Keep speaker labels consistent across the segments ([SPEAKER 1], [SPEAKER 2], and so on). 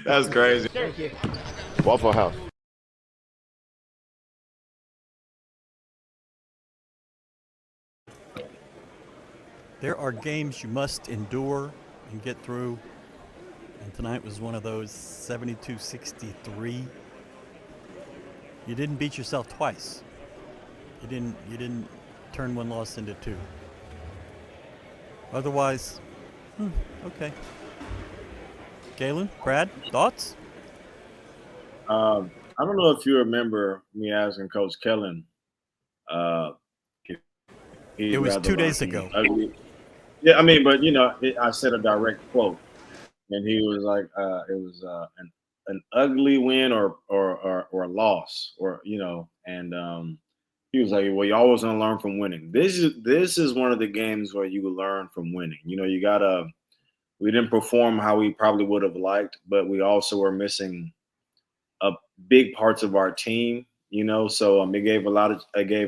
[SPEAKER 1] That's crazy.
[SPEAKER 2] Thank you.
[SPEAKER 1] Waffle House.
[SPEAKER 3] There are games you must endure and get through, and tonight was one of those. 72-63. You didn't beat yourself twice. You didn't turn one loss into two. Otherwise, okay. Galen, Brad, thoughts?
[SPEAKER 4] I don't know if you remember me asking Coach Kellen.
[SPEAKER 3] It was 2 days ago.
[SPEAKER 4] Yeah, I mean, but I said a direct quote, and he was like, "It was an ugly win or a loss, or and he was like, well, you always gonna learn from winning. This is one of the games where you learn from winning. We didn't perform how we probably would have liked, but we also were missing big parts of our team, so it gave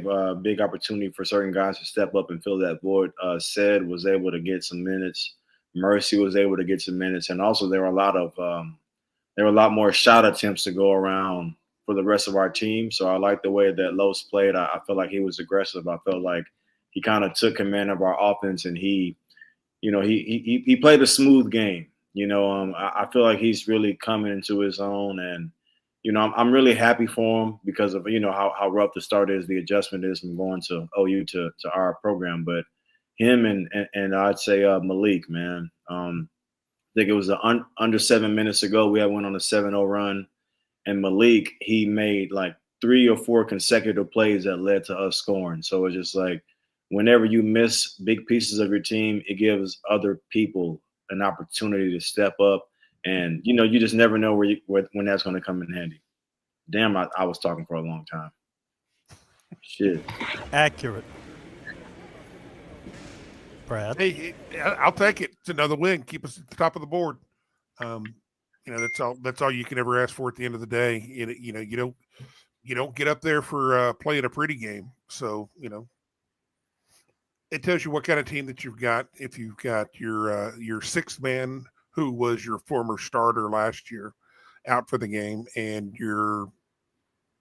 [SPEAKER 4] a big opportunity for certain guys to step up and fill that void. Said was able to get some minutes. Mercy was able to get some minutes, and also there were a lot more shot attempts to go around for the rest of our team. So I like the way that Los played. I felt like he was aggressive. I felt like he kind of took command of our offense, and he played a smooth game. I feel like he's really coming into his own, and I'm really happy for him because of how rough the start is, the adjustment is from going to OU to our program. But him and I'd say Malik, man. I think it was under 7 minutes ago we had went on a 7-0 run, and Malik, he made like 3 or 4 consecutive plays that led to us scoring. So it's just like whenever you miss big pieces of your team, it gives other people an opportunity to step up. And, you just never know when that's going to come in handy. Damn, I was talking for a long time. Shit.
[SPEAKER 3] Accurate. Brad?
[SPEAKER 5] Hey, I'll take it. It's another win. Keep us at the top of the board. That's all you can ever ask for at the end of the day. You don't get up there for playing a pretty game. So, it tells you what kind of team that you've got. If you've got your sixth man, who was your former starter last year, out for the game, and your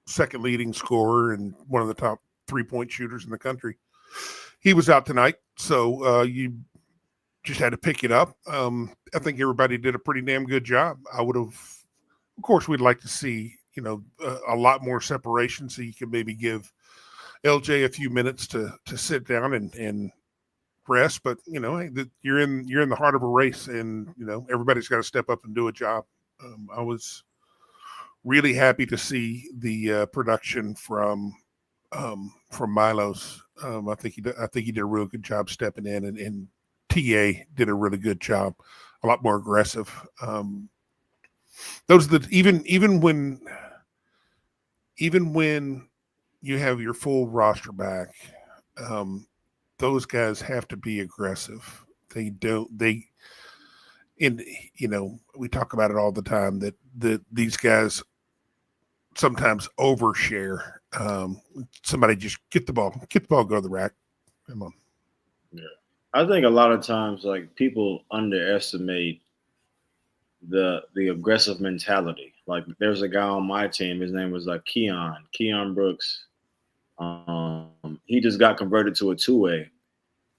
[SPEAKER 5] second leading scorer and one of the top 3-point shooters in the country, he was out tonight. So you just had to pick it up. I think everybody did a pretty damn good job. Of course, we'd like to see, a lot more separation so you can maybe give LJ a few minutes to sit down and rest. But, you're in the heart of a race, and, everybody's got to step up and do a job. I was really happy to see the production from Milos. I think he did a real good job stepping in, and TA did a really good job, a lot more aggressive. Those are even when you have your full roster back, those guys have to be aggressive. We talk about it all the time that these guys sometimes overshare. Somebody just get the ball, go to the rack. Come on.
[SPEAKER 4] Yeah. I think a lot of times, like, people underestimate the aggressive mentality. Like, there's a guy on my team, his name was Keon Brooks. He just got converted to a two-way.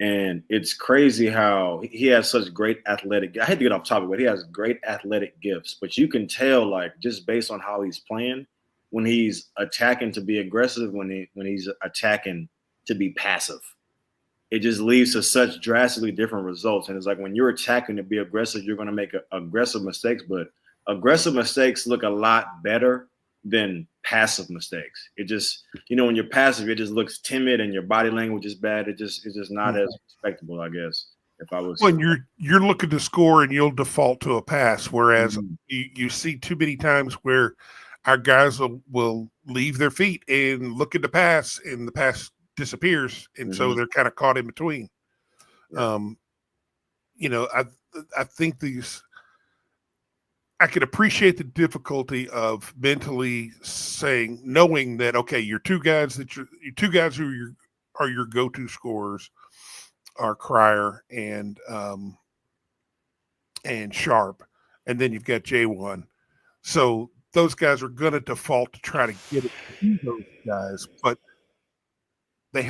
[SPEAKER 4] And it's crazy how he has such great athletic. I hate to get off topic, but he has great athletic gifts. But you can tell, like, just based on how he's playing, when he's attacking to be aggressive, when he's attacking to be passive, it just leads to such drastically different results. And it's like when you're attacking to be aggressive, you're going to make aggressive mistakes. But aggressive mistakes look a lot better than passive mistakes. It just, when you're passive, it just looks timid and your body language is bad. It's just not as respectable, I guess. If I was
[SPEAKER 5] when you're looking to score and you'll default to a pass, whereas you see too many times where our guys will leave their feet and look at the pass, and the pass disappears, and so they're kind of caught in between.
[SPEAKER 4] Yeah.
[SPEAKER 5] I think I could appreciate the difficulty of mentally knowing that, okay, your two guys who are your go-to scorers are Cryer and Sharp, and then you've got J1. So those guys are going to default to try to get it to those guys, but I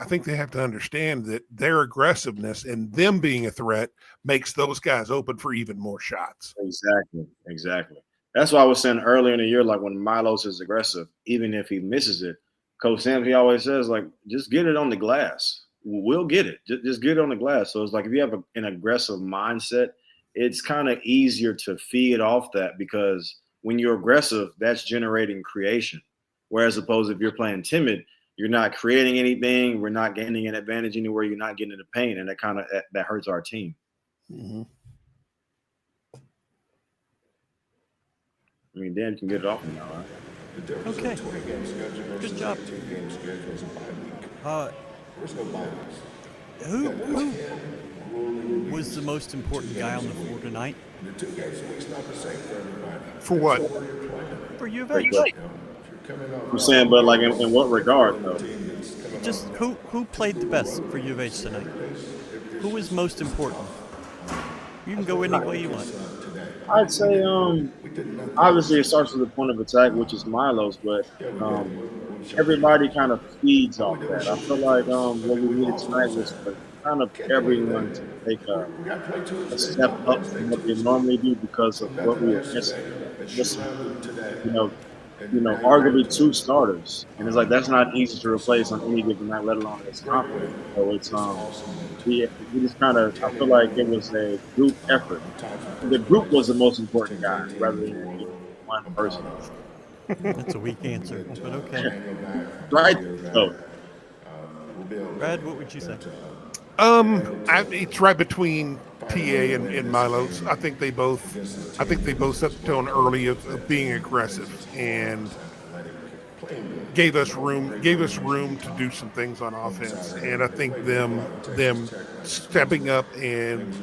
[SPEAKER 5] think they have to understand that their aggressiveness and them being a threat makes those guys open for even more shots.
[SPEAKER 4] Exactly. That's why I was saying earlier in the year, like when Milos is aggressive, even if he misses it, Coach Sam, he always says, like, just get it on the glass. We'll get it. Just get it on the glass. So it's like if you have an aggressive mindset, it's kind of easier to feed off that, because when you're aggressive, that's generating creation. Whereas opposed if you're playing timid, you're not creating anything. We're not gaining an advantage anywhere. You're not getting into paint, and that hurts our team.
[SPEAKER 5] Mm-hmm.
[SPEAKER 3] I mean, Dan can get it off now, right? Okay. Good job. Who was the most important guy on the floor tonight?
[SPEAKER 5] For what?
[SPEAKER 3] For U of H.
[SPEAKER 4] I'm saying, but like in what regard, though?
[SPEAKER 3] Just who played the best for U of H tonight? Who was most important? You can go any way you want.
[SPEAKER 4] I'd say, obviously it starts with the point of attack, which is Milos, but everybody kind of feeds off that. I feel like what we needed tonight was for kind of everyone to take a step up from what they normally do because of what we were missing. Arguably two starters, and it's like that's not easy to replace on any given night, let alone this conference. So it's we just kind of, I feel like it was a group effort. The group was the most important guy rather than one person.
[SPEAKER 3] That's a weak answer, but okay.
[SPEAKER 4] Right? So,
[SPEAKER 3] Brad, what would you say?
[SPEAKER 5] It's right between TA and Milos. I think they both set the tone early of being aggressive and gave us room to do some things on offense. And I think them stepping up and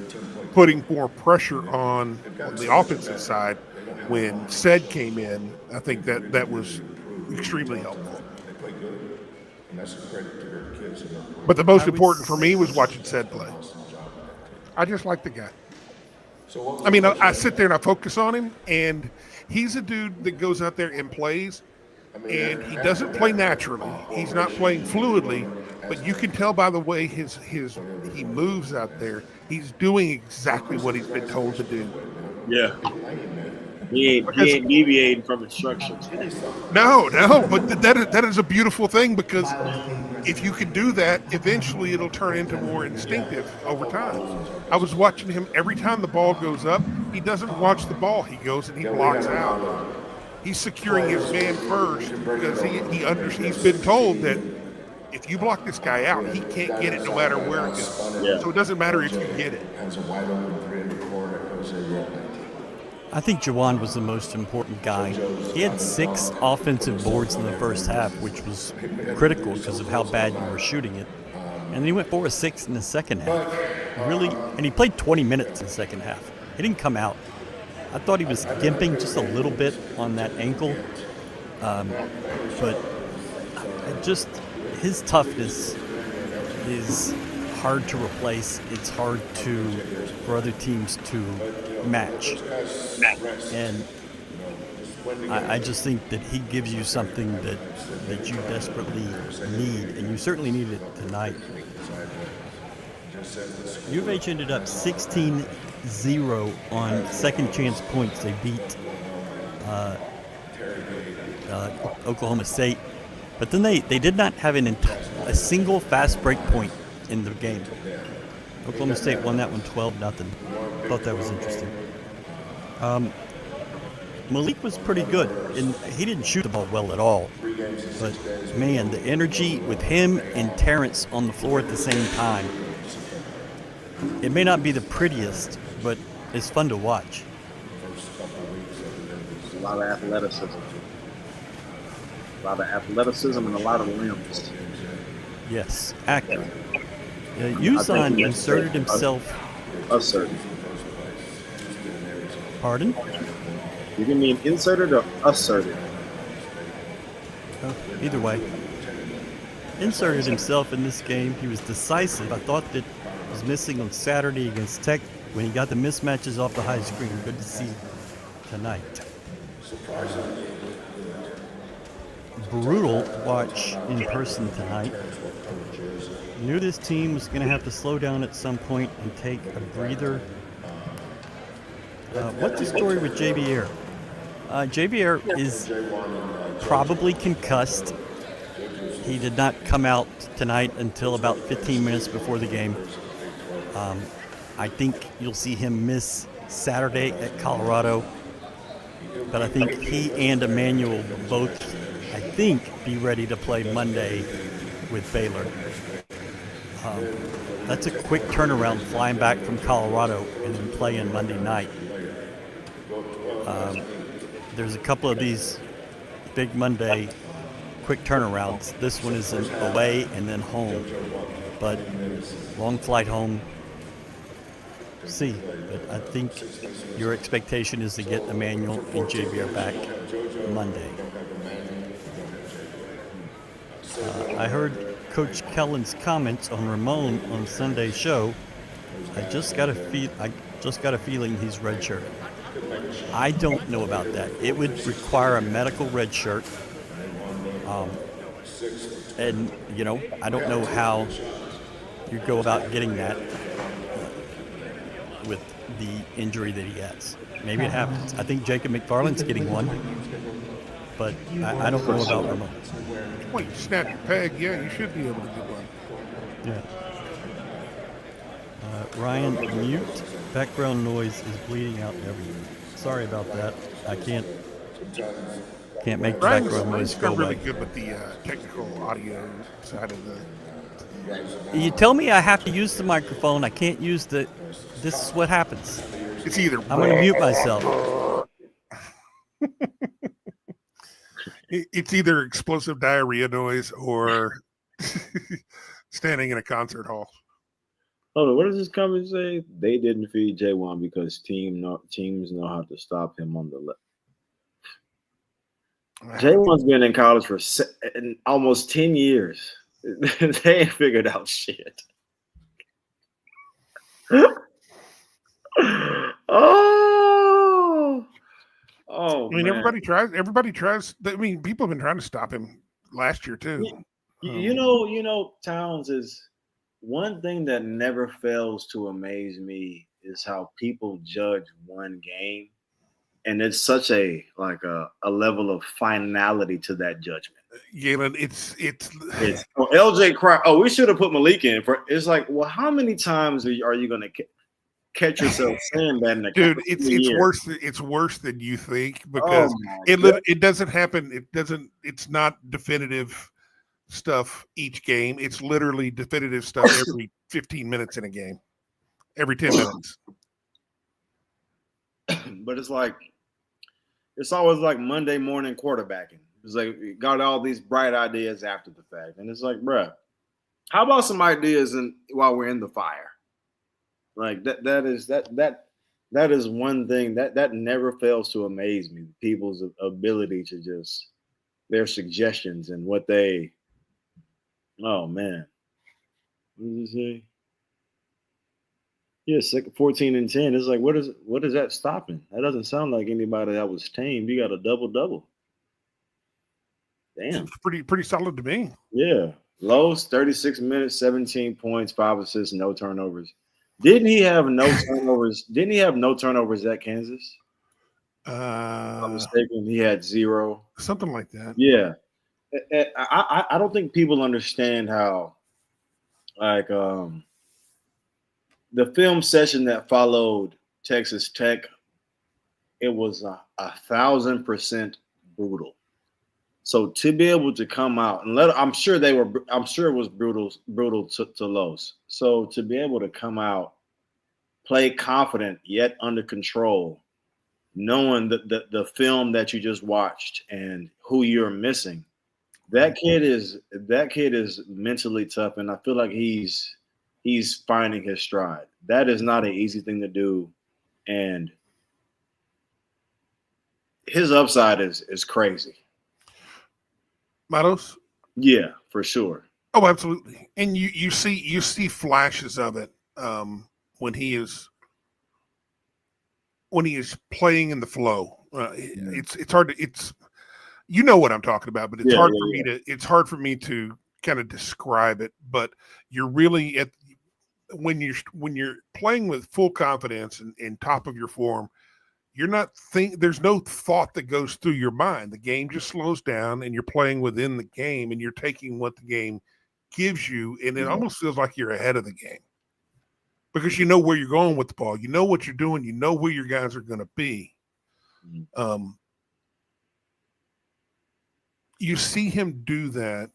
[SPEAKER 5] putting more pressure on the offensive side when Ced came in, I think that was extremely helpful. But the most important for me was watching Ced play. I just like the guy. I mean, I sit there and I focus on him, and he's a dude that goes out there and plays, and he doesn't play naturally. He's not playing fluidly, but you can tell by the way he moves out there. He's doing exactly what he's been told to do.
[SPEAKER 4] Yeah. He ain't deviating from instructions.
[SPEAKER 5] No, but that is a beautiful thing, because if you can do that, eventually it'll turn into more instinctive over time. I was watching him every time the ball goes up. He doesn't watch the ball. He goes and he blocks out. He's securing his man first because he's been told that if you block this guy out, he can't get it no matter where it goes.
[SPEAKER 4] Yeah.
[SPEAKER 5] So it doesn't matter if you get it.
[SPEAKER 3] I think Jawan was the most important guy. He had 6 offensive boards in the first half, which was critical because of how bad you were shooting it. And then he went 4 of 6 in the second half. And he played 20 minutes in the second half. He didn't come out. I thought he was gimping just a little bit on that ankle. But his toughness is hard to replace. It's hard for other teams to match. And I just think that he gives you something that you desperately need, and you certainly need it tonight. U of H ended up 16-0 on second chance points. They beat Oklahoma State, but then they did not have a single fast break point in the game. Oklahoma State won that one 12-0. Thought that was interesting. Malik was pretty good, and he didn't shoot the ball well at all. But, man, the energy with him and Terrence on the floor at the same time, it may not be the prettiest, but it's fun to watch.
[SPEAKER 4] A lot of athleticism. A lot of athleticism and a lot of limbs.
[SPEAKER 3] Yes, accurate. Usan inserted himself.
[SPEAKER 4] Asserted.
[SPEAKER 3] Pardon?
[SPEAKER 4] You can mean inserted or asserted.
[SPEAKER 3] Oh, either way. Inserted himself in this game. He was decisive. I thought that he was missing on Saturday against Tech when he got the mismatches off the high screen. Good to see tonight. Brutal watch in person tonight. Knew this team was going to have to slow down at some point and take a breather. What's the story with JB Air? JB Air is probably concussed. He did not come out tonight until about 15 minutes before the game. I think you'll see him miss Saturday at Colorado. But I think he and Emmanuel will both, I think, be ready to play Monday with Baylor. That's a quick turnaround, flying back from Colorado and then playing Monday night. There's a couple of these big Monday quick turnarounds. This one is away and then home, but long flight home. See, but I think your expectation is to get Emmanuel and JVR back Monday. I heard Coach Kellen's comments on Ramon on Sunday's show. I just got a feeling he's redshirted. I don't know about that. It would require a medical red shirt. And, I don't know how you go about getting that with the injury that he has. Maybe it happens. I think Jacob McFarland's getting one, but I don't know about Ramon.
[SPEAKER 5] Well, you snap your peg, yeah, you should be able to get one.
[SPEAKER 3] Yeah. Ryan, mute. Background noise is bleeding out everywhere. Sorry about that. I can't make the background noise go away.
[SPEAKER 5] Really good with the technical audio side of the.
[SPEAKER 3] You tell me I have to use the microphone. I can't use the. This is what happens.
[SPEAKER 5] It's either.
[SPEAKER 3] I'm going to mute myself.
[SPEAKER 5] It's either explosive diarrhea noise or standing in a concert hall.
[SPEAKER 4] Hold on, what does this comment say? They didn't feed J1 because teams know how to stop him on the left. J1's been in college for almost 10 years. They ain't figured out shit. Oh,
[SPEAKER 5] I mean,
[SPEAKER 4] man.
[SPEAKER 5] Everybody tries. I mean, people have been trying to stop him last year too.
[SPEAKER 4] You know, Towns is one thing that never fails to amaze me is how people judge one game, and it's such a level of finality to that judgment.
[SPEAKER 5] Galen, it's
[SPEAKER 4] LJ Cry. Oh, we should have put Malik in for. It's like, well, how many times are you going to catch yourself saying that in the
[SPEAKER 5] dude? It's worse than you think because it doesn't happen. It's not definitive stuff each game. It's literally definitive stuff every 15 minutes in a game, every 10 minutes.
[SPEAKER 4] But it's always like Monday morning quarterbacking. It's like you got all these bright ideas after the fact, and it's like, bruh, how about some ideas while we're in the fire? Like that is one thing that never fails to amaze me. People's ability to just their suggestions and what they. Oh man, what did you say? Yeah, 14-10. It's like, what is that stopping? That doesn't sound like anybody that was tamed. You got a double. Damn,
[SPEAKER 5] it's pretty solid to me.
[SPEAKER 4] Yeah, Lowe's 36 minutes, 17 points, 5 assists, no turnovers. Didn't he have no turnovers? Didn't he have no turnovers at Kansas? If I'm not mistaken, he had 0.
[SPEAKER 5] Something like that.
[SPEAKER 4] Yeah. I don't think people understand how, the film session that followed Texas Tech it was 1,000% brutal. So to be able to come out and I'm sure it was brutal to Los. So to be able to come out, play confident yet under control, knowing the film that you just watched and who you're missing, that kid is mentally tough, and I feel like he's finding his stride. That is not an easy thing to do, and his upside is crazy.
[SPEAKER 5] Matos?
[SPEAKER 4] Yeah, for sure.
[SPEAKER 5] Oh, absolutely. And you see flashes of it when he is playing in the flow. It's hard to you know what I'm talking about, but it's hard for me to kind of describe it. But you're really when you're playing with full confidence and top of your form, there's no thought that goes through your mind. The game just slows down and you're playing within the game and you're taking what the game gives you. And it almost feels like you're ahead of the game because you know where you're going with the ball. You know what you're doing. You know where your guys are going to be. You see him do that.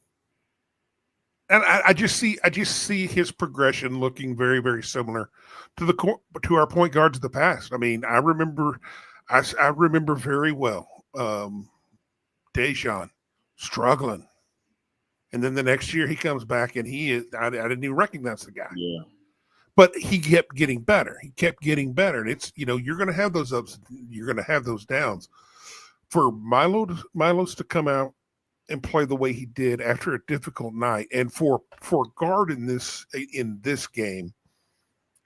[SPEAKER 5] And I just see his progression looking very, very similar to our point guards of the past. I mean, I remember very well Dejan struggling, and then the next year he comes back and I didn't even recognize the guy.
[SPEAKER 4] Yeah,
[SPEAKER 5] but he kept getting better. And it's you're going to have those ups, you're going to have those downs. For Milos to come out and play the way he did after a difficult night. And for guard in this game,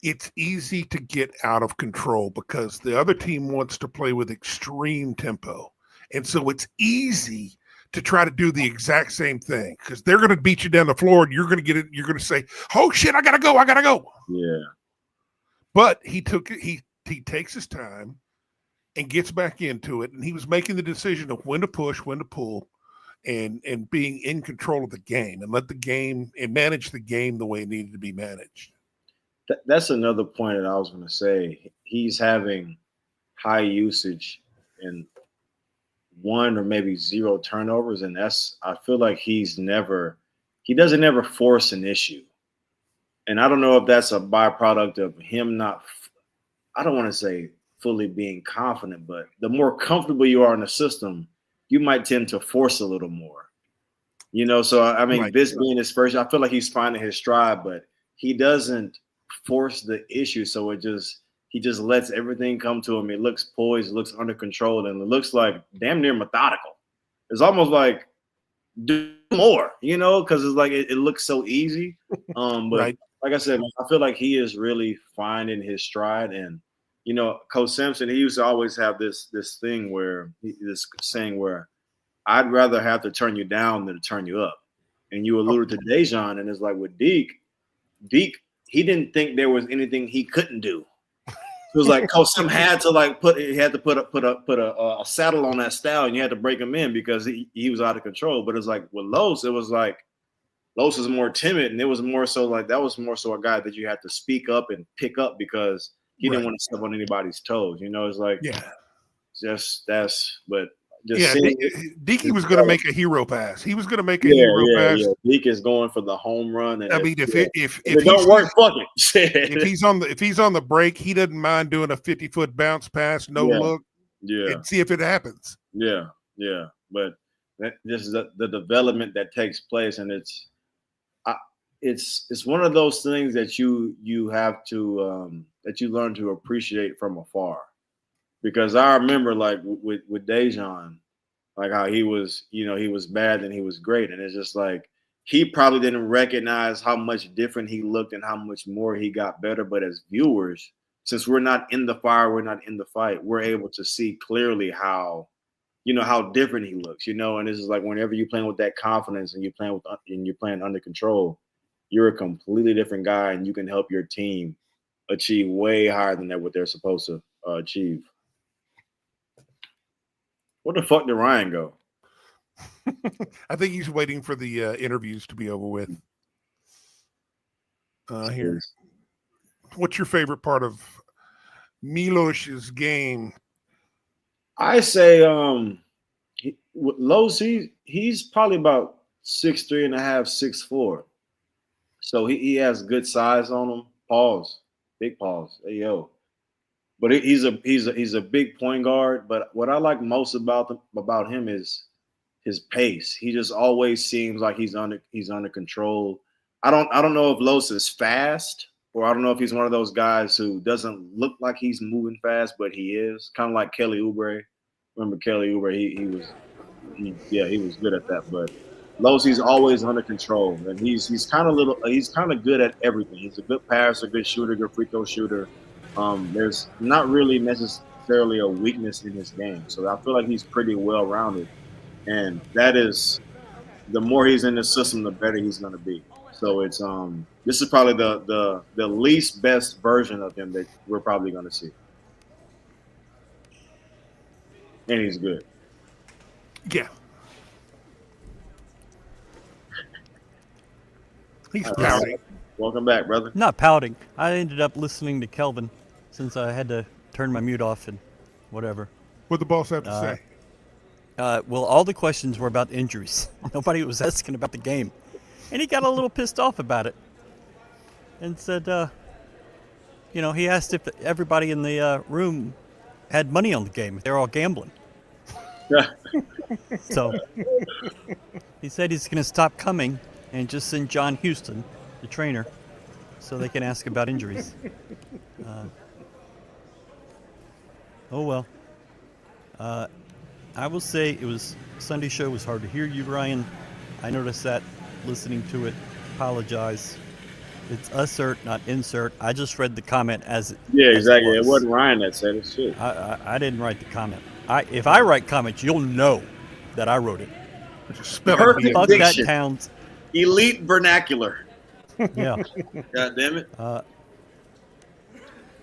[SPEAKER 5] it's easy to get out of control because the other team wants to play with extreme tempo. And so it's easy to try to do the exact same thing because they're going to beat you down the floor and you're going to get it. You're going to say, oh shit, I got to go.
[SPEAKER 4] Yeah.
[SPEAKER 5] But he takes his time and gets back into it. And he was making the decision of when to push, when to pull, and being in control of the game and let the game and manage the game the way it needed to be managed.
[SPEAKER 4] That's another point that I was going to say. He's having high usage and 1 or maybe 0 turnovers. And I feel like he doesn't ever force an issue. And I don't know if that's a byproduct of him I don't want to say fully being confident, but the more comfortable you are in the system, you might tend to force a little more, So, I mean, this being his first, I feel like he's finding his stride, but he doesn't force the issue. So he just lets everything come to him. It looks poised, looks under control, and it looks like damn near methodical. It's almost like do more, because it's like it looks so easy. But like I said, I feel like he is really finding his stride. And, Coach Simpson, he used to always have this thing where this saying where I'd rather have to turn you down than to turn you up. And you alluded to Dejan, and it's like with Deke, he didn't think there was anything he couldn't do. It was like Coach Sim had to put a saddle on that stallion. You had to break him in because he was out of control. But it's like with Los, it was like Los is more timid, and it was more so like that was more so a guy that you had to speak up and pick up because he didn't want to step on anybody's toes. It's like
[SPEAKER 5] Deke was going to make a hero pass. He was going to make a hero pass. Yeah.
[SPEAKER 4] Deke is going for the home run. And
[SPEAKER 5] if
[SPEAKER 4] it don't work, fuck it.
[SPEAKER 5] if he's on the break, he doesn't mind doing a 50-foot bounce pass, look, and see if it happens.
[SPEAKER 4] Yeah. But this is the development that takes place, and it's one of those things that you have to that you learn to appreciate from afar. Because I remember like with Dejan, like how he was, he was bad and he was great. And it's just like, he probably didn't recognize how much different he looked and how much more he got better. But as viewers, since we're not in the fire, we're not in the fight, we're able to see clearly how different he looks, and this is like whenever you're playing with that confidence and you're playing under control, you're a completely different guy and you can help your team achieve way higher than that what they're supposed to achieve. Where the fuck did Ryan go?
[SPEAKER 5] I think he's waiting for the interviews to be over with. Here. What's your favorite part of Milos's game
[SPEAKER 4] I say Los, he's probably about 6'3" and a half, 6'4". So he has good size on him. Pause. Big pause. Hey yo. But he's a big point guard. But what I like most about him is his pace. He just always seems like he's under control. I don't know if Los is fast, or I don't know if he's one of those guys who doesn't look like he's moving fast, but he is. Kind of like Kelly Oubre. Remember Kelly Oubre? He was good at that. But Los, he's always under control, and he's kind of good at everything. He's a good passer, good shooter, good free throw shooter. There's not really necessarily a weakness in his game, so I feel like he's pretty well rounded. And that is, the more he's in the system, the better he's going to be. So it's this is probably the least best version of him that we're probably going to see. And he's good.
[SPEAKER 5] Yeah. He's pouting.
[SPEAKER 4] Welcome back, brother.
[SPEAKER 3] Not pouting. I ended up listening to Kelvin since I had to turn my mute off and whatever.
[SPEAKER 5] What'd the boss have to say?
[SPEAKER 3] Well, all the questions were about injuries. Nobody was asking about the game. And he got a little pissed off about it and said, he asked if everybody in the room had money on the game, if they're all gambling. So he said he's going to stop coming and just send John Houston, the trainer, so they can ask about injuries. Oh, well. I will say Sunday's show was hard to hear you, Ryan. I noticed that listening to it. Apologize. It's assert, not insert. I just read the comment as
[SPEAKER 4] exactly.
[SPEAKER 3] it
[SPEAKER 4] it wasn't Ryan that said it. Shit.
[SPEAKER 3] I didn't write the comment. If I write comments, you'll know that I wrote it.
[SPEAKER 5] Just spell
[SPEAKER 4] Perfect
[SPEAKER 5] it.
[SPEAKER 3] Fuck
[SPEAKER 4] diction.
[SPEAKER 3] that Towns.
[SPEAKER 4] Elite vernacular.
[SPEAKER 3] Yeah.
[SPEAKER 4] God damn it.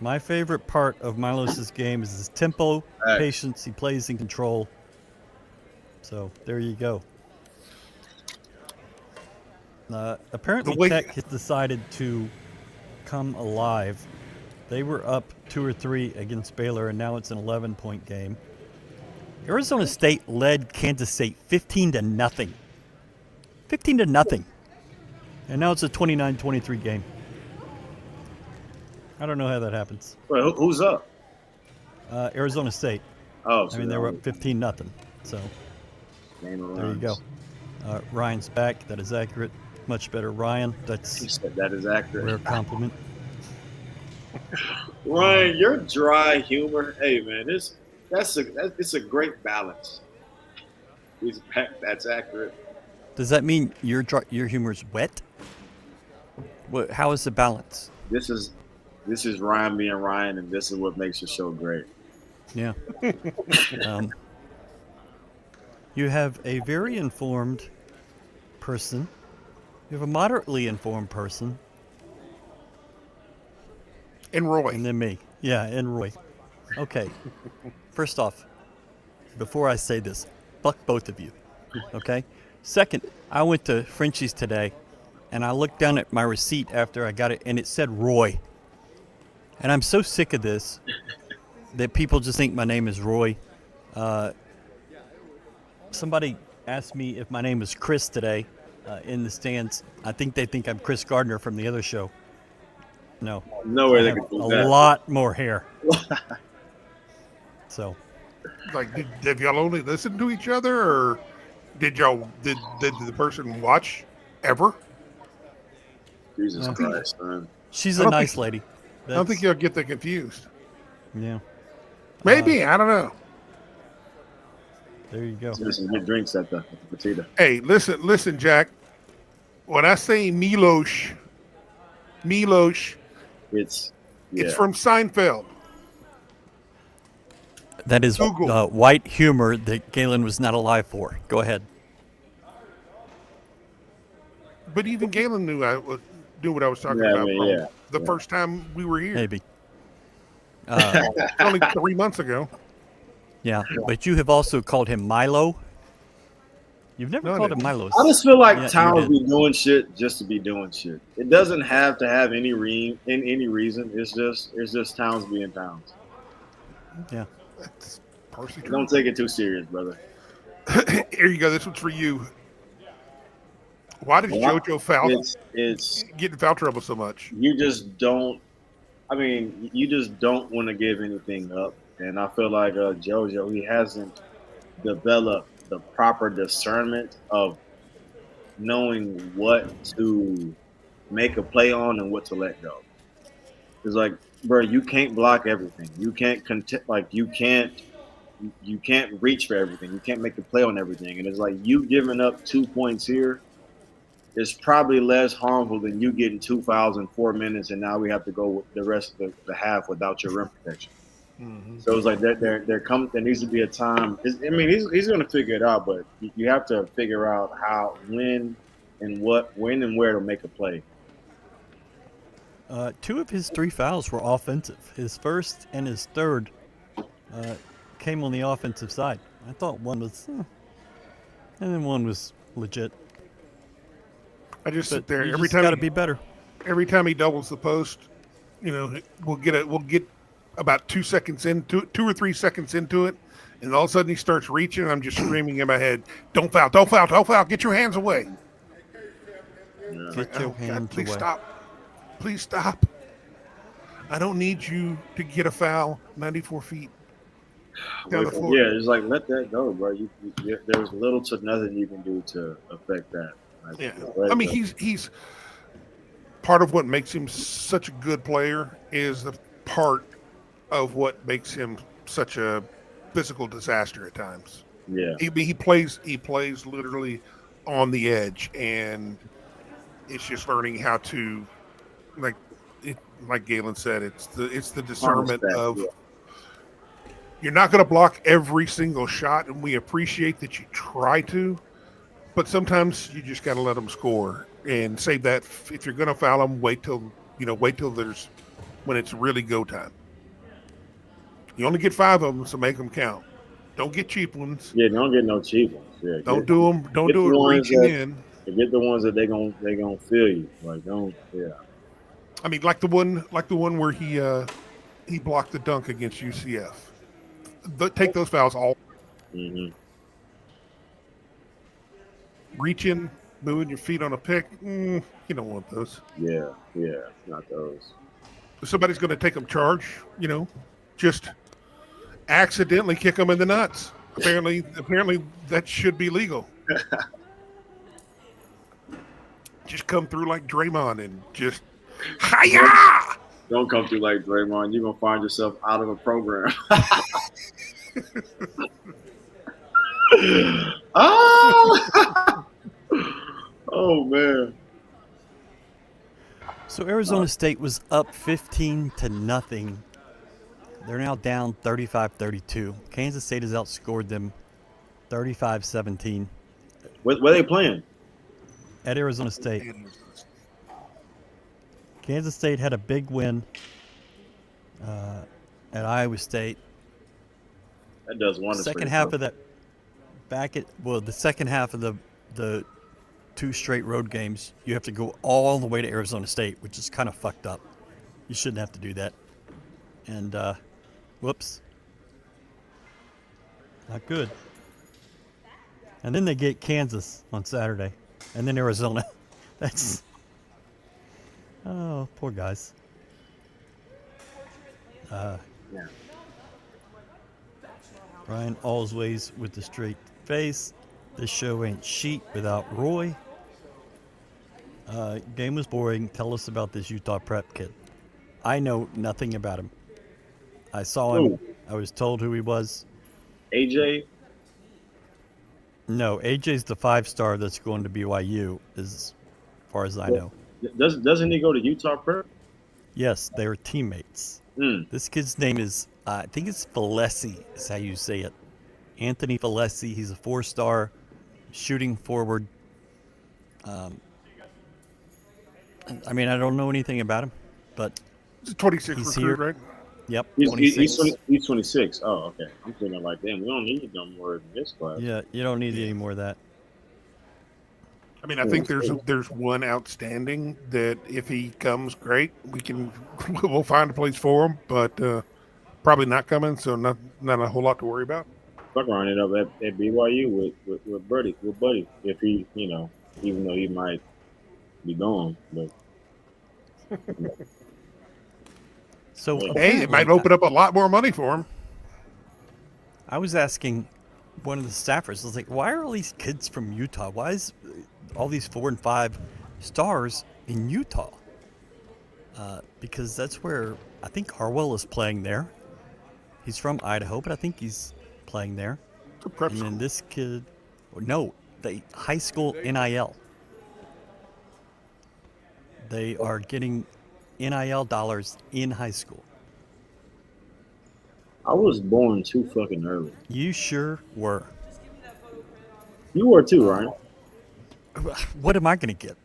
[SPEAKER 3] My favorite part of Milos' game is his tempo, patience. He plays in control. So there you go. Apparently, Tech has decided to come alive. They were up 2 or 3 against Baylor, and now it's an 11-point game. Arizona State led Kansas State 15-0. 15-0. And now it's a 29-23 game. I don't know how that happens.
[SPEAKER 4] Wait, who's up?
[SPEAKER 3] Arizona State.
[SPEAKER 4] Oh,
[SPEAKER 3] I mean, they were up 15-0. So there you go. Ryan's back. That is accurate. Much better, Ryan.
[SPEAKER 4] He said that is accurate.
[SPEAKER 3] Rare compliment.
[SPEAKER 4] Ryan, your dry humor. Hey, man, it's a great balance. That's accurate.
[SPEAKER 3] Does that mean your humor's wet? How is the balance?
[SPEAKER 4] This is Ryan being Ryan, and this is what makes the show great.
[SPEAKER 3] Yeah. You have a very informed person. You have a moderately informed person.
[SPEAKER 5] And Roy.
[SPEAKER 3] And then me. Yeah, and Roy. Okay. First off, before I say this, fuck both of you. Okay? Second, I went to Frenchie's today, and I looked down at my receipt after I got it, and it said Roy. And I'm so sick of this that people just think my name is Roy. Somebody asked me if my name is Chris today in the stands. I think they think I'm Chris Gardner from the other show. No.
[SPEAKER 4] No way
[SPEAKER 3] I
[SPEAKER 4] they
[SPEAKER 3] have
[SPEAKER 4] could do
[SPEAKER 3] a
[SPEAKER 4] that.
[SPEAKER 3] lot more hair. So.
[SPEAKER 5] Like, did y'all only listen to each other, or did the person watch ever?
[SPEAKER 4] Jesus Christ, man.
[SPEAKER 3] She's a nice lady.
[SPEAKER 5] I don't think you'll get that confused.
[SPEAKER 3] Yeah.
[SPEAKER 5] Maybe. I don't know.
[SPEAKER 3] There you go.
[SPEAKER 4] There's some good drinks at the Petita.
[SPEAKER 5] Hey, listen, Jack. When I say Milos,
[SPEAKER 4] It's
[SPEAKER 5] from Seinfeld.
[SPEAKER 3] That is white humor that Galen was not alive for. Go ahead.
[SPEAKER 5] But even Galen knew what I was talking about the first time we were here.
[SPEAKER 3] Maybe.
[SPEAKER 5] Only 3 months ago.
[SPEAKER 3] Yeah, but you have also called him Milo. You've never called him Milos.
[SPEAKER 4] I just feel like Towns be doing shit just to be doing shit. It doesn't have to have any reason. It's just Towns being Towns.
[SPEAKER 3] Yeah.
[SPEAKER 5] That's Parsley tree.
[SPEAKER 4] Don't take it too serious, brother.
[SPEAKER 5] Here you go. This one's for you. Why does JoJo foul
[SPEAKER 4] It's
[SPEAKER 5] get in foul trouble so much?
[SPEAKER 4] you just don't. I mean, you just don't want to give anything up, and I feel like JoJo, he hasn't developed the proper discernment of knowing what to make a play on and what to let go. It's like, bro, you can't block everything. You can't you can't reach for everything. You can't make a play on everything. And it's like you giving up 2 points here is probably less harmful than you getting 2 fouls in 4 minutes, and now we have to go with the rest of the half without your rim protection. Mm-hmm. So it's like there needs to be a time. I mean, he's going to figure it out, but you have to figure out when and where to make a play.
[SPEAKER 3] 2 of his 3 fouls were offensive. His first and his third came on the offensive side. I thought one was, and then one was legit.
[SPEAKER 5] I just sit there
[SPEAKER 3] every time. Got to be better.
[SPEAKER 5] Every time he doubles the post, we'll get about 2 seconds in, 2 or 3 seconds into it, and all of a sudden he starts reaching. And I'm just screaming in my head, "Don't foul! Don't foul! Don't foul! Get your hands away!
[SPEAKER 3] Get your hands
[SPEAKER 5] away! Please
[SPEAKER 3] away!
[SPEAKER 5] Stop! Please stop! I don't need you to get a foul 94 feet down the floor."
[SPEAKER 4] Yeah, it's like let that go, bro. There's little to nothing you can do to affect that.
[SPEAKER 5] Yeah, I mean he's part of what makes him such a good player is the part of what makes him such a physical disaster at times.
[SPEAKER 4] Yeah,
[SPEAKER 5] he plays literally on the edge, and it's just learning how to like Galen said, it's the discernment of you're not going to block every single shot, and we appreciate that you try to. But sometimes you just got to let them score and save that. If you're going to foul them, wait till there's when it's really go time. You only get 5 of them, so make them count. Don't get cheap ones.
[SPEAKER 4] Yeah, don't get no cheap ones. Yeah,
[SPEAKER 5] don't do them. Don't do it reaching in.
[SPEAKER 4] Get the ones that they gonna feel you. Like don't. Yeah.
[SPEAKER 5] I mean, like the one where he blocked the dunk against UCF. Take those fouls all.
[SPEAKER 4] Mm-hmm.
[SPEAKER 5] Reaching, moving your feet on a pick, you don't want those.
[SPEAKER 4] Yeah, not those.
[SPEAKER 5] If somebody's going to take them charge, just accidentally kick them in the nuts. Apparently that should be legal. Just come through like Draymond and just, hi-ya!
[SPEAKER 4] Don't come through like Draymond. You're going to find yourself out of a program. Oh man.
[SPEAKER 3] So Arizona State was up 15-0. They're now down 35-32. Kansas State has outscored them 35-17.
[SPEAKER 4] Where they playing?
[SPEAKER 3] At Arizona State. Kansas State had a big win at Iowa State.
[SPEAKER 4] That does wonders.
[SPEAKER 3] Second half of that, the second half of the 2 straight road games, you have to go all the way to Arizona State, which is kind of fucked up. You shouldn't have to do that. And whoops, not good. And then they get Kansas on Saturday, and then Arizona. That's oh, poor guys.
[SPEAKER 4] Yeah.
[SPEAKER 3] Ryan Always with the straight face. This show ain't sheet without Roy. Game was boring. Tell us about this Utah prep kid. I know nothing about him. I saw him.
[SPEAKER 4] Ooh.
[SPEAKER 3] I was told who he was.
[SPEAKER 4] AJ?
[SPEAKER 3] No, AJ's the 5-star that's going to BYU, as far as I know.
[SPEAKER 4] Doesn't he go to Utah prep?
[SPEAKER 3] Yes, they were teammates. This kid's name is, I think it's Valesi, is how you say it. Anthony Valesi. He's a 4-star shooting forward. I mean, I don't know anything about him, but
[SPEAKER 5] it's a 26
[SPEAKER 3] he's
[SPEAKER 5] recruit,
[SPEAKER 3] here.
[SPEAKER 5] right?
[SPEAKER 3] Yep,
[SPEAKER 4] 26. He's 26. Oh, okay. I'm thinking like, damn, we don't need no more in this class.
[SPEAKER 3] Yeah, you don't need any more of that.
[SPEAKER 5] I mean, I think there's one outstanding that if he comes, great. We'll find a place for him, but probably not coming, so not a whole lot to worry about.
[SPEAKER 4] Fuck around it up at BYU with Buddy, if he, even though he might be gone, but
[SPEAKER 3] So
[SPEAKER 4] Hey,
[SPEAKER 5] Hey, it might
[SPEAKER 3] apparently,
[SPEAKER 5] open up a lot more money for him.
[SPEAKER 3] I was asking one of the staffers, I was like, why are all these kids from Utah? Why is all these 4 and 5 stars in Utah? Because that's where I think Harwell is playing there. He's from Idaho, but I think he's playing there.
[SPEAKER 5] It's a prep
[SPEAKER 3] And
[SPEAKER 5] school.
[SPEAKER 3] then this kid, no, the high school NIL. They are getting NIL dollars in high school.
[SPEAKER 4] I was born too fucking early.
[SPEAKER 3] You sure were.
[SPEAKER 4] You were too, Ryan.
[SPEAKER 3] What am I going to get?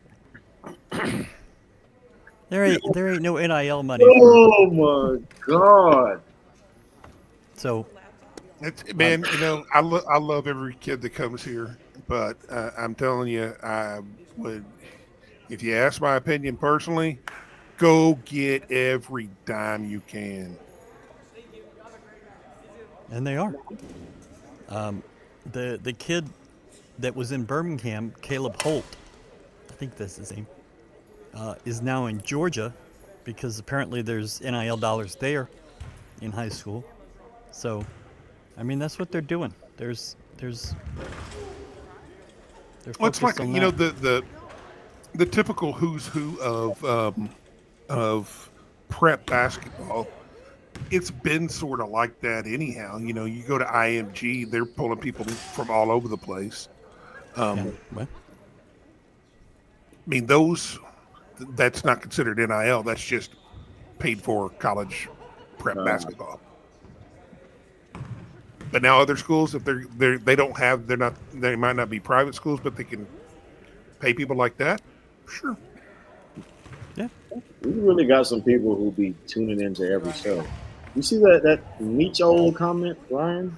[SPEAKER 3] There ain't no NIL money.
[SPEAKER 4] Oh my god!
[SPEAKER 3] So
[SPEAKER 5] Man, I love every kid that comes here, but I'm telling you, I would, if you ask my opinion personally, go get every dime you can.
[SPEAKER 3] and they are. The kid that was in Birmingham, Caleb Holt, I think that's his name, is now in Georgia because apparently there's NIL dollars there in high school. So, I mean, that's what they're doing. They're
[SPEAKER 5] Well, it's like
[SPEAKER 3] focused on that.
[SPEAKER 5] the typical who's who of prep basketball. It's been sort of like that anyhow. You go to IMG, they're pulling people from all over the place.
[SPEAKER 3] Yeah, well,
[SPEAKER 5] I mean, that's not considered NIL. That's just paid for college prep basketball. But now other schools, if they might not be private schools, but they can pay people like that. Sure.
[SPEAKER 3] yeah.
[SPEAKER 4] We really got some people who be tuning into every show. You see that Micho comment, Ryan?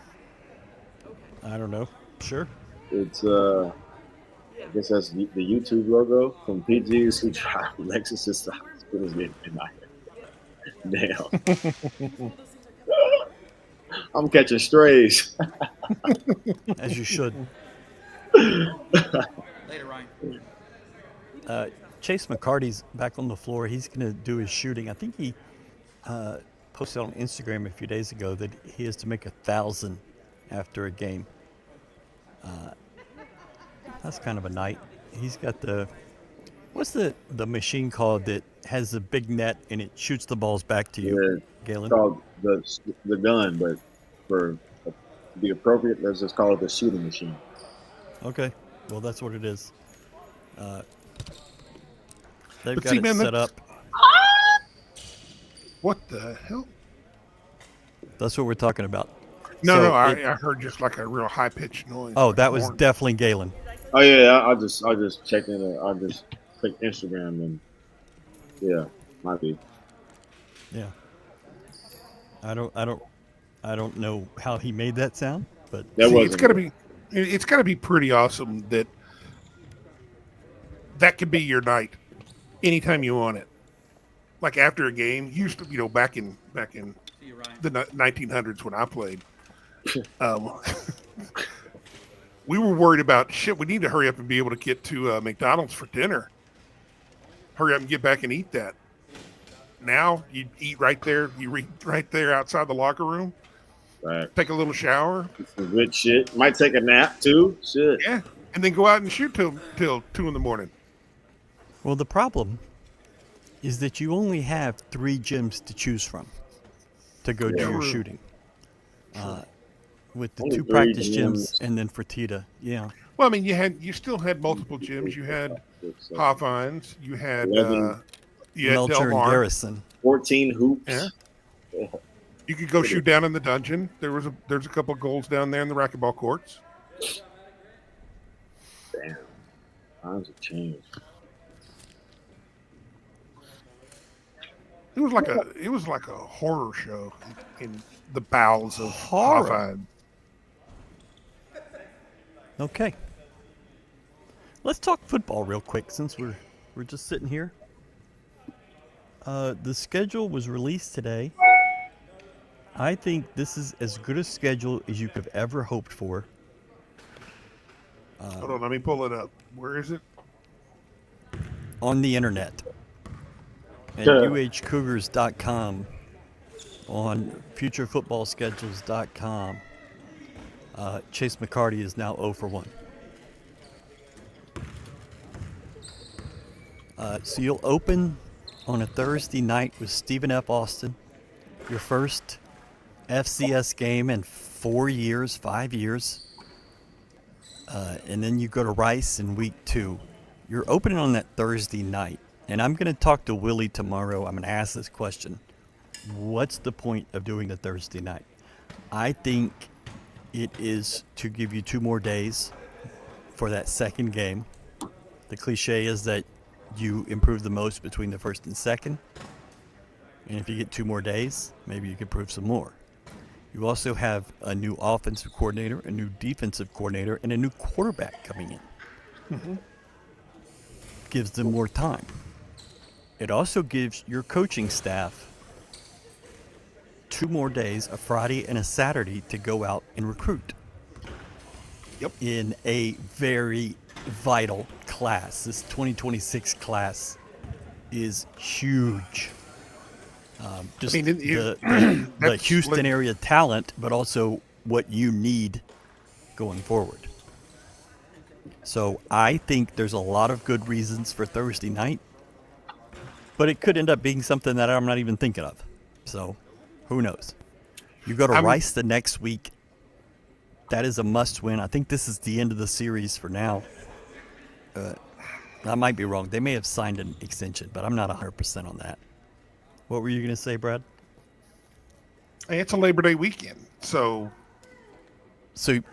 [SPEAKER 3] I don't know. Sure.
[SPEAKER 4] It's I guess that's the YouTube logo from PGs who drive Lexuses to hospitals getting in my head. Damn. I'm catching strays.
[SPEAKER 3] As you should.
[SPEAKER 2] Later, Ryan.
[SPEAKER 3] Chase McCarty's back on the floor. He's going to do his shooting. I think he posted on Instagram a few days ago that he has to make 1,000 after a game. That's kind of a night. He's got what's the machine called that has a big net and it shoots the balls back to you, Galen?
[SPEAKER 4] It's called the gun, but for the appropriate, let's just call it the shooting machine.
[SPEAKER 3] Okay. Well, that's what it is. They've
[SPEAKER 5] But
[SPEAKER 3] got
[SPEAKER 5] see,
[SPEAKER 3] it
[SPEAKER 5] man,
[SPEAKER 3] set up.
[SPEAKER 5] What the hell?
[SPEAKER 3] That's what we're talking about.
[SPEAKER 5] No,
[SPEAKER 3] So
[SPEAKER 5] I heard just like a real high pitched noise.
[SPEAKER 3] Oh,
[SPEAKER 5] like
[SPEAKER 3] that
[SPEAKER 5] a
[SPEAKER 3] was
[SPEAKER 5] horn.
[SPEAKER 3] definitely Galen.
[SPEAKER 4] Oh yeah, I just checked in. I just clicked Instagram and yeah, might be.
[SPEAKER 3] Yeah. I don't know how he made that sound, but
[SPEAKER 4] That
[SPEAKER 5] See,
[SPEAKER 4] wasn't.
[SPEAKER 5] it's gotta be pretty awesome that could be your night anytime you want it. Like after a game, used to back in
[SPEAKER 2] See you, Ryan.
[SPEAKER 5] the 1900s when I played. We were worried about shit. We need to hurry up and be able to get to McDonald's for dinner. Hurry up and get back and eat that. Now you eat right there. You eat right there outside the locker room.
[SPEAKER 4] Right.
[SPEAKER 5] Take a little shower.
[SPEAKER 4] Some good shit. Might take a nap too. Shit.
[SPEAKER 5] Yeah, and then go out and shoot till 2 a.m.
[SPEAKER 3] well, the problem is that you only have 3 gyms to choose from to go do your
[SPEAKER 5] True.
[SPEAKER 3] shooting. With the
[SPEAKER 4] Only
[SPEAKER 3] 2
[SPEAKER 4] 3
[SPEAKER 3] practice
[SPEAKER 4] gyms.
[SPEAKER 3] gyms and then Fertitta. Yeah.
[SPEAKER 5] Well, I mean, you still had multiple gyms. You had Hofheinz. You had
[SPEAKER 4] 11.
[SPEAKER 5] you had
[SPEAKER 3] Melcher
[SPEAKER 5] Del
[SPEAKER 3] and
[SPEAKER 5] Mar.
[SPEAKER 3] Garrison.
[SPEAKER 4] 14 hoops.
[SPEAKER 5] Yeah. You could go shoot down in the dungeon. There's a couple of goals down there in the racquetball courts.
[SPEAKER 4] Damn. Times have changed.
[SPEAKER 5] It was like a horror show in the bowels of
[SPEAKER 3] Horror?
[SPEAKER 5] Hofheinz.
[SPEAKER 3] Okay. Let's talk football real quick since we're just sitting here. The schedule was released today. I think this is as good a schedule as you could have ever hoped for.
[SPEAKER 5] Hold on, let me pull it up. Where is it?
[SPEAKER 3] On the internet. At
[SPEAKER 4] Yeah.
[SPEAKER 3] uhcougars.com, on futurefootballschedules.com. Chase McCarty is now 0 for 1. So you'll open on a Thursday night with Stephen F. Austin, your first FCS game in 5 years. And then you go to Rice in week 2. You're opening on that Thursday night. And I'm going to talk to Willie tomorrow. I'm going to ask this question. What's the point of doing the Thursday night? I think it is to give you 2 more days for that second game. The cliche is that you improve the most between the first and second. And if you get 2 more days, maybe you can improve some more. You also have a new offensive coordinator, a new defensive coordinator, and a new quarterback coming in.
[SPEAKER 5] Mm-hmm.
[SPEAKER 3] Gives them more time. It also gives your coaching staff 2 more days, a Friday and a Saturday, to go out and recruit.
[SPEAKER 5] Yep.
[SPEAKER 3] In a very vital class. This 2026 class is huge. Just the Houston area talent, but also what you need going forward. So I think there's a lot of good reasons for Thursday night, but it could end up being something that I'm not even thinking of. So who knows? You go to Rice the next week. That is a must win. I think this is the end of the series for now. I might be wrong. They may have signed an extension, but I'm not 100% on that. What were you going to say, Brad?
[SPEAKER 5] It's a Labor Day weekend, so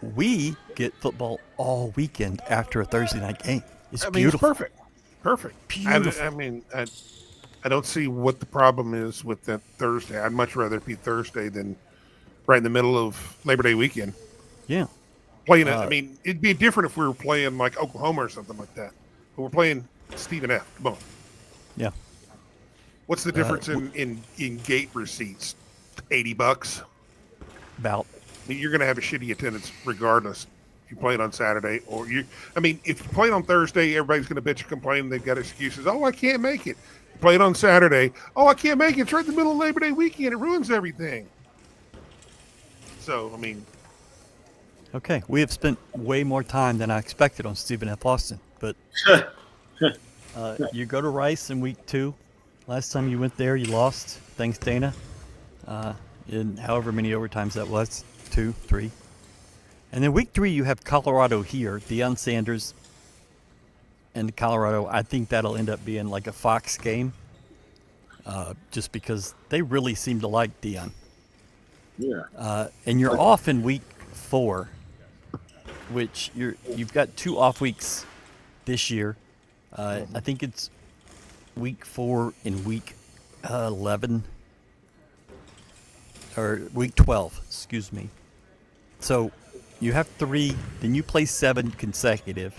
[SPEAKER 3] we get football all weekend after a Thursday night game. It's beautiful.
[SPEAKER 5] It's perfect.
[SPEAKER 3] Beautiful.
[SPEAKER 5] I don't see what the problem is with that Thursday. I'd much rather it be Thursday than right in the middle of Labor Day weekend.
[SPEAKER 3] Yeah.
[SPEAKER 5] Playing it'd be different if we were playing like Oklahoma or something like that. But we're playing Stephen F. Come on.
[SPEAKER 3] Yeah.
[SPEAKER 5] What's the difference in gate receipts? $80.
[SPEAKER 3] About.
[SPEAKER 5] You're going to have a shitty attendance regardless if you play it on Saturday or if you play it on Thursday, everybody's going to bitch and complain. They've got excuses. Oh, I can't make it. You play it on Saturday. Oh, I can't make it. It's right in the middle of Labor Day weekend. It ruins everything. So,
[SPEAKER 3] Okay, we have spent way more time than I expected on Stephen F. Austin, but you go to Rice in week 2. Last time you went there, you lost. Thanks, Dana. In however many overtimes that was, 2, 3. And then week 3, you have Colorado here, Deion Sanders and Colorado. I think that'll end up being like a Fox game, just because they really seem to like Deion.
[SPEAKER 4] Yeah.
[SPEAKER 3] And you're off in week 4, which you've got 2 off weeks this year. I think it's week 4 and week 11 or week 12, excuse me. So you have 3, then you play 7 consecutive,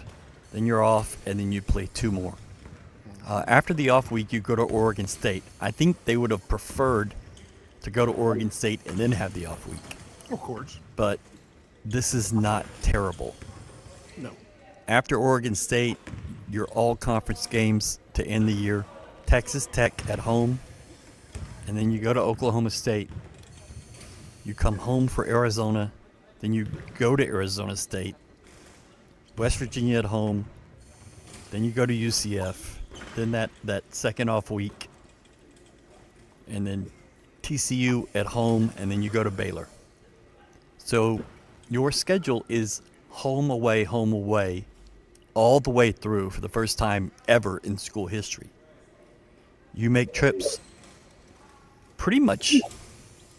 [SPEAKER 3] then you're off, and then you play 2 more. After the off week, you go to Oregon State. I think they would have preferred to go to Oregon State and then have the off week.
[SPEAKER 5] of course.
[SPEAKER 3] But this is not terrible.
[SPEAKER 5] No.
[SPEAKER 3] After Oregon State, your all-conference games to end the year. Texas Tech at home, and then you go to Oklahoma State. You come home for Arizona, then you go to Arizona State. West Virginia at home, then you go to UCF, then that second off week, and then TCU at home, and then you go to Baylor. So your schedule is home away, all the way through for the first time ever in school history. You make trips pretty much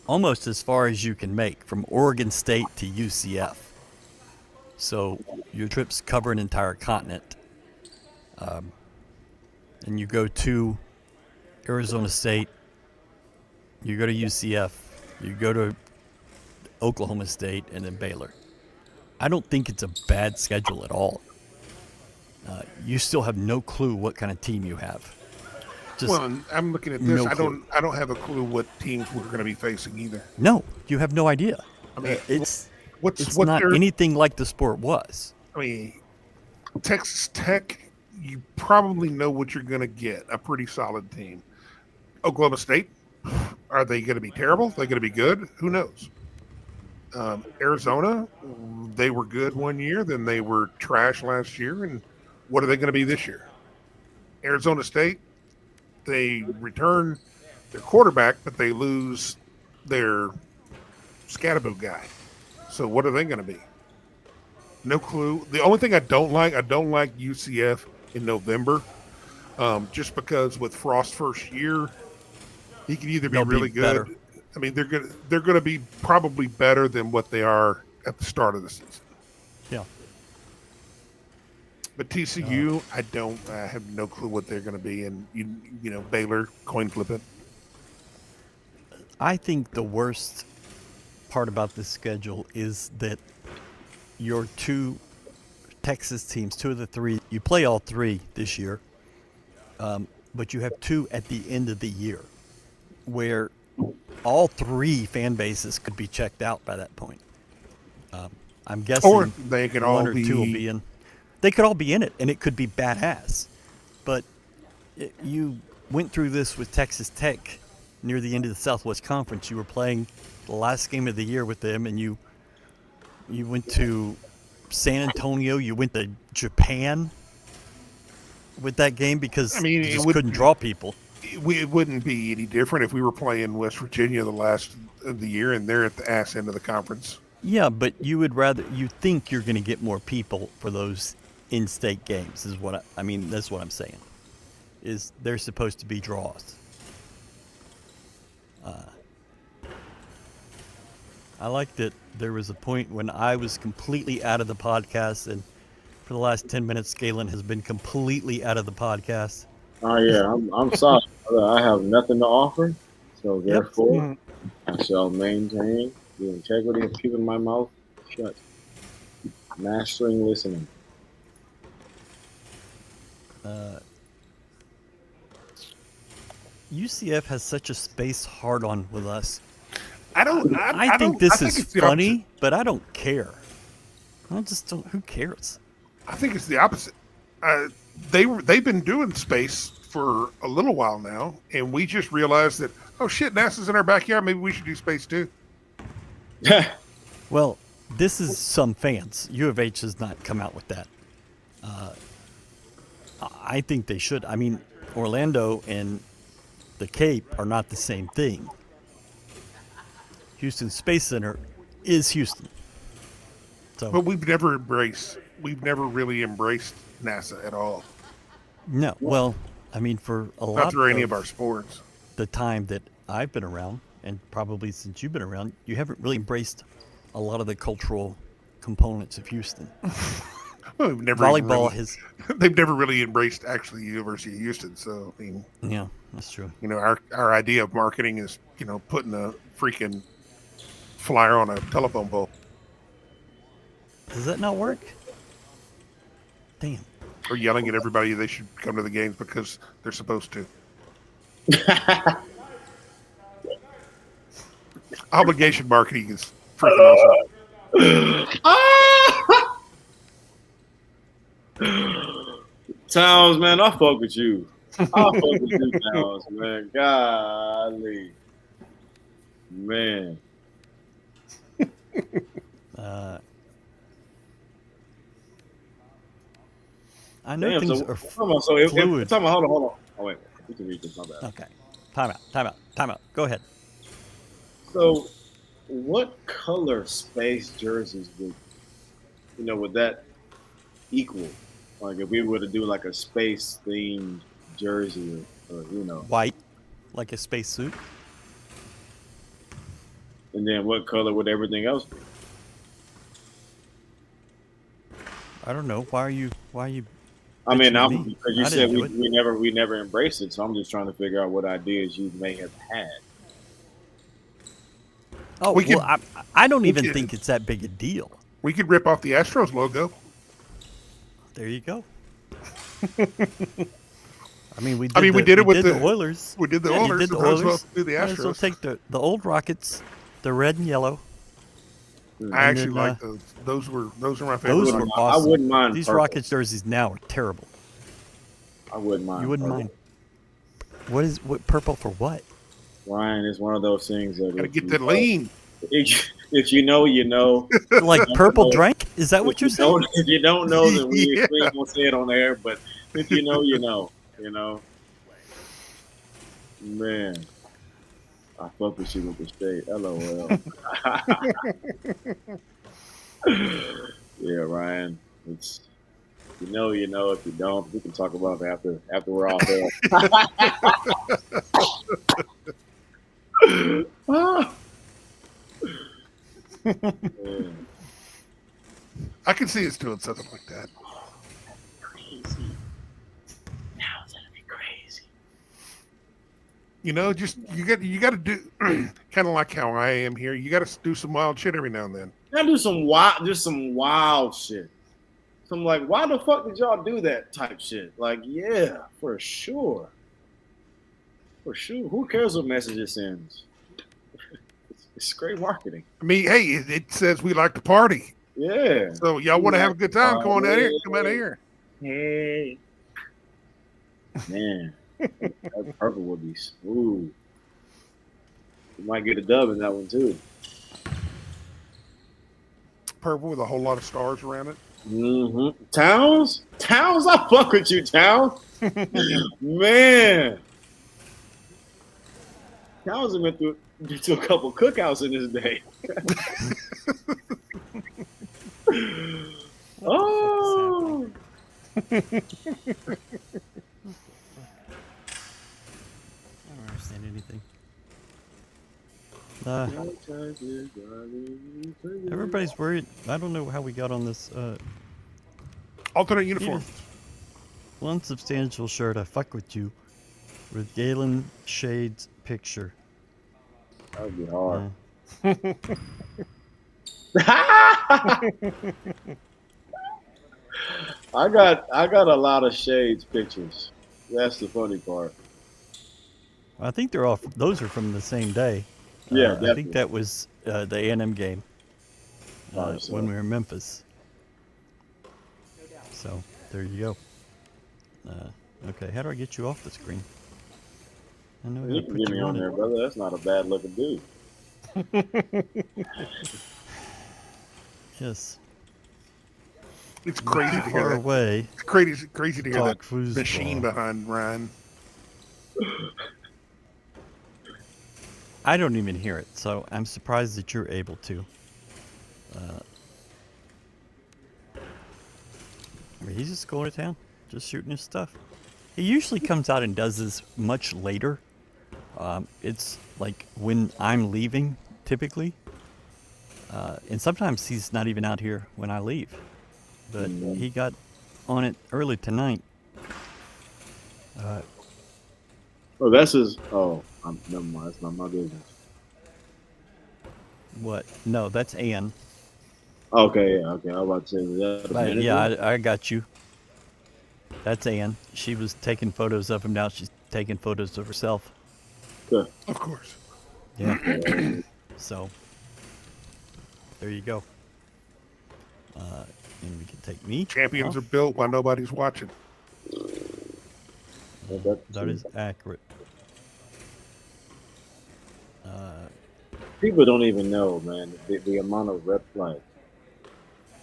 [SPEAKER 3] almost as far as you can make from Oregon State to UCF. So your trips cover an entire continent. And you go to Arizona State, you go to UCF, you go to Oklahoma State, and then Baylor. I don't think it's a bad schedule at all. You still have no clue what kind of team you have. Just
[SPEAKER 5] Well, and I'm looking at this.
[SPEAKER 3] no clue.
[SPEAKER 5] I don't have a clue what teams we're going to be facing either.
[SPEAKER 3] No, you have no idea.
[SPEAKER 5] I mean,
[SPEAKER 3] It's
[SPEAKER 5] what's
[SPEAKER 3] not
[SPEAKER 5] their,
[SPEAKER 3] anything like the sport was.
[SPEAKER 5] I mean, Texas Tech, you probably know what you're going to get. A pretty solid team. Oklahoma State, are they going to be terrible? Are they going to be good? Who knows? Arizona, they were good one year, then they were trash last year, and what are they going to be this year? Arizona State, they return their quarterback, but they lose their Scatterbo guy. So what are they going to be? No clue. The only thing I don't like UCF in November, just because with Frost's first year, he can either be
[SPEAKER 3] They'll
[SPEAKER 5] really
[SPEAKER 3] be
[SPEAKER 5] good.
[SPEAKER 3] better.
[SPEAKER 5] I mean, they're gonna be probably better than what they are at the start of the season.
[SPEAKER 3] Yeah.
[SPEAKER 5] But TCU, I have no clue what they're going to be, and you know Baylor coin flip it.
[SPEAKER 3] I think the worst part about this schedule is that your two Texas teams, two of the three, you play all three this year, but you have two at the end of the year where all three fan bases could be checked out by that point. I'm guessing
[SPEAKER 5] Or they could all
[SPEAKER 3] one or two will be in. They could all be in it, and it could be badass. But you went through this with Texas Tech near the end of the Southwest Conference. You were playing the last game of the year with them, and you went to San Antonio. You went to Japan with that game because you just couldn't draw people.
[SPEAKER 5] It wouldn't be any different if we were playing West Virginia the last of the year, and they're at the ass end of the conference.
[SPEAKER 3] Yeah, but you think you're going to get more people for those in-state games is what I mean. That's what I'm saying. Is they're supposed to be draws. I like that there was a point when I was completely out of the podcast, and for the last 10 minutes, Galen has been completely out of the podcast.
[SPEAKER 4] Oh yeah, I'm sorry. I have nothing to offer, so therefore I shall maintain the integrity of keeping my mouth shut. Mastering listening.
[SPEAKER 3] UCF has such a space hard-on with us.
[SPEAKER 5] I
[SPEAKER 3] think this is funny, but I don't care. I just don't. Who cares?
[SPEAKER 5] I think it's the opposite. They've been doing space for a little while now, and we just realized that, oh shit, NASA's in our backyard. Maybe we should do space too.
[SPEAKER 3] Well, this is some fans. U of H has not come out with that. I think they should. I mean, Orlando and the Cape are not the same thing. Houston Space Center is Houston. So,
[SPEAKER 5] But we've never really embraced NASA at all.
[SPEAKER 3] no, well, I mean, for a lot
[SPEAKER 5] Not through any
[SPEAKER 3] of
[SPEAKER 5] of our sports.
[SPEAKER 3] the time that I've been around, and probably since you've been around, you haven't really embraced a lot of the cultural components of Houston.
[SPEAKER 5] Well, we've never
[SPEAKER 3] Volleyball
[SPEAKER 5] really,
[SPEAKER 3] has,
[SPEAKER 5] they've never really embraced actually the University of Houston. So I mean,
[SPEAKER 3] yeah, that's true.
[SPEAKER 5] you know, our idea of marketing is, you know, putting a freaking flyer on a telephone pole
[SPEAKER 3] Does that not work? Damn.
[SPEAKER 5] or yelling at everybody they should come to the games because they're supposed to. Obligation marketing is freaking awesome.
[SPEAKER 4] Towns, man, I fuck with you. I fuck with you, Towns, man. Golly. Man.
[SPEAKER 3] I know
[SPEAKER 4] Damn,
[SPEAKER 3] things
[SPEAKER 4] so,
[SPEAKER 3] are
[SPEAKER 4] hold on, so if,
[SPEAKER 3] fluid.
[SPEAKER 4] hold on. Oh, wait. We can read this, my bad.
[SPEAKER 3] Okay. Time out. Go ahead.
[SPEAKER 4] So, what color space jerseys would that equal? Like, if we were to do like a space themed jersey, or
[SPEAKER 3] White, like a spacesuit.
[SPEAKER 4] and then what color would everything else be?
[SPEAKER 3] I don't know. Why are you?
[SPEAKER 4] I mean,
[SPEAKER 3] bitching at me?
[SPEAKER 4] because you
[SPEAKER 3] I
[SPEAKER 4] said
[SPEAKER 3] didn't do
[SPEAKER 4] we never embraced it, so I'm just trying to figure out what ideas you may have had.
[SPEAKER 3] Oh,
[SPEAKER 5] We could-
[SPEAKER 3] well, I don't even
[SPEAKER 5] could-
[SPEAKER 3] think it's that big a deal.
[SPEAKER 5] We could rip off the Astros logo.
[SPEAKER 3] There you go. I mean, we
[SPEAKER 5] did it with
[SPEAKER 3] the Oilers.
[SPEAKER 5] We did the
[SPEAKER 3] Yeah, you
[SPEAKER 5] Oilers.
[SPEAKER 3] did the
[SPEAKER 5] Might as well
[SPEAKER 3] Oilers.
[SPEAKER 5] do the
[SPEAKER 3] Might as well
[SPEAKER 5] Astros.
[SPEAKER 3] take the old Rockets, the red and yellow.
[SPEAKER 5] I actually
[SPEAKER 3] then,
[SPEAKER 5] like those. Those were my favorite.
[SPEAKER 3] Those were awesome.
[SPEAKER 4] I wouldn't mind
[SPEAKER 3] These
[SPEAKER 4] purple.
[SPEAKER 3] Rockets jerseys now are terrible.
[SPEAKER 4] I wouldn't mind.
[SPEAKER 3] You wouldn't
[SPEAKER 4] purple.
[SPEAKER 3] mind. What purple for what?
[SPEAKER 4] Ryan, it's one of those things that
[SPEAKER 5] Gotta get that lean.
[SPEAKER 4] If you know, you know.
[SPEAKER 3] Like purple drink? Is that what you're saying?
[SPEAKER 4] If you don't know, then we
[SPEAKER 5] Yeah.
[SPEAKER 4] ain't gonna say it on air. But if you know, you know. You know. Man, I fuck with you with the state. LOL. Yeah, Ryan. It's you know, you know. If you don't, we can talk about it after we're off air. Yeah.
[SPEAKER 5] I can see us doing something like that.
[SPEAKER 4] Crazy. Now it's gonna be crazy.
[SPEAKER 5] You know, just you got to do kind of like how I am here. You got to do some wild shit every now and then.
[SPEAKER 4] Gotta do some wild shit. Some like, why the fuck did y'all do that type shit? Like, yeah, for sure. For sure. Who cares what message it sends? It's great marketing.
[SPEAKER 5] I mean, hey, it says we like to party.
[SPEAKER 4] Yeah.
[SPEAKER 5] So y'all want to have a good time? Come on out here. Come out here.
[SPEAKER 4] Hey. Man, that purple would be smooth. You might get a dub in that one too.
[SPEAKER 5] Purple with a whole lot of stars around it.
[SPEAKER 4] Mm-hmm. Towns, I fuck with you, Towns. Man, Towns have been to a couple cookouts in his day. Oh.
[SPEAKER 3] I don't understand anything. Everybody's worried. I don't know how we got on this.
[SPEAKER 5] Alternate uniform.
[SPEAKER 3] One substantial shirt. I fuck with you. With Galen Shade's picture.
[SPEAKER 4] That would be hard. I got a lot of Shades pictures. That's the funny part.
[SPEAKER 3] I think they're all. Those are from the same day.
[SPEAKER 4] Yeah,
[SPEAKER 3] I
[SPEAKER 4] definitely.
[SPEAKER 3] think that was the A&M game
[SPEAKER 4] Probably so.
[SPEAKER 3] when we were in Memphis. So there you go. Okay, how do I get you off the screen? I know
[SPEAKER 4] You
[SPEAKER 3] how to
[SPEAKER 4] can
[SPEAKER 3] put
[SPEAKER 4] get
[SPEAKER 3] you
[SPEAKER 4] me on
[SPEAKER 3] it.
[SPEAKER 4] there, brother. That's not a bad looking dude.
[SPEAKER 3] Yes.
[SPEAKER 5] It's crazy to
[SPEAKER 3] Far
[SPEAKER 5] hear that.
[SPEAKER 3] away.
[SPEAKER 5] It's crazy to hear
[SPEAKER 3] Talk
[SPEAKER 5] that
[SPEAKER 3] foosball.
[SPEAKER 5] machine behind Ryan.
[SPEAKER 3] I don't even hear it, so I'm surprised that you're able to. I mean, he's just going to town, just shooting his stuff. He usually comes out and does this much later. It's like when I'm leaving, typically. And sometimes he's not even out here when I leave. But he got on it early tonight.
[SPEAKER 4] Oh, that's his. Oh, never mind. That's not my business.
[SPEAKER 3] What? No, that's Ann.
[SPEAKER 4] Okay, yeah, okay. I was about to say, was that a
[SPEAKER 3] But
[SPEAKER 4] manager?
[SPEAKER 3] yeah, I got you. That's Ann. She was taking photos of him. Now she's taking photos of herself.
[SPEAKER 4] Good.
[SPEAKER 5] Of course.
[SPEAKER 3] Yeah. So there you go. And we can take me.
[SPEAKER 5] Champions
[SPEAKER 3] off.
[SPEAKER 5] are built while nobody's watching.
[SPEAKER 3] That is accurate.
[SPEAKER 4] People don't even know, man, the amount of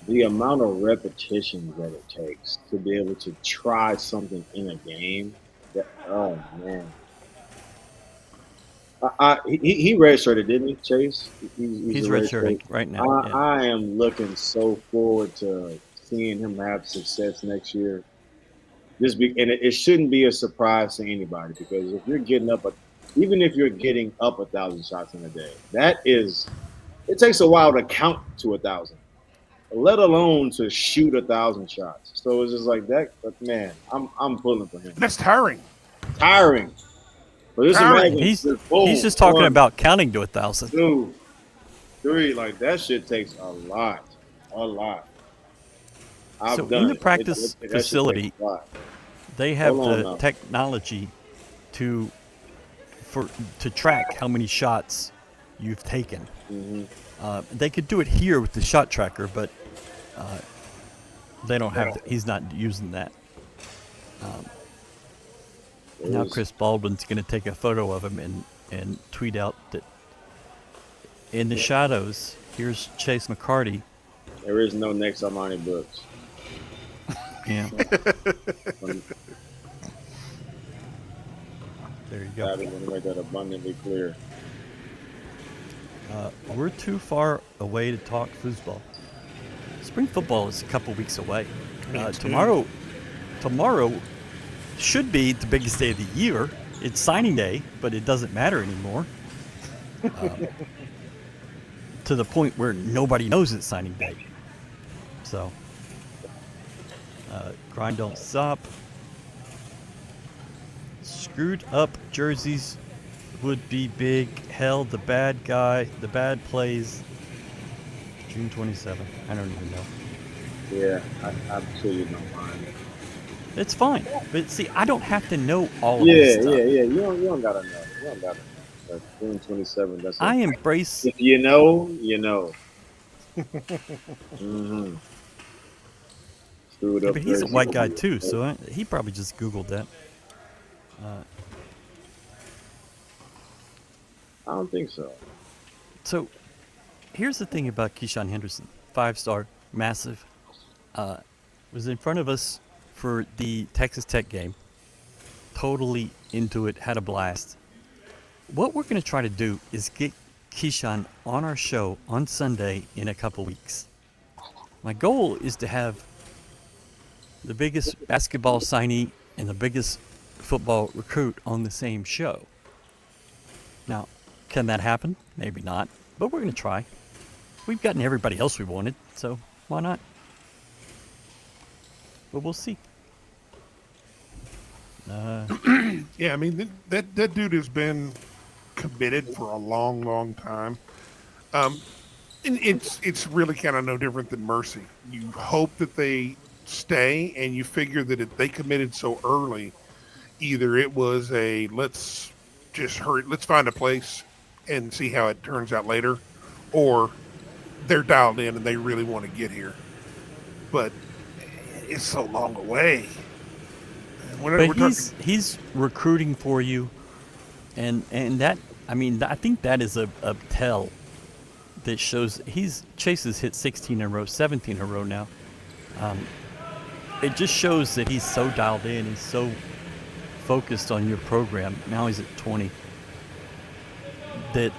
[SPEAKER 4] the amount of repetitions that it takes to be able to try something in a game. Oh man. He redshirted, didn't he, Chase?
[SPEAKER 3] He's
[SPEAKER 4] a
[SPEAKER 3] redshirting right now. yeah.
[SPEAKER 4] I am looking so forward to seeing him have success next year. And it shouldn't be a surprise to anybody, because if you're getting up, even if you're getting up 1,000 shots in a day, it takes a while to count to 1,000, let alone to shoot 1,000 shots. So it's just like that. But man, I'm pulling for him.
[SPEAKER 5] That's tiring.
[SPEAKER 4] Tiring. But this
[SPEAKER 5] Tiring.
[SPEAKER 4] imagine
[SPEAKER 3] He's
[SPEAKER 4] just boom,
[SPEAKER 3] just talking
[SPEAKER 4] 1,
[SPEAKER 3] about counting to 1,000.
[SPEAKER 4] 2, 3. Like that shit takes a lot.
[SPEAKER 3] So in the practice
[SPEAKER 4] that shit
[SPEAKER 3] facility,
[SPEAKER 4] takes a lot.
[SPEAKER 3] They have
[SPEAKER 4] Hold on
[SPEAKER 3] the
[SPEAKER 4] now.
[SPEAKER 3] technology to track how many shots you've taken.
[SPEAKER 4] Mm-hmm.
[SPEAKER 3] They could do it here with the shot tracker, but they don't have. He's not using that. Now Chris Baldwin's going to take a photo of him and tweet out that in the shadows, here's Chase McCarty.
[SPEAKER 4] There is no next Armani Brooks.
[SPEAKER 3] Yeah. There you
[SPEAKER 4] I
[SPEAKER 3] go.
[SPEAKER 4] want to make that abundantly clear.
[SPEAKER 3] We're too far away to talk foosball. Spring football is a couple weeks away. Tomorrow should be the biggest day of the year. It's signing day, but it doesn't matter anymore. To the point where nobody knows it's signing day. So, grind don't stop. Screwed up jerseys would be big. Hell, the bad plays. June 27th. I don't even know.
[SPEAKER 4] Yeah, I'm sure you don't mind.
[SPEAKER 3] It's fine. But see, I don't have to know all of
[SPEAKER 4] Yeah,
[SPEAKER 3] this stuff.
[SPEAKER 4] yeah. You don't gotta know. You don't gotta know. But June 27th. That's
[SPEAKER 3] I embrace.
[SPEAKER 4] If you know, you know. Mm-hmm. Screwed up.
[SPEAKER 3] But he's a
[SPEAKER 4] jersey.
[SPEAKER 3] white guy too, so he probably just Googled that.
[SPEAKER 4] I don't think so.
[SPEAKER 3] So, here's the thing about Keyshawn Henderson, 5-star, massive, was in front of us for the Texas Tech game, totally into it, had a blast. What we're going to try to do is get Keyshawn on our show on Sunday in a couple weeks. My goal is to have the biggest basketball signee and the biggest football recruit on the same show. Now, can that happen? Maybe not, but we're going to try. We've gotten everybody else we wanted, so why not? But we'll see.
[SPEAKER 5] Yeah, I mean that dude has been committed for a long, long time. And it's really kind of no different than Mercy. You hope that they stay, and you figure that if they committed so early, either it was a let's find a place and see how it turns out later, or they're dialed in and they really want to get here. But it's so long away.
[SPEAKER 3] But he's recruiting for you, and that, I mean, I think that is a tell that shows Chase has hit 16 in a row, 17 in a row now. It just shows that he's so dialed in, he's so focused on your program. Now he's at 20. That,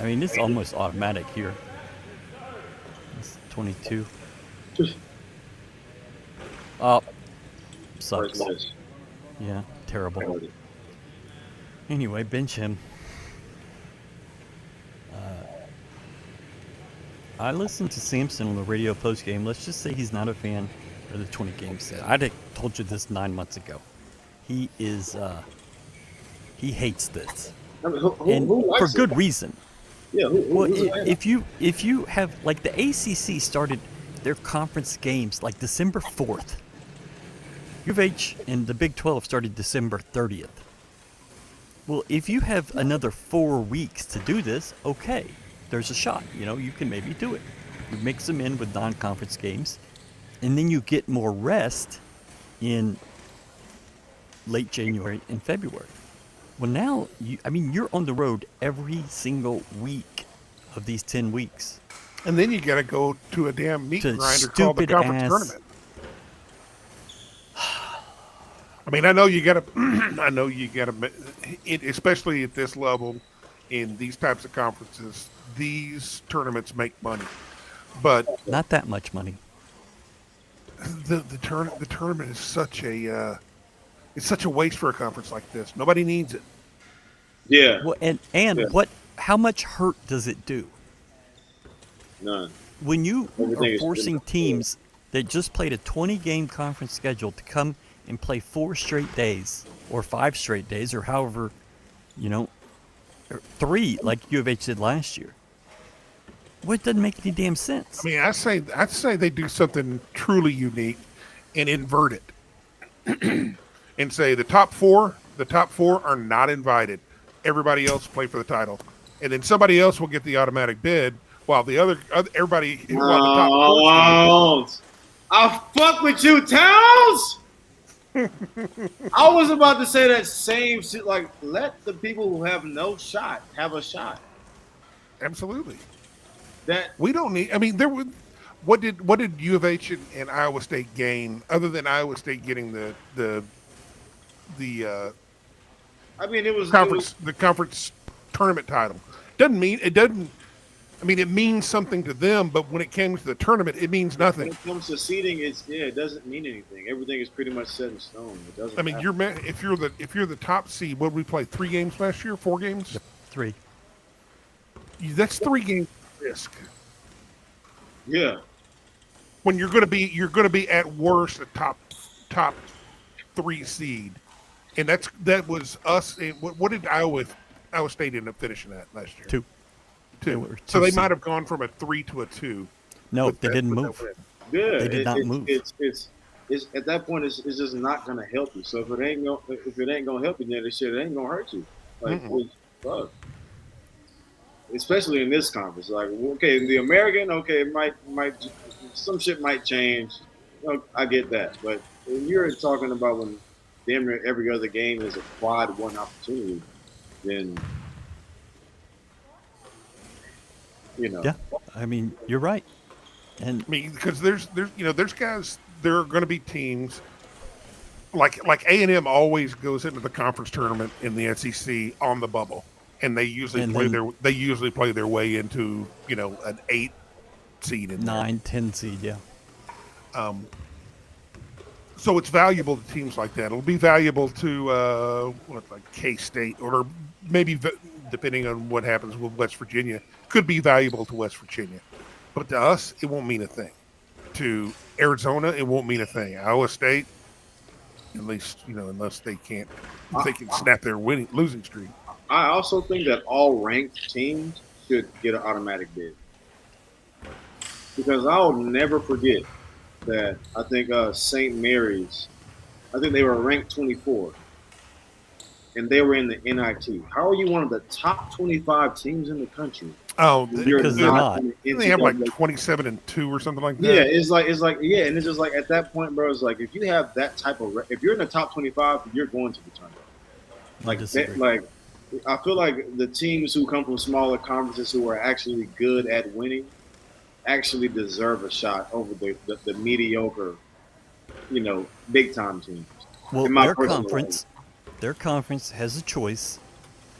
[SPEAKER 3] I mean, it's almost automatic here. It's 22. Oh, sucks. Yeah, terrible. Anyway, bench him. I listened to Sampson on the radio postgame. Let's just say he's not a fan of the 20-game set. I'd have told you this 9 months ago. He is, he hates this.
[SPEAKER 4] I mean, who
[SPEAKER 3] and
[SPEAKER 4] likes
[SPEAKER 3] for
[SPEAKER 4] it?
[SPEAKER 3] good reason.
[SPEAKER 4] Yeah.
[SPEAKER 3] If you have, like, the ACC started their conference games like December 4th. U of H and the Big 12 started December 30th. Well, if you have another 4 weeks to do this, okay, there's a shot. You know, you can maybe do it. You mix them in with non-conference games, and then you get more rest in late January and February. Well, now, you're on the road every single week of these 10 weeks.
[SPEAKER 5] And then you got to go to a damn meat
[SPEAKER 3] To
[SPEAKER 5] grinder called the conference
[SPEAKER 3] stupid-ass-
[SPEAKER 5] tournament. I mean, I know you got to, especially at this level, in these types of conferences, these tournaments make money. But
[SPEAKER 3] Not that much money.
[SPEAKER 5] the tournament is such a it's such a waste for a conference like this. Nobody needs it.
[SPEAKER 4] Yeah.
[SPEAKER 3] Well, and
[SPEAKER 4] Yeah.
[SPEAKER 3] how much hurt does it do?
[SPEAKER 4] None.
[SPEAKER 3] When you
[SPEAKER 4] Everything
[SPEAKER 3] are
[SPEAKER 4] is
[SPEAKER 3] forcing
[SPEAKER 4] good.
[SPEAKER 3] teams that just played a 20-game conference schedule to come and play 4 straight days or 5 straight days or however, or 3 like U of H did last year. Well, it doesn't make any damn sense.
[SPEAKER 5] I mean, I'd say they do something truly unique and invert it. and say the top four are not invited. Everybody else play for the title, and then somebody else will get the automatic bid, while the other everybody while the top four teams.
[SPEAKER 4] I fuck with you, Towns. I was about to say that same shit. Like, let the people who have no shot have a shot.
[SPEAKER 5] Absolutely.
[SPEAKER 4] That
[SPEAKER 5] we don't need. I mean, there was. What did U of H and Iowa State gain other than Iowa State getting the
[SPEAKER 4] I mean, it was
[SPEAKER 5] the conference tournament title? It means something to them, but when it came to the tournament, it means nothing.
[SPEAKER 4] When it comes to seeding, it doesn't mean anything. Everything is pretty much set in stone. It doesn't.
[SPEAKER 5] I mean, if you're the top seed, what did we play? 3 games last year? 4 games?
[SPEAKER 3] 3.
[SPEAKER 5] That's 3 games risk.
[SPEAKER 4] Yeah.
[SPEAKER 5] When you're going to be at worst a top 3 seed, and that was us. What did Iowa State end up finishing at last year? 2. So they might have gone from a 3 to a 2.
[SPEAKER 3] No, they didn't move.
[SPEAKER 4] Yeah,
[SPEAKER 3] they did not move.
[SPEAKER 4] It's at that point it's just not going to help you. So if it ain't going to help you, then it ain't going to hurt you. Like, fuck. Especially in this conference, like, okay, the American, okay, it might some shit might change. I get that, but when you're talking about when damn near every other game is a quad 1 opportunity, then
[SPEAKER 3] Yeah, I mean, you're right, and
[SPEAKER 5] I mean, because there's guys, there are going to be teams like A&M always goes into the conference tournament in the SEC on the bubble. And they usually play their way into an 8 seed in
[SPEAKER 3] 9, 10 seed, yeah.
[SPEAKER 5] So it's valuable to teams like that. It'll be valuable to like K-State, or maybe depending on what happens with West Virginia, could be valuable to West Virginia. But to us, it won't mean a thing. To Arizona, it won't mean a thing. Iowa State, at least unless they can snap their losing streak.
[SPEAKER 4] I also think that all ranked teams should get an automatic bid, because I'll never forget that I think St. Mary's, I think they were ranked 24, and they were in the NIT. How are you one of the top 25 teams in the country?
[SPEAKER 5] Oh,
[SPEAKER 3] because they're not.
[SPEAKER 5] They have like 27-2 or something like that.
[SPEAKER 4] Yeah, it's like and it's just like at that point, bro. It's like if you have that type of, if you're in the top 25, you're going to the tournament. Like I feel like the teams who come from smaller conferences who are actually good at winning actually deserve a shot over the mediocre, big time teams.
[SPEAKER 3] Well, their conference has a choice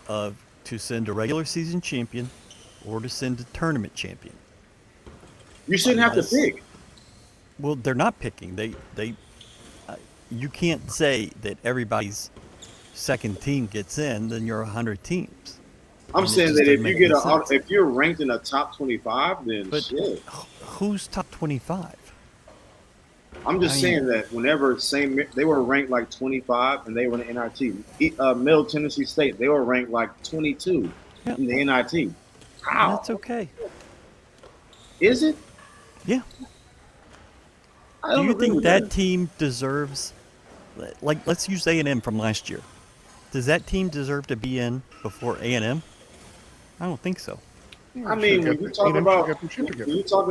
[SPEAKER 3] of to send a regular season champion or to send a tournament champion.
[SPEAKER 4] You shouldn't have to pick.
[SPEAKER 3] Well, they're not picking. You can't say that everybody's second team gets in, then you're 100 teams.
[SPEAKER 4] I'm saying that if you're ranked in the top 25, then shit.
[SPEAKER 3] Who's top 25?
[SPEAKER 4] I'm just saying that whenever they were ranked like 25 and they were in the NIT. Middle Tennessee State, they were ranked like 22 in the NIT. How?
[SPEAKER 3] That's okay.
[SPEAKER 4] Is it?
[SPEAKER 3] Yeah. Do you think that team deserves, like, let's use A&M from last year. Does that team deserve to be in before A&M? I don't think so.
[SPEAKER 4] I mean, when you're talking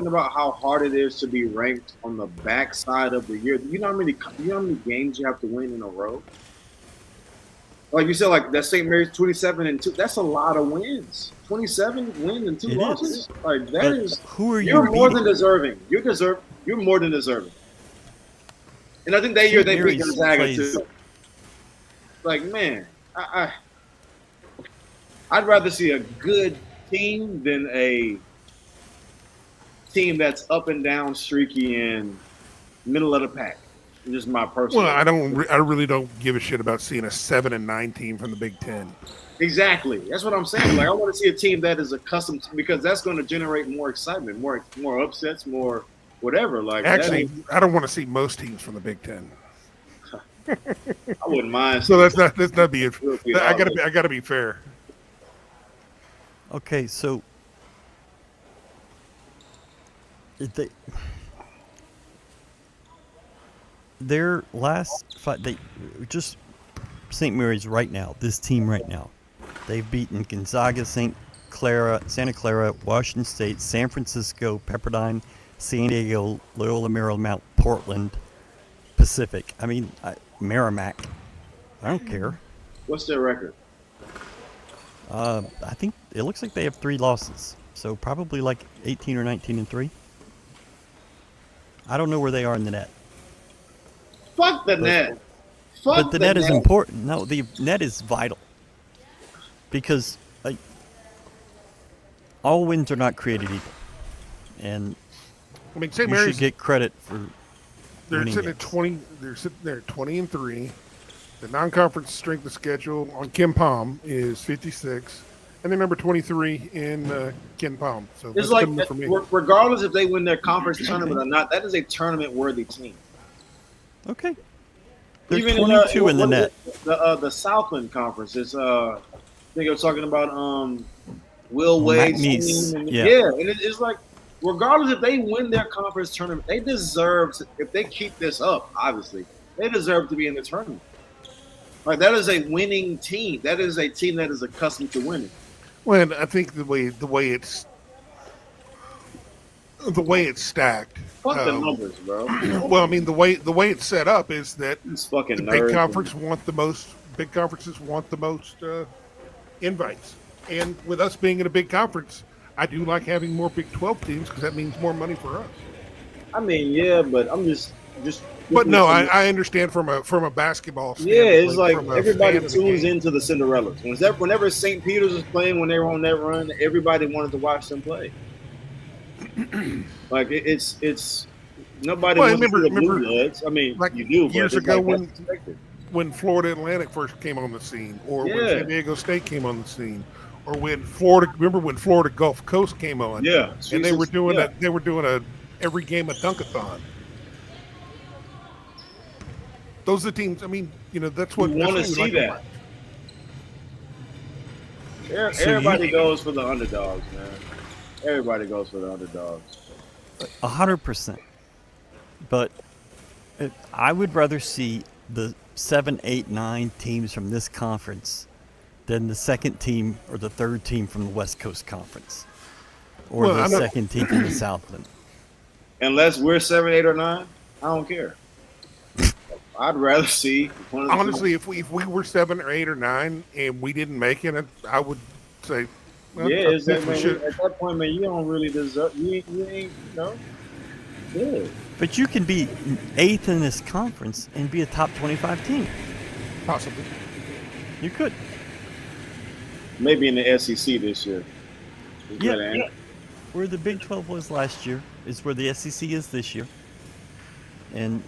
[SPEAKER 4] about how hard it is to be ranked on the backside of the year, you know how many games you have to win in a row? Like you said, like that St. Mary's 27-2. That's a lot of wins. 27 wins and 2 losses. Like that is.
[SPEAKER 3] Who are you?
[SPEAKER 4] You're more than deserving. You're more than deserving. And I think that year they beat Gonzaga too. Like, man, I'd rather see a good team than a team that's up and down, streaky, and middle of the pack. Just my personal.
[SPEAKER 5] Well, I really don't give a shit about seeing a 7-9 team from the Big Ten.
[SPEAKER 4] Exactly, that's what I'm saying. Like, I want to see a team that is accustomed to, because that's going to generate more excitement, more upsets, more whatever. Like,
[SPEAKER 5] actually, I don't want to see most teams from the Big Ten.
[SPEAKER 4] I wouldn't mind.
[SPEAKER 5] So that'd be it. I gotta be fair.
[SPEAKER 3] Okay, so their last fight, they just St. Mary's right now. This team right now, they've beaten Gonzaga, Santa Clara, Washington State, San Francisco, Pepperdine, San Diego, Loyola Marymount, Portland, Pacific. I mean, Merrimack. I don't care.
[SPEAKER 4] What's their record?
[SPEAKER 3] I think it looks like they have 3 losses, so probably like 18 or 19-3. I don't know where they are in the net.
[SPEAKER 4] Fuck the net.
[SPEAKER 3] But the net is important. No, the net is vital because all wins are not created equal, and
[SPEAKER 5] I mean, St.
[SPEAKER 3] you
[SPEAKER 5] Mary's
[SPEAKER 3] should get credit for.
[SPEAKER 5] they're
[SPEAKER 3] winning
[SPEAKER 5] sitting at
[SPEAKER 3] games.
[SPEAKER 5] 20. They're sitting there at 20-3. The non-conference strength of schedule on Ken Palm is 56, and they're number 23 in Ken Palm. So
[SPEAKER 4] It's
[SPEAKER 5] that's
[SPEAKER 4] like,
[SPEAKER 5] good enough for me.
[SPEAKER 4] regardless if they win their conference tournament or not, that is a tournament-worthy team.
[SPEAKER 3] Okay. They're
[SPEAKER 4] Even
[SPEAKER 3] 22 in the
[SPEAKER 4] what is
[SPEAKER 3] net.
[SPEAKER 4] it? The Southland Conference is I think I was talking about Will Wade's
[SPEAKER 3] McNeese,
[SPEAKER 4] team. And,
[SPEAKER 3] yeah.
[SPEAKER 4] and it's like regardless if they win their conference tournament, they deserve to, if they keep this up, obviously, they deserve to be in the tournament. Like that is a winning team. That is a team that is accustomed to winning.
[SPEAKER 5] Well, I think the way it's stacked.
[SPEAKER 4] Fuck the numbers, bro.
[SPEAKER 5] Well, I mean the way it's set up is that
[SPEAKER 4] These fucking
[SPEAKER 5] the
[SPEAKER 4] nerds.
[SPEAKER 5] big conferences want the most invites, and with us being in a big conference, I do like having more Big 12 teams because that means more money for us.
[SPEAKER 4] I mean, yeah, but I'm just.
[SPEAKER 5] But no, I understand from a basketball standpoint.
[SPEAKER 4] Yeah, it's like
[SPEAKER 5] from a
[SPEAKER 4] everybody
[SPEAKER 5] fan of the
[SPEAKER 4] tunes
[SPEAKER 5] game.
[SPEAKER 4] into the Cinderellas. Whenever St. Peter's was playing, when they were on that run, everybody wanted to watch them play. Like it's nobody
[SPEAKER 5] Well,
[SPEAKER 4] wants to see the
[SPEAKER 5] remember,
[SPEAKER 4] Blue Bloods. I mean,
[SPEAKER 5] like
[SPEAKER 4] you do, but
[SPEAKER 5] years
[SPEAKER 4] it's
[SPEAKER 5] ago
[SPEAKER 4] like that's expected.
[SPEAKER 5] when Florida Atlantic first came on the scene, or when
[SPEAKER 4] Yeah.
[SPEAKER 5] San Diego State came on the scene, or when Florida Gulf Coast came on,
[SPEAKER 4] Yeah,
[SPEAKER 5] and they were doing
[SPEAKER 4] yeah.
[SPEAKER 5] a every game a dunkathon. Those are the teams. I mean, that's what
[SPEAKER 4] You want to
[SPEAKER 5] that's what
[SPEAKER 4] see
[SPEAKER 5] we like
[SPEAKER 4] that.
[SPEAKER 3] So
[SPEAKER 4] Everybody goes for the underdogs, man. Everybody goes for the underdogs.
[SPEAKER 3] 100%. But I would rather see the 7, 8, 9 teams from this conference than the second team or the third team from the West Coast Conference, or
[SPEAKER 5] Well,
[SPEAKER 3] the
[SPEAKER 5] I'm not-
[SPEAKER 3] second team from the Southland.
[SPEAKER 4] Unless we're 7, 8, or 9, I don't care. I'd rather see one of the
[SPEAKER 5] Honestly, if we were 7 or 8 or 9 and we didn't make it, I would say, well,
[SPEAKER 4] Yeah,
[SPEAKER 5] I
[SPEAKER 4] it's that,
[SPEAKER 5] think we
[SPEAKER 4] man,
[SPEAKER 5] should.
[SPEAKER 4] at that point, man, you don't really deserve. You ain't, Yeah.
[SPEAKER 3] But you can be 8th in this conference and be a top 25 team.
[SPEAKER 5] Possibly.
[SPEAKER 3] You could.
[SPEAKER 4] Maybe in the SEC this year. Is
[SPEAKER 3] Yeah,
[SPEAKER 4] that an-
[SPEAKER 3] yeah. Where the Big 12 was last year is where the SEC is this year. And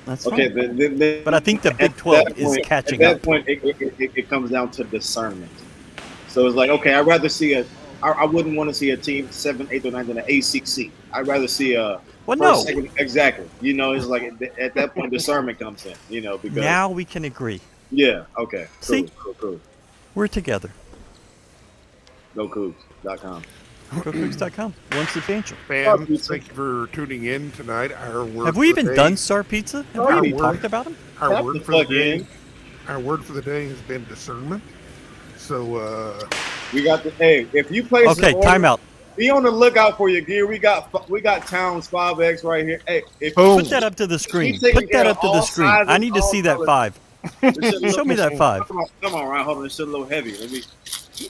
[SPEAKER 3] that's
[SPEAKER 4] Okay,
[SPEAKER 3] fine. But I think the
[SPEAKER 4] at
[SPEAKER 3] Big 12
[SPEAKER 4] that
[SPEAKER 3] is
[SPEAKER 4] point-
[SPEAKER 3] catching
[SPEAKER 4] At that
[SPEAKER 3] up.
[SPEAKER 4] point, it comes down to discernment. So it's like, okay, I'd rather see I wouldn't want to see a team 7, 8, or 9 than an ACC. I'd rather see a
[SPEAKER 3] Well,
[SPEAKER 4] first,
[SPEAKER 3] no.
[SPEAKER 4] second, exactly. It's like at that point, discernment comes in. Because
[SPEAKER 3] Now we can agree.
[SPEAKER 4] yeah, okay, cool,
[SPEAKER 3] See?
[SPEAKER 4] cool.
[SPEAKER 3] We're together.
[SPEAKER 4] GoCoogs.com.
[SPEAKER 3] GoCoogs.com. Lunch adventure.
[SPEAKER 5] Fans, thank you for tuning in tonight. Our word
[SPEAKER 3] Have we
[SPEAKER 5] for the
[SPEAKER 3] even
[SPEAKER 5] day-
[SPEAKER 3] done Star Pizza? Have
[SPEAKER 4] Our
[SPEAKER 3] we even
[SPEAKER 5] word-
[SPEAKER 3] talked about them?
[SPEAKER 5] Our
[SPEAKER 4] Tap
[SPEAKER 5] word
[SPEAKER 4] the
[SPEAKER 5] for the
[SPEAKER 4] fuck
[SPEAKER 5] day.
[SPEAKER 4] in.
[SPEAKER 5] Our word for the day has been discernment. So
[SPEAKER 4] We got if you place
[SPEAKER 3] Okay,
[SPEAKER 4] an order,
[SPEAKER 3] timeout.
[SPEAKER 4] be on the lookout for your gear. We got Towns 5X right here. Hey, if
[SPEAKER 5] Boom.
[SPEAKER 3] Put that up to the screen.
[SPEAKER 4] taking
[SPEAKER 3] Put that
[SPEAKER 4] care
[SPEAKER 3] up
[SPEAKER 4] of
[SPEAKER 3] to the
[SPEAKER 4] all
[SPEAKER 3] screen.
[SPEAKER 4] sizes,
[SPEAKER 3] I need to
[SPEAKER 4] all
[SPEAKER 3] see that
[SPEAKER 4] colors.
[SPEAKER 3] 5. Show me that 5.
[SPEAKER 4] Come on, Ryan. Hold on. It's still a little heavy. Let me.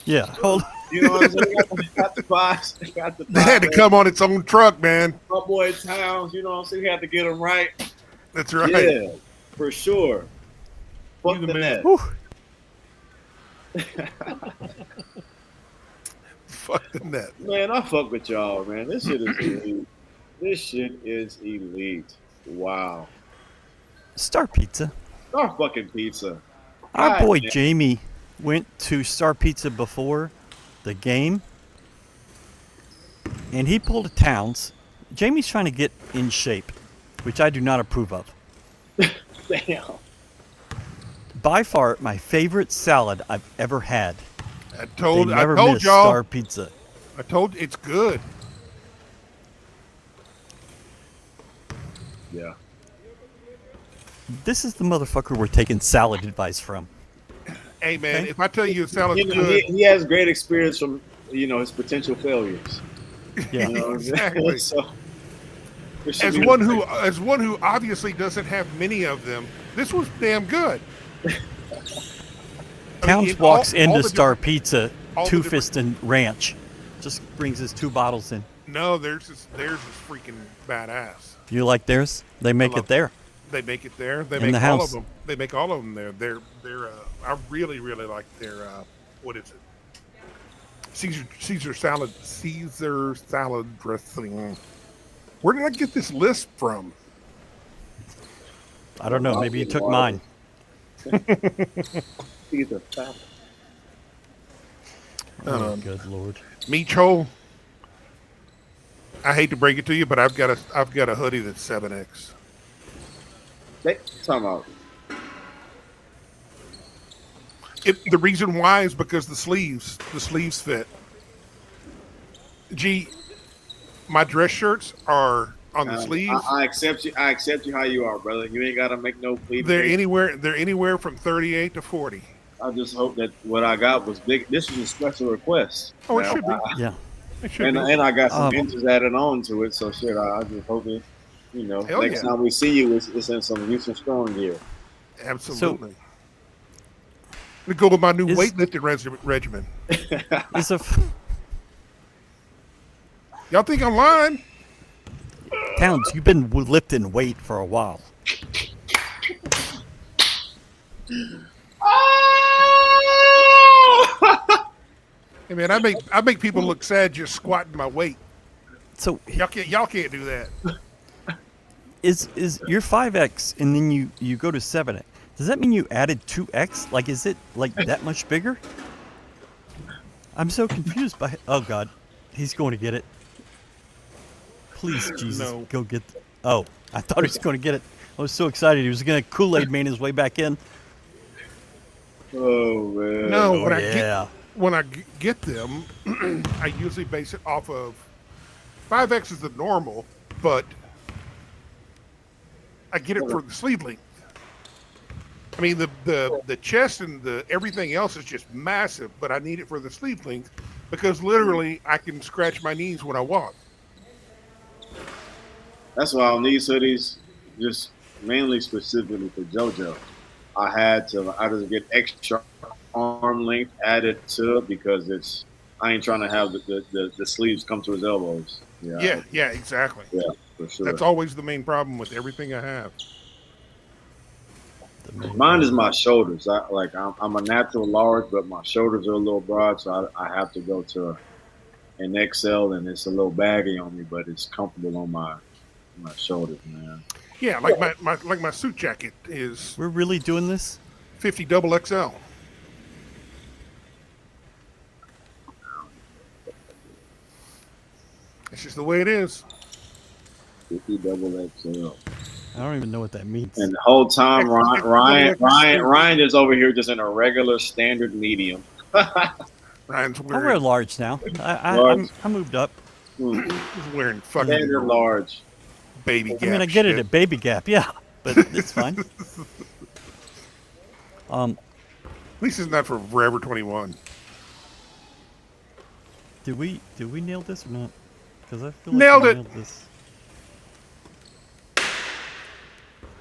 [SPEAKER 3] Yeah, hold on.
[SPEAKER 4] You know what I'm saying? Got the fives. Got the
[SPEAKER 5] they had to
[SPEAKER 4] 5X.
[SPEAKER 5] come on its own truck, man.
[SPEAKER 4] My boy Towns. You know what I'm saying? We had to get him right.
[SPEAKER 5] That's right.
[SPEAKER 4] Yeah, for sure. Fuck
[SPEAKER 5] You
[SPEAKER 4] the
[SPEAKER 5] the man.
[SPEAKER 4] net.
[SPEAKER 3] Whew.
[SPEAKER 5] Fuck the net.
[SPEAKER 4] Man, I fuck with y'all, man. This shit is elite. This shit is elite. Wow.
[SPEAKER 3] Star Pizza.
[SPEAKER 4] Our fucking pizza.
[SPEAKER 3] Our
[SPEAKER 4] God
[SPEAKER 3] boy
[SPEAKER 4] damn.
[SPEAKER 3] Jamie went to Star Pizza before the game, and he pulled a Towns. Jamie's trying to get in shape, which I do not approve of.
[SPEAKER 4] Damn.
[SPEAKER 5] Oh,
[SPEAKER 3] By far, my favorite salad I've ever had.
[SPEAKER 5] I
[SPEAKER 3] They
[SPEAKER 5] told
[SPEAKER 3] never
[SPEAKER 5] y'all.
[SPEAKER 3] miss Star Pizza.
[SPEAKER 5] I told it's good.
[SPEAKER 4] Yeah.
[SPEAKER 3] This is the motherfucker we're taking salad advice from.
[SPEAKER 5] Hey man,
[SPEAKER 3] Okay.
[SPEAKER 5] if I tell you it sounds
[SPEAKER 4] You know,
[SPEAKER 5] good,
[SPEAKER 4] he has great experience from his potential failures.
[SPEAKER 3] Yeah.
[SPEAKER 4] You know what I'm saying?
[SPEAKER 5] Exactly.
[SPEAKER 4] So, this should
[SPEAKER 5] as
[SPEAKER 4] be-
[SPEAKER 5] one who obviously doesn't have many of them, this was damn good.
[SPEAKER 3] Towns
[SPEAKER 5] in
[SPEAKER 3] walks
[SPEAKER 5] all
[SPEAKER 3] into
[SPEAKER 5] the
[SPEAKER 3] Star
[SPEAKER 5] different-
[SPEAKER 3] Pizza,
[SPEAKER 5] all the
[SPEAKER 3] Two
[SPEAKER 5] different-
[SPEAKER 3] Fist and Ranch. Just brings his 2 bottles in.
[SPEAKER 5] No, theirs is freaking badass.
[SPEAKER 3] You like theirs? They make
[SPEAKER 5] love
[SPEAKER 3] it there.
[SPEAKER 5] They make it there. They
[SPEAKER 3] In
[SPEAKER 5] make
[SPEAKER 3] the
[SPEAKER 5] all
[SPEAKER 3] house.
[SPEAKER 5] of them. They make all of them there. They're I really like their what is it? Caesar salad dressing. Where did I get this list from?
[SPEAKER 3] I don't know. Maybe you took
[SPEAKER 4] Water.
[SPEAKER 3] mine.
[SPEAKER 4] He's a salad.
[SPEAKER 3] Oh, good lord.
[SPEAKER 5] Monceaux. I hate to break it to you, but I've got a hoodie that's 7X.
[SPEAKER 4] Talking about
[SPEAKER 5] The reason why is because the sleeves fit. Gee, my dress shirts are on the sleeves.
[SPEAKER 4] I accept you. I accept you how you are, brother. You ain't gotta make no plea.
[SPEAKER 5] They're anywhere from 38 to 40.
[SPEAKER 4] I just hope that what I got was big. This was a special request.
[SPEAKER 5] Oh, it should be.
[SPEAKER 3] Yeah.
[SPEAKER 5] It should
[SPEAKER 4] And
[SPEAKER 5] be.
[SPEAKER 4] I got some
[SPEAKER 3] Um,
[SPEAKER 4] inches added on to it. So shit, I just hope it.
[SPEAKER 5] Hell
[SPEAKER 4] Next
[SPEAKER 5] yeah.
[SPEAKER 4] time we see you, it's in some Houston strong gear.
[SPEAKER 5] Absolutely. We go with my new
[SPEAKER 3] Is-
[SPEAKER 5] weightlifting regimen.
[SPEAKER 3] Is a
[SPEAKER 5] Y'all think I'm lying?
[SPEAKER 3] Towns, you've been lifting weight for a while.
[SPEAKER 5] Hey man, I make people look sad just squatting my weight.
[SPEAKER 3] So
[SPEAKER 5] Y'all can't do that.
[SPEAKER 3] is you're 5X and then you go to 7X. Does that mean you added 2X? Like, is it like that much bigger? I'm so confused by. Oh God, he's going to get it. Please, Jesus,
[SPEAKER 5] No.
[SPEAKER 3] go get. Oh, I thought he was going to get it. I was so excited. He was going to Kool-Aid man his way back in.
[SPEAKER 4] Oh man.
[SPEAKER 5] No,
[SPEAKER 3] Oh, yeah.
[SPEAKER 5] when I get them, I usually base it off of 5X is the normal, but I get it for the sleeve length. I mean the chest and the everything else is just massive, but I need it for the sleeve length because literally I can scratch my knees when I walk.
[SPEAKER 4] That's why on these hoodies, just mainly specifically for JoJo, I just get extra arm length added to it because I ain't trying to have the sleeves come to his elbows.
[SPEAKER 5] Yeah, exactly.
[SPEAKER 4] Yeah, for sure.
[SPEAKER 5] That's always the main problem with everything I have.
[SPEAKER 4] Mine is my shoulders. I'm a natural large, but my shoulders are a little broad, so I have to go to an XL, and it's a little baggy on me, but it's comfortable on my shoulders, man.
[SPEAKER 5] Yeah, like my suit jacket is
[SPEAKER 3] We're really doing this?
[SPEAKER 5] 50 double XL. It's just the way it is.
[SPEAKER 4] 50 double XL.
[SPEAKER 3] I don't even know what that means.
[SPEAKER 4] And the whole time, Ryan is over here just in a regular standard medium.
[SPEAKER 5] Ryan's
[SPEAKER 3] I wear
[SPEAKER 5] wearing,
[SPEAKER 3] large now.
[SPEAKER 4] Large.
[SPEAKER 3] I moved up.
[SPEAKER 5] he's wearing fucking
[SPEAKER 4] Standard large.
[SPEAKER 5] baby gap.
[SPEAKER 3] I mean, I get it
[SPEAKER 5] shit.
[SPEAKER 3] at Baby Gap, yeah, but it's fine.
[SPEAKER 5] At least it's not for Forever 21.
[SPEAKER 3] Did we nail this or not? Because I feel
[SPEAKER 5] Nailed
[SPEAKER 3] like
[SPEAKER 5] it.
[SPEAKER 3] we nailed this.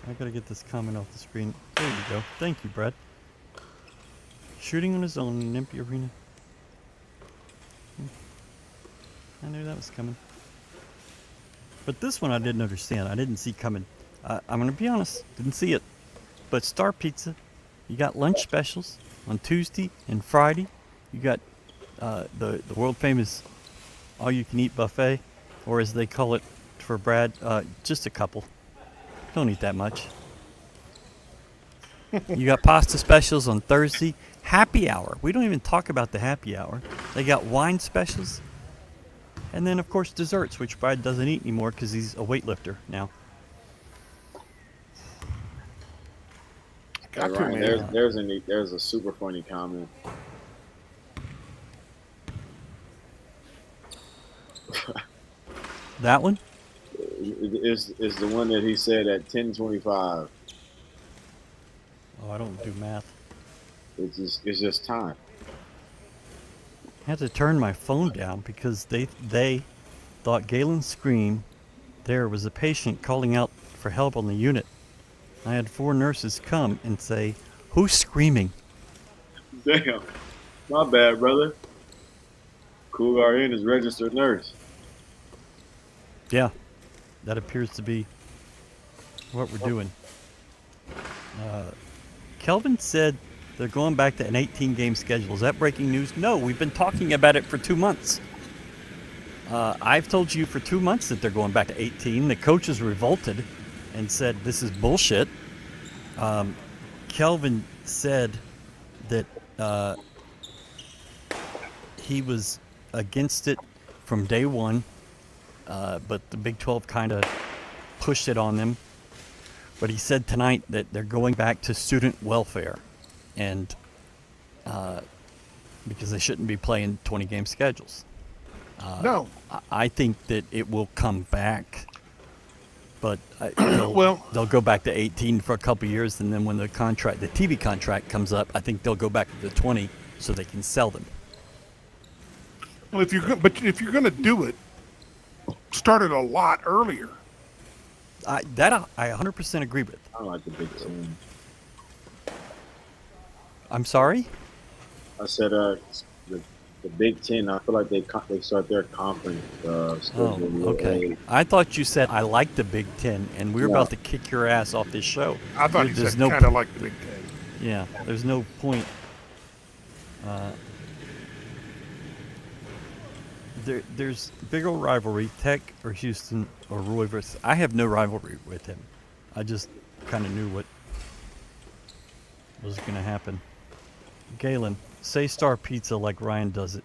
[SPEAKER 3] I gotta get this comment off the screen. There you go. Thank you, Brad. Shooting on his own in an empty arena. I knew that was coming. But this one I didn't understand. I didn't see coming. I'm gonna be honest. Didn't see it. But Star Pizza, you got lunch specials on Tuesday and Friday. You got the world famous all-you-can-eat buffet, or as they call it for Brad, just a couple. Don't eat that much. You got pasta specials on Thursday. Happy hour. We don't even talk about the happy hour. They got wine specials. And then, of course, desserts, which Brad doesn't eat anymore because he's a weightlifter now.
[SPEAKER 5] Got to,
[SPEAKER 4] Ryan,
[SPEAKER 5] man.
[SPEAKER 4] there's a super funny comment.
[SPEAKER 3] That one?
[SPEAKER 4] Is the one that he said at 10:25.
[SPEAKER 3] I don't do math.
[SPEAKER 4] It's just time.
[SPEAKER 3] I had to turn my phone down because they thought Galen's scream there was a patient calling out for help on the unit. I had 4 nurses come and say, "Who's screaming?"
[SPEAKER 4] Damn. My bad, brother. Cougar in is registered nurse.
[SPEAKER 3] Yeah, that appears to be what we're doing. Kelvin said they're going back to an 18-game schedule. Is that breaking news? No, we've been talking about it for 2 months. I've told you for 2 months that they're going back to 18. The coaches revolted and said this is bullshit. Kelvin said that he was against it from day one, but the Big 12 kind of pushed it on them. But he said tonight that they're going back to student welfare, and because they shouldn't be playing 20-game schedules.
[SPEAKER 5] No.
[SPEAKER 3] I think that it will come back, but they'll go back to 18 for a couple years, and then when the TV contract comes up, I think they'll go back to the 20 so they can sell them.
[SPEAKER 5] Well, if you're going to do it, start it a lot earlier.
[SPEAKER 3] I 100% agree with.
[SPEAKER 4] I like the Big Ten.
[SPEAKER 3] I'm sorry?
[SPEAKER 4] I said the Big Ten. I feel like they start their conference. Schedule
[SPEAKER 3] Okay.
[SPEAKER 4] early.
[SPEAKER 3] I thought you said I like the Big Ten, and we were
[SPEAKER 4] No.
[SPEAKER 3] about to kick your ass off this show.
[SPEAKER 5] I thought you
[SPEAKER 3] There's
[SPEAKER 5] said
[SPEAKER 3] no
[SPEAKER 5] kind of like the Big Ten.
[SPEAKER 3] Yeah, there's no point. There's big old rivalry, Tech or Houston or Roy versus. I have no rivalry with him. I just kind of knew what was going to happen. Galen, say Star Pizza like Ryan does it.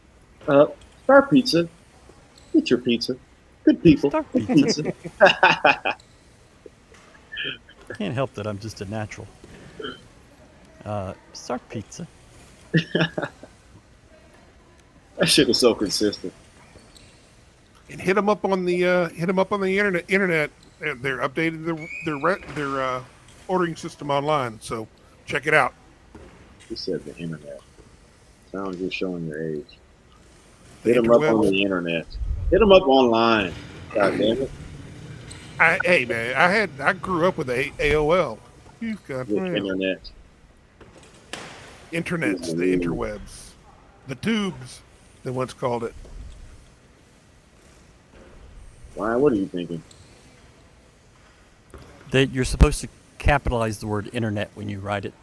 [SPEAKER 4] Star Pizza. Get your pizza. Good people.
[SPEAKER 3] Star
[SPEAKER 4] Good
[SPEAKER 3] Pizza.
[SPEAKER 4] pizza.
[SPEAKER 3] Can't help that I'm just a natural. Star Pizza.
[SPEAKER 4] That shit is so consistent.
[SPEAKER 5] And hit them up on the internet. They're updated their ordering system online. So check it out.
[SPEAKER 4] You said the internet. Sounds you're showing your age. Hit them up on the internet. Hit them up online. God damn it.
[SPEAKER 5] Hey man, I grew up with AOL. You've got
[SPEAKER 4] The internet.
[SPEAKER 5] Internets, the interwebs, the tubes, they once called it.
[SPEAKER 4] Ryan, what are you thinking?
[SPEAKER 3] That you're supposed to capitalize the word internet when you write it.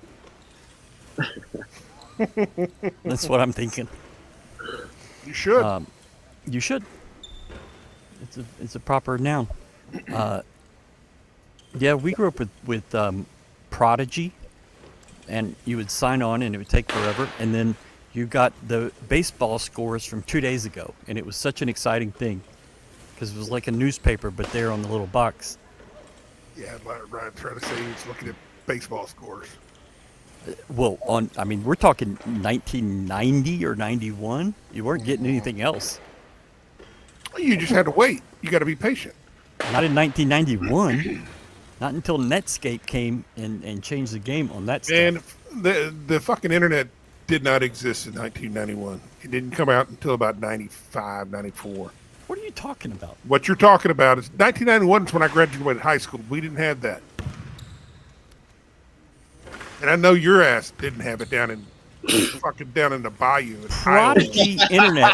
[SPEAKER 3] That's what I'm thinking.
[SPEAKER 5] You should.
[SPEAKER 3] You should. It's a proper noun. Yeah, we grew up with Prodigy, and you would sign on, and it would take forever, and then you got the baseball scores from 2 days ago, and it was such an exciting thing because it was like a newspaper, but there on the little box.
[SPEAKER 5] Yeah, Ryan trying to say he was looking at baseball scores.
[SPEAKER 3] Well, we're talking 1990 or 91. You weren't getting anything else.
[SPEAKER 5] You just had to wait. You got to be patient.
[SPEAKER 3] Not in 1991. Not until Netscape came and changed the game on that stuff.
[SPEAKER 5] And the fucking internet did not exist in 1991. It didn't come out until about 95, 94.
[SPEAKER 3] What are you talking about?
[SPEAKER 5] What you're talking about is 1991 is when I graduated high school. We didn't have that. And I know your ass didn't have it down in the bayou. In
[SPEAKER 3] Prodigy Internet.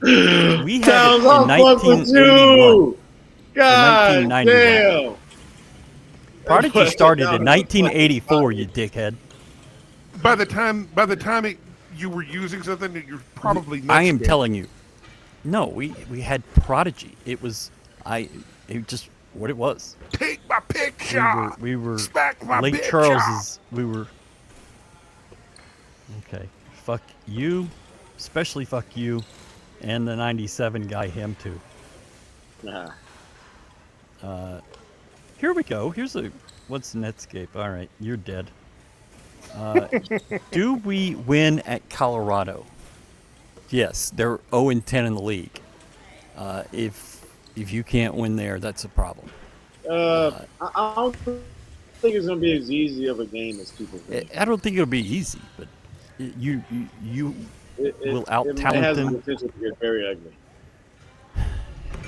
[SPEAKER 3] We had it in 1981.
[SPEAKER 4] God
[SPEAKER 3] 1991.
[SPEAKER 4] damn.
[SPEAKER 3] Prodigy started in 1984, you dickhead.
[SPEAKER 5] By the time you were using something that you're probably
[SPEAKER 3] I am
[SPEAKER 5] Netscape.
[SPEAKER 3] telling you. No, we had Prodigy. It was just what it was.
[SPEAKER 5] Take my picture.
[SPEAKER 3] We were
[SPEAKER 5] Smack my
[SPEAKER 3] Lake
[SPEAKER 5] bitch
[SPEAKER 3] Charles's. We were. Okay, fuck you, especially fuck you, and the '97 guy. Him too.
[SPEAKER 4] Nah.
[SPEAKER 3] Here we go. What's Netscape? All right, you're dead. Do we win at Colorado? Yes, they're 0-10 in the league. If you can't win there, that's a problem.
[SPEAKER 4] I don't think it's going to be as easy of a game as people think.
[SPEAKER 3] I don't think it'll be easy, but you will out
[SPEAKER 4] It
[SPEAKER 3] talent
[SPEAKER 4] has the
[SPEAKER 3] them.
[SPEAKER 4] potential to get very ugly.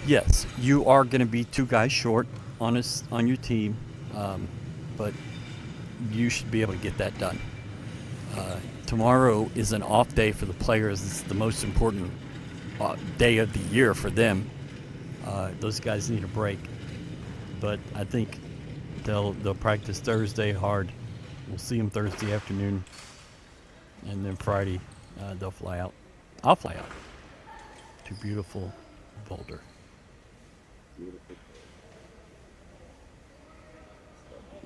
[SPEAKER 3] Yes, you are going to be 2 guys short on your team, but you should be able to get that done. Tomorrow is an off day for the players. It's the most important day of the year for them. Those guys need a break, but I think they'll practice Thursday hard. We'll see them Thursday afternoon, and then Friday they'll fly out. I'll fly out to beautiful Boulder.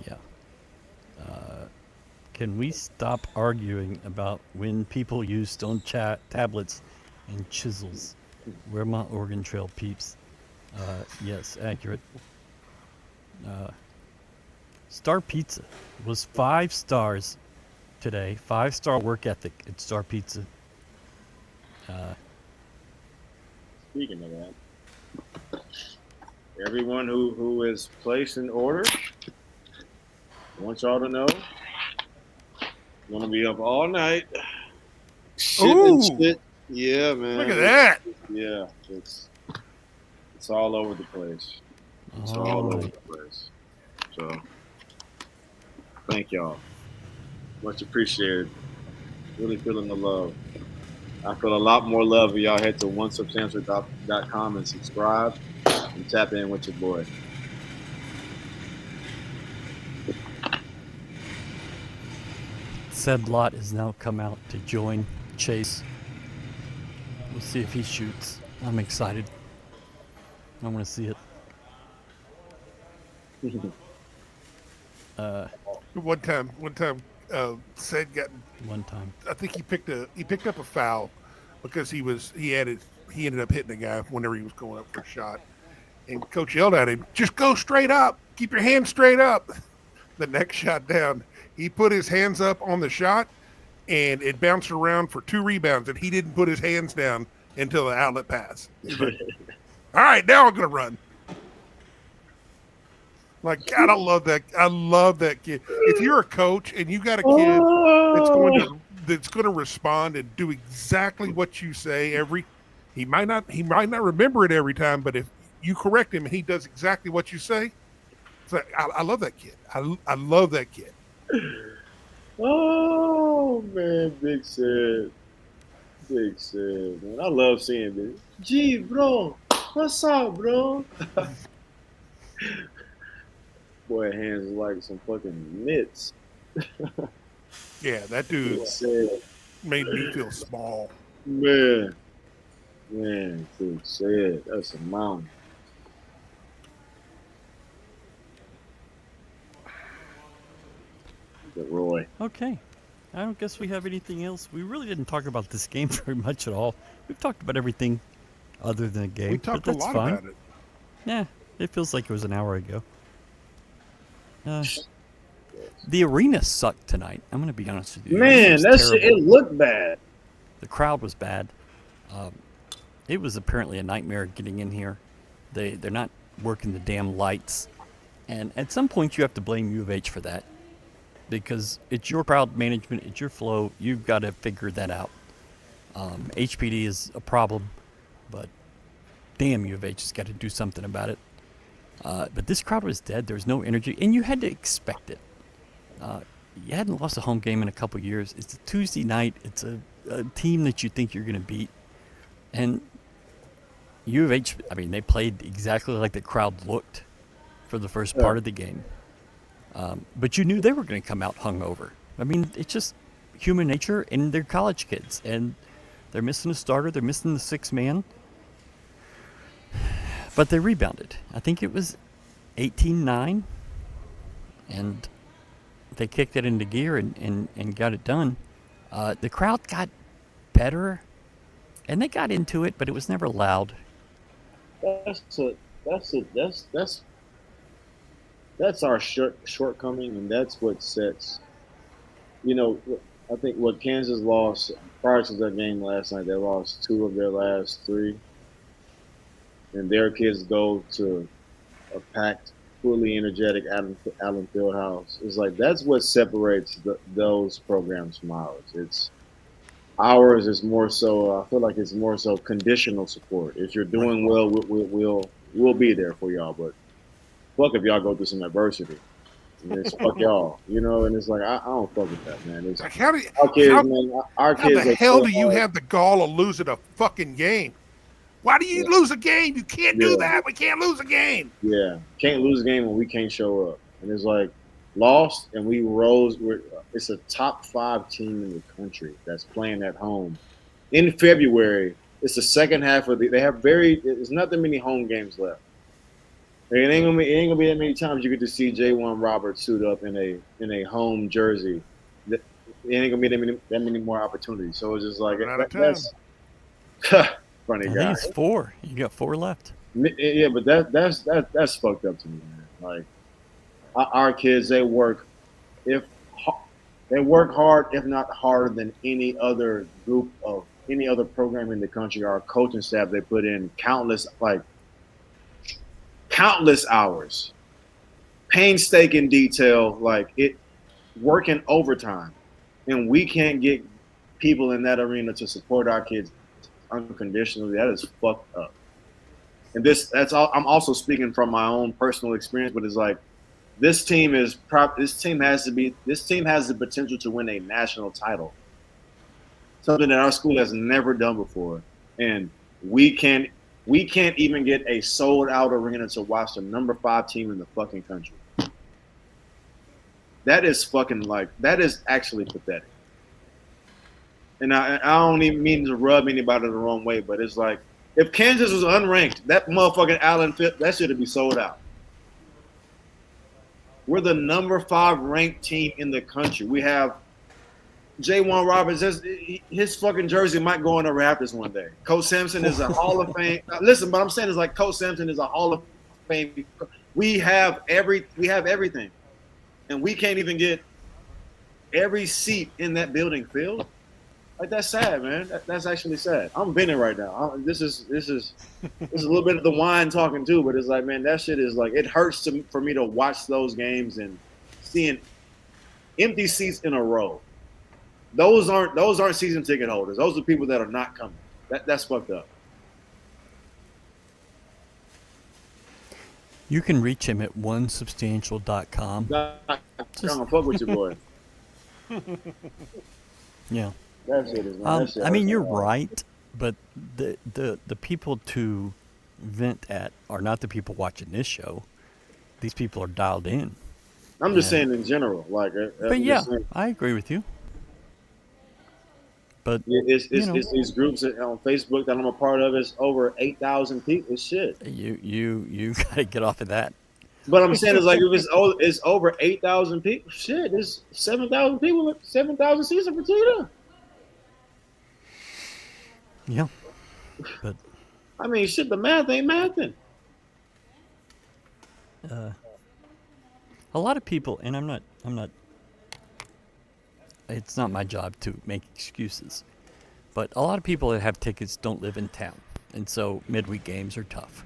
[SPEAKER 3] Yeah. Can we stop arguing about when people use stone tablets and chisels? Where my Oregon Trail peeps? Yes, accurate. Star Pizza was 5 stars today. 5-star work ethic at Star Pizza.
[SPEAKER 4] Speaking of that, everyone who is placed an order, I want y'all to know, I'm going to be up all night.
[SPEAKER 5] Ooh.
[SPEAKER 4] Shit. Yeah, man.
[SPEAKER 5] Look at that.
[SPEAKER 4] Yeah, it's all over the place. It's all over the place. So, thank y'all. Much appreciated. Really feeling the love. I feel a lot more love if y'all head to onesubstantial.com and subscribe and tap in with your boy.
[SPEAKER 3] Said Lot has now come out to join Chase. We'll see if he shoots. I'm excited. I want to see it.
[SPEAKER 5] One time, Said got.
[SPEAKER 3] One time.
[SPEAKER 5] I think he picked up a foul because he ended up hitting a guy whenever he was going up for a shot, and coach yelled at him, "Just go straight up. Keep your hands straight up." The next shot down, he put his hands up on the shot, and it bounced around for 2 rebounds, and he didn't put his hands down until the outlet pass. He's like, all right, now I'm gonna run. Like, God, I love that. I love that kid. If you're a coach and you got a kid that's going to respond and do exactly what you say he might not remember it every time, but if you correct him and he does exactly what you say, it's like, I love that kid. I love that kid.
[SPEAKER 4] Oh man, Big Sid, man. I love seeing this. Gee, bro, what's up, bro? Boy, hands like some fucking mitts.
[SPEAKER 5] Yeah, that dude made me feel small.
[SPEAKER 4] Man, Big Sid, that's a mountain. Roy.
[SPEAKER 3] Okay. I don't guess we have anything else. We really didn't talk about this game very much at all. We've talked about everything other than a game.
[SPEAKER 5] We talked a
[SPEAKER 3] but that's
[SPEAKER 5] lot
[SPEAKER 3] fine.
[SPEAKER 5] about it.
[SPEAKER 3] Yeah, it feels like it was an hour ago. The arena sucked tonight. I'm going to be honest with you.
[SPEAKER 4] Man, it looked bad.
[SPEAKER 3] The crowd was bad. It was apparently a nightmare getting in here. They're not working the damn lights. And at some point you have to blame U of H for that. Because it's your crowd management, it's your flow. You've got to figure that out. HPD is a problem, but damn, U of H has got to do something about it. But this crowd was dead. There was no energy, and you had to expect it. You hadn't lost a home game in a couple years. It's a Tuesday night. It's a team that you think you're going to beat. And U of H, I mean, they played exactly like the crowd looked for the first part of the game. But you knew they were going to come out hungover. I mean, it's just human nature, and they're college kids, and they're missing a starter. They're missing the 6th man. But they rebounded. I think it was 18-9, and they kicked it into gear and got it done. The crowd got better, and they got into it, but it was never loud.
[SPEAKER 4] That's our shortcoming, and that's what sets. I think what Kansas lost prior to their game last night, they lost 2 of their last 3, and their kids go to a packed fully energetic Allen Fieldhouse. It's like that's what separates those programs from ours. It's ours is more so. I feel like it's more so conditional support. If you're doing well, we'll be there for y'all. But fuck if y'all go through some adversity. And it's fuck y'all, you know. And it's like I don't fuck with that, man. It's,
[SPEAKER 5] Like how do you,
[SPEAKER 4] our kids,
[SPEAKER 5] how,
[SPEAKER 4] man. Our
[SPEAKER 5] how
[SPEAKER 4] kids.
[SPEAKER 5] the
[SPEAKER 4] are
[SPEAKER 5] hell
[SPEAKER 4] so
[SPEAKER 5] do you
[SPEAKER 4] hard.
[SPEAKER 5] have the gall of losing a fucking game? Why do you lose a game? You can't do that. We can't lose a game.
[SPEAKER 4] Yeah, can't lose a game when we can't show up. And it's like lost, and we rose. It's a top 5 team in the country that's playing at home in February. It's the second half of they have there's not that many home games left. It ain't gonna be that many times you get to see J1 Roberts suit up in a home jersey. It ain't gonna be that many more opportunities. So it's just like that's funny
[SPEAKER 3] I
[SPEAKER 4] guy.
[SPEAKER 3] think it's 4. You got 4 left.
[SPEAKER 4] Yeah, but that's fucked up to me, man. Like our kids, they work hard, if not harder than any other program in the country. Our coaching staff, they put in countless hours, painstaking detail, like it working overtime, and we can't get people in that arena to support our kids unconditionally. That is fucked up. And that's all. I'm also speaking from my own personal experience, but it's like this team has the potential to win a national title, something that our school has never done before, and we can't even get a sold out arena to watch the number 5 team in the fucking country. That is actually pathetic. And I don't even mean to rub anybody the wrong way, but it's like if Kansas was unranked, that motherfucking Allen Fit, that should be sold out. We're the number 5 ranked team in the country. We have J1 Roberts. His fucking jersey might go in the Raptors one day. Coach Sampson is a Hall of Fame. Listen, but I'm saying is like Coach Sampson is a Hall of Fame. We have everything, and we can't even get every seat in that building filled. Like that's sad, man. That's actually sad. I'm venting right now. This is a little bit of the wine talking too, but it's like, man, that shit is like it hurts for me to watch those games and seeing empty seats in a row. Those aren't season ticket holders. Those are people that are not coming. That's fucked up.
[SPEAKER 3] You can reach him at onesubstantial.com.
[SPEAKER 4] I'm gonna fuck with you, boy.
[SPEAKER 3] Yeah.
[SPEAKER 4] That shit is. That shit
[SPEAKER 3] I mean, you're
[SPEAKER 4] hard.
[SPEAKER 3] right, but the people to vent at are not the people watching this show. These people are dialed in.
[SPEAKER 4] I'm just saying in general, like.
[SPEAKER 3] But yeah, I agree with you. But
[SPEAKER 4] it's these groups on Facebook that I'm a part of. It's over 8,000 people. It's shit.
[SPEAKER 3] You gotta get off of that.
[SPEAKER 4] But I'm saying it's like if it's over 8,000 people. Shit, it's 7,000 people. 7,000 seats for Fertitta.
[SPEAKER 3] Yeah. But
[SPEAKER 4] I mean, shit. The math ain't mathing.
[SPEAKER 3] a lot of people, and I'm not. It's not my job to make excuses, but a lot of people that have tickets don't live in town, and so midweek games are tough.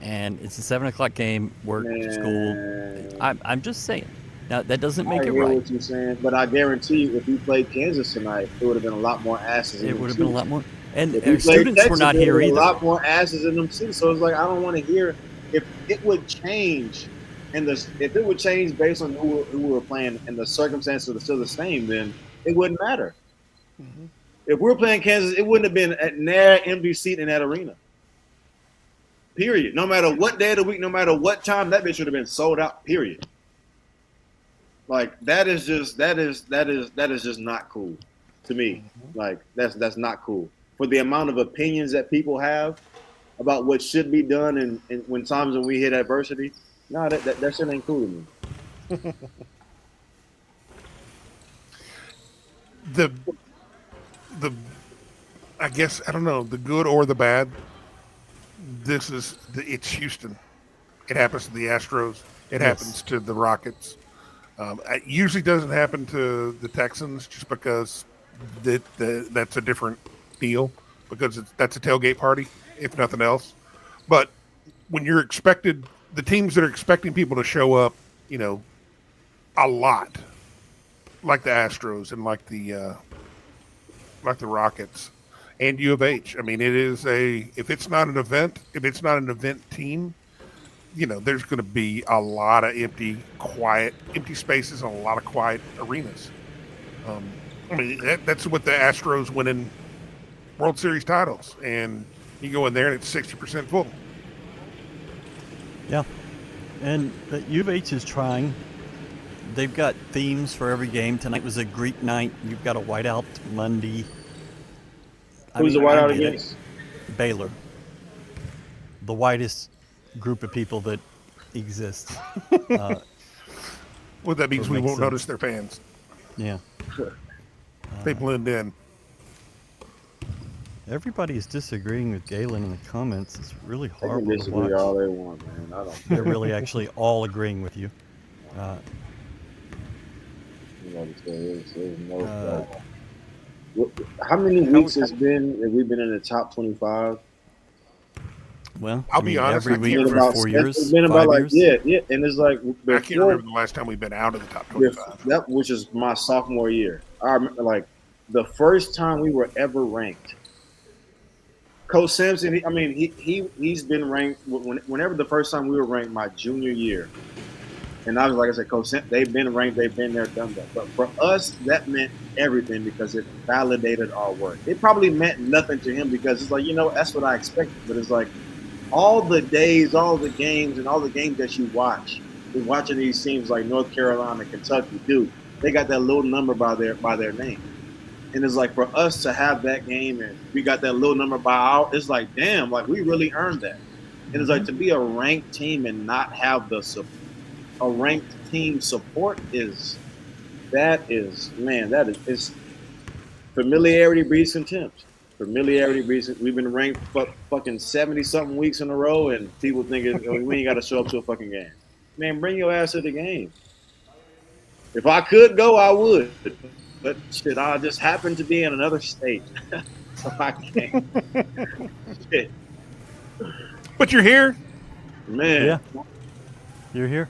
[SPEAKER 3] And it's a 7:00 game, work, school. I'm just saying. Now that doesn't make it
[SPEAKER 4] hear
[SPEAKER 3] right.
[SPEAKER 4] what you're saying, but I guarantee if we played Kansas tonight, it would have been a lot more asses.
[SPEAKER 3] It would have been a lot more. And
[SPEAKER 4] If we played
[SPEAKER 3] students
[SPEAKER 4] Texas,
[SPEAKER 3] were not
[SPEAKER 4] there
[SPEAKER 3] here
[SPEAKER 4] would have
[SPEAKER 3] either.
[SPEAKER 4] been a lot more asses in them seats. So it's like I don't want to hear if it would change, and if it would change based on who we were playing and the circumstances are still the same, then it wouldn't matter. Mm-hmm. If we were playing Kansas, it wouldn't have been a near empty seat in that arena. Period. No matter what day of the week, no matter what time, that bitch would have been sold out. Period. Like that is just not cool to me. Mm-hmm. Like that's not cool for the amount of opinions that people have about what should be done and when times when we hit adversity. No, that shit ain't cool to me.
[SPEAKER 5] The I guess I don't know the good or the bad. It's Houston. It happens to the Astros. It happens to the Rockets. It usually doesn't happen to the Texans just because that's a different deal because that's a tailgate party, if nothing else. But when you're expected the teams that are expecting people to show up, a lot, like the Astros and like the Rockets and U of H. I mean, if it's not an event team, there's going to be a lot of empty spaces and a lot of quiet arenas. I mean, that's what the Astros winning World Series titles, and you go in there and it's 60% full.
[SPEAKER 3] Yeah, and U of H is trying. They've got themes for every game. Tonight was a Greek night. You've got a whiteout Monday.
[SPEAKER 4] Who's the whiteout against?
[SPEAKER 3] Baylor. The whitest group of people that exists.
[SPEAKER 5] Well, that means we won't notice their fans.
[SPEAKER 3] Yeah.
[SPEAKER 5] They blend in.
[SPEAKER 3] Everybody is disagreeing with Galen in the comments. It's really
[SPEAKER 4] They
[SPEAKER 3] horrible
[SPEAKER 4] can
[SPEAKER 3] to
[SPEAKER 4] disagree
[SPEAKER 3] watch.
[SPEAKER 4] all they want, man. I don't.
[SPEAKER 3] They're really actually all agreeing with you.
[SPEAKER 4] There's no. How many weeks have we been in the top 25?
[SPEAKER 3] Well,
[SPEAKER 5] I'll be honest,
[SPEAKER 3] every
[SPEAKER 5] I
[SPEAKER 3] week
[SPEAKER 5] can't
[SPEAKER 3] for
[SPEAKER 5] remember.
[SPEAKER 3] 4 years.
[SPEAKER 4] It's been about
[SPEAKER 3] 5 years.
[SPEAKER 4] yeah, and it's like
[SPEAKER 5] I can't remember the last time we've been out of the top 25.
[SPEAKER 4] That which is my sophomore year. I remember like the first time we were ever ranked. Coach Sampson, he's been ranked whenever the first time we were ranked my junior year. And I was like I said, Coach Sampson, they've been ranked, they've been there, done that. But for us, that meant everything because it validated our work. It probably meant nothing to him because it's like, that's what I expected. But it's like all the days, all the games, and all the games that you watch, you're watching these teams like North Carolina, Kentucky, dude, they got that little number by their name. And it's like for us to have that game and we got that little number by our, it's like, damn, like we really earned that. And it's like to be a ranked team and not have a ranked team support it's familiarity breeds contempt. Familiarity breeds. We've been ranked fucking 70-something weeks in a row, and people think we ain't got to show up to a fucking game. Man, bring your ass to the game. If I could go, I would. But shit, I just happen to be in another state, so I can't. Shit.
[SPEAKER 5] But you're here,
[SPEAKER 4] man.
[SPEAKER 3] Yeah, you're here.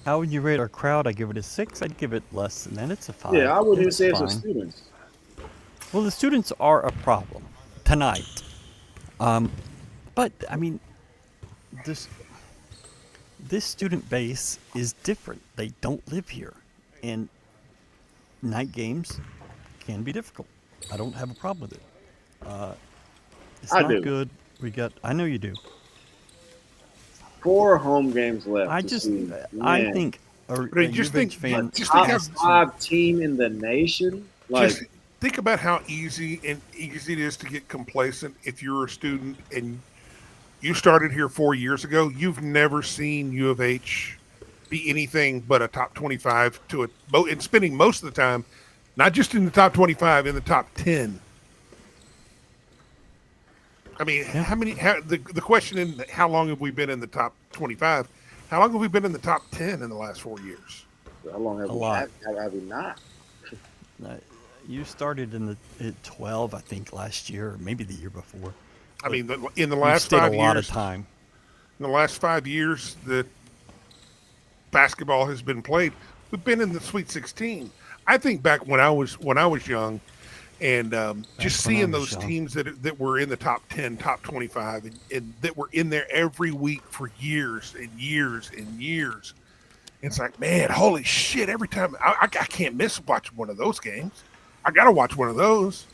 [SPEAKER 3] How would you rate our crowd? I give it a 6. I'd give it less than that. It's a 5.
[SPEAKER 4] Yeah, I wouldn't even say it's
[SPEAKER 3] fine.
[SPEAKER 4] the students.
[SPEAKER 3] Well, the students are a problem tonight. But I mean, this student base is different. They don't live here, and night games can be difficult. I don't have a problem with it. It's
[SPEAKER 4] I
[SPEAKER 3] not
[SPEAKER 4] do.
[SPEAKER 3] good. I know you do.
[SPEAKER 4] 4 home games left.
[SPEAKER 3] I think
[SPEAKER 5] just think
[SPEAKER 3] fan
[SPEAKER 4] top 5 team in the nation. Like,
[SPEAKER 5] just think about how easy it is to get complacent if you're a student and you started here 4 years ago. You've never seen U of H be anything but a top 25 and spending most of the time, not just in the top 25, in the top 10. I mean, the question in how long have we been in the top 25? How long have we been in the top 10 in the last 4 years?
[SPEAKER 4] how long have we not?
[SPEAKER 3] You started at 12, I think, last year, or maybe the year before.
[SPEAKER 5] I mean, in the last 5 years,
[SPEAKER 3] a lot of time.
[SPEAKER 5] In the last 5 years that basketball has been played, we've been in the Sweet 16. I think back when I was young, and just seeing those teams that were in the top 10, top 25, and that were in there every week for years and years and years. It's like, man, holy shit! Every time I can't miss watching one of those games. I got to watch one of those.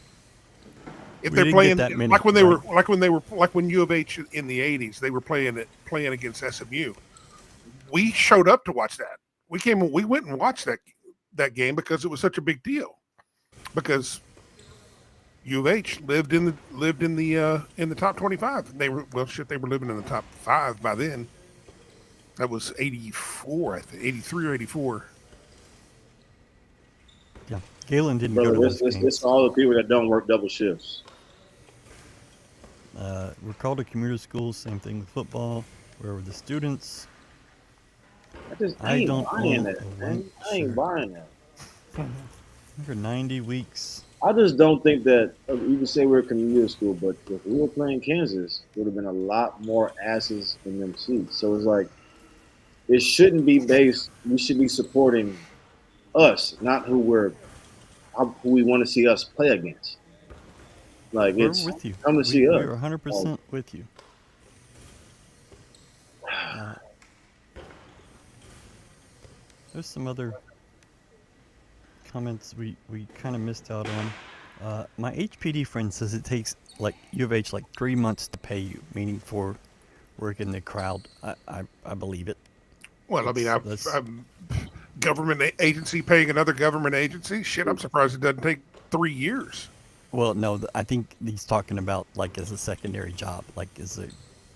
[SPEAKER 5] If they're playing like when U of H in the 80s, they were playing against SMU. We showed up to watch that. We went and watched that game because it was such a big deal. Because U of H lived in the top 25. They were living in the top 5 by then. That was 84, I think, 83 or 84.
[SPEAKER 3] Yeah, Galen didn't go to those games.
[SPEAKER 4] It's all the people that don't work double shifts.
[SPEAKER 3] We're called a commuter school. Same thing with football. Where were the students?
[SPEAKER 4] I ain't buying that, man. I ain't buying that.
[SPEAKER 3] For 90 weeks.
[SPEAKER 4] I just don't think that you can say we're a community school, but if we were playing Kansas, there would have been a lot more asses in them seats. So it's like it shouldn't be based. We should be supporting us, not who we want to see us play against. Like
[SPEAKER 3] We're
[SPEAKER 4] it's
[SPEAKER 3] with you.
[SPEAKER 4] come to see us.
[SPEAKER 3] We're 100% with you. There's some other comments we kind of missed out on. My HPD friend says it takes like U of H like 3 months to pay you, meaning for work in the crowd. I believe it.
[SPEAKER 5] Well, I mean, I'm government agency paying another government agency. Shit, I'm surprised it doesn't take 3 years.
[SPEAKER 3] Well, no, I think he's talking about like as a secondary job, like as a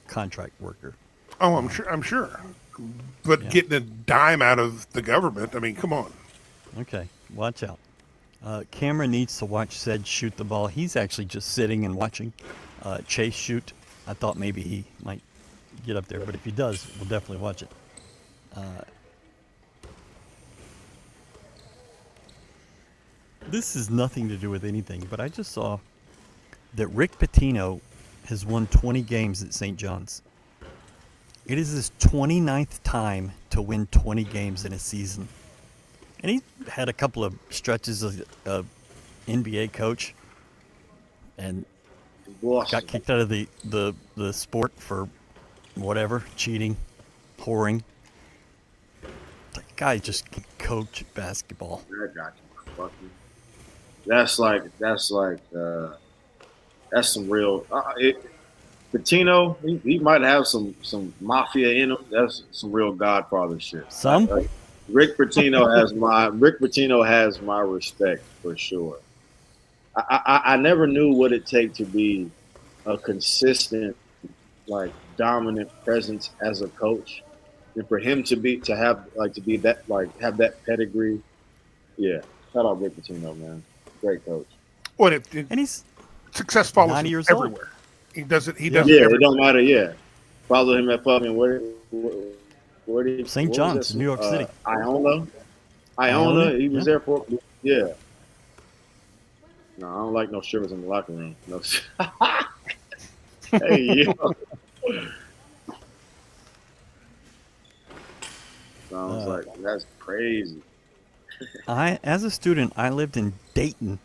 [SPEAKER 3] contract worker.
[SPEAKER 5] Oh, I'm sure. But
[SPEAKER 3] Yeah.
[SPEAKER 5] getting a dime out of the government, I mean, come on.
[SPEAKER 3] Okay, watch out. Cameron needs to watch Ced shoot the ball. He's actually just sitting and watching Chase shoot. I thought maybe he might get up there, but if he does, we'll definitely watch it. This has nothing to do with anything, but I just saw that Rick Pitino has won 20 games at St. John's. It is his 29th time to win 20 games in a season. And he had a couple of stretches as a NBA coach and got kicked out of the sport for whatever, cheating, whoring. The guy just can coach basketball.
[SPEAKER 4] That's some real. Patino, he might have some mafia in him. That's some real Godfather shit.
[SPEAKER 3] Some?
[SPEAKER 4] Rick Pitino has my respect for sure. I never knew what it take to be a consistent, like dominant presence as a coach, and for him to have that pedigree. Yeah, shout out Rick Pitino, man, great coach.
[SPEAKER 5] Well,
[SPEAKER 3] And he's
[SPEAKER 5] success follows
[SPEAKER 3] 90
[SPEAKER 5] him
[SPEAKER 3] years
[SPEAKER 5] everywhere.
[SPEAKER 3] old.
[SPEAKER 5] He does it. He
[SPEAKER 3] Yeah.
[SPEAKER 5] does
[SPEAKER 4] Yeah,
[SPEAKER 5] it
[SPEAKER 4] it don't matter. Yeah, follow him at fucking where did
[SPEAKER 3] St. John's, New York City.
[SPEAKER 4] Iona. He was
[SPEAKER 3] yeah.
[SPEAKER 4] there for yeah. No, I don't like no shivers in the locker room. No. Hey, yo. Sounds like that's crazy.
[SPEAKER 3] As a student, I lived in Dayton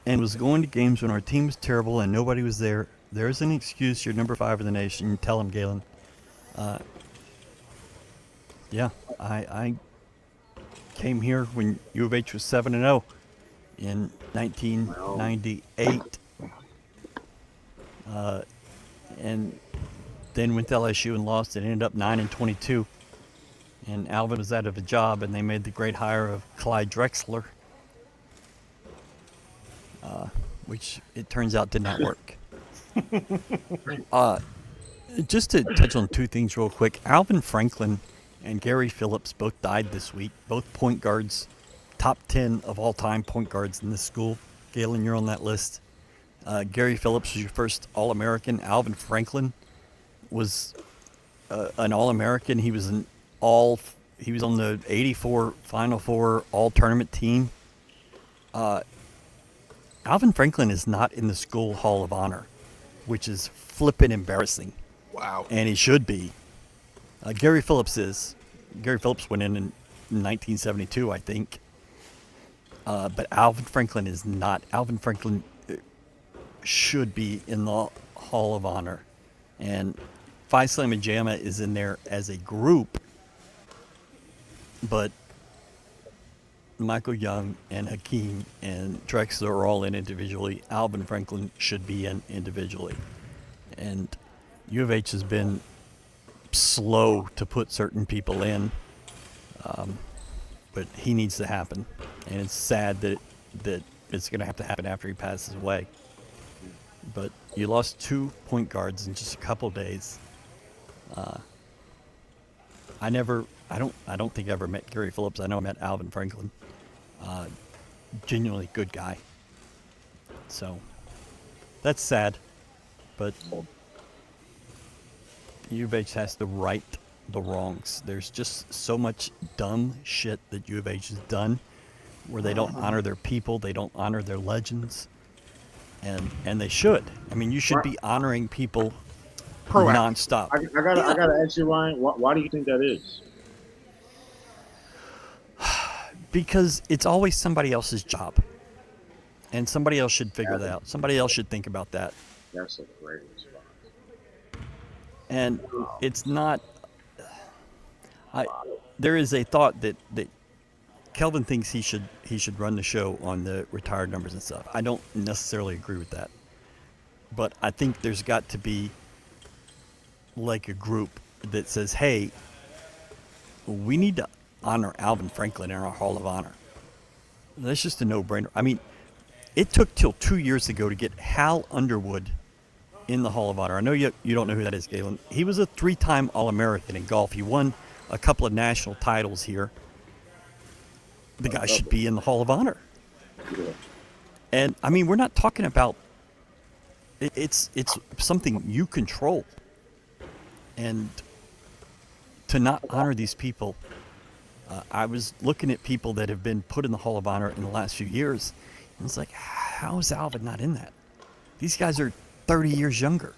[SPEAKER 3] and was going to games when our team was terrible and nobody was there. There's an excuse. You're number 5 in the nation. Tell him, Galen. Yeah, I came here when U of H was 7-0 in 1998, and then went to LSU and lost. It ended up 9-22. And Alvin was out of a job, and they made the great hire of Clyde Drexler, which it turns out did not work. Just to touch on 2 things real quick. Alvin Franklin and Gary Phillips both died this week. Both point guards, top 10 of all time point guards in this school. Galen, you're on that list. Gary Phillips was your first All-American. Alvin Franklin was an All-American. He was he was on the 84 Final Four All-Tournament team. Alvin Franklin is not in the School Hall of Honor, which is flippin' embarrassing.
[SPEAKER 5] Wow.
[SPEAKER 3] And he should be. Gary Phillips is. Gary Phillips went in 1972, I think. But Alvin Franklin is not. Alvin Franklin should be in the Hall of Honor. And Phi Slama Jama is in there as a group. But Michael Young and Hakeem and Drexler are all in individually. Alvin Franklin should be in individually. And U of H has been slow to put certain people in, but he needs to happen. And it's sad that it's going to have to happen after he passes away. But you lost 2 point guards in just a couple days. I don't think I ever met Gary Phillips. I know I met Alvin Franklin. Genuinely good guy. So that's sad, but U of H has to right the wrongs. There's just so much dumb shit that U of H has done where they don't honor their people, they don't honor their legends, and they should. I mean, you should be honoring people
[SPEAKER 5] proactive.
[SPEAKER 3] nonstop.
[SPEAKER 4] I gotta ask you, Ryan. Why do you think that is?
[SPEAKER 3] Because it's always somebody else's job, and somebody else should figure that out. Somebody else should think about that.
[SPEAKER 4] That's a great response.
[SPEAKER 3] And it's not. There is a thought that Kelvin thinks he should run the show on the retired numbers and stuff. I don't necessarily agree with that, but I think there's got to be like a group that says, "Hey, we need to honor Alvin Franklin in our Hall of Honor." That's just a no-brainer. I mean, it took till 2 years ago to get Hal Underwood in the Hall of Honor. I know you don't know who that is, Galen. He was a 3-time All-American in golf. He won a couple of national titles here. The guy should be in the Hall of Honor. And, I mean, we're not talking about it's something you control. And to not honor these people, I was looking at people that have been put in the Hall of Honor in the last few years, and it's like, how is Alvin not in that? These guys are 30 years younger.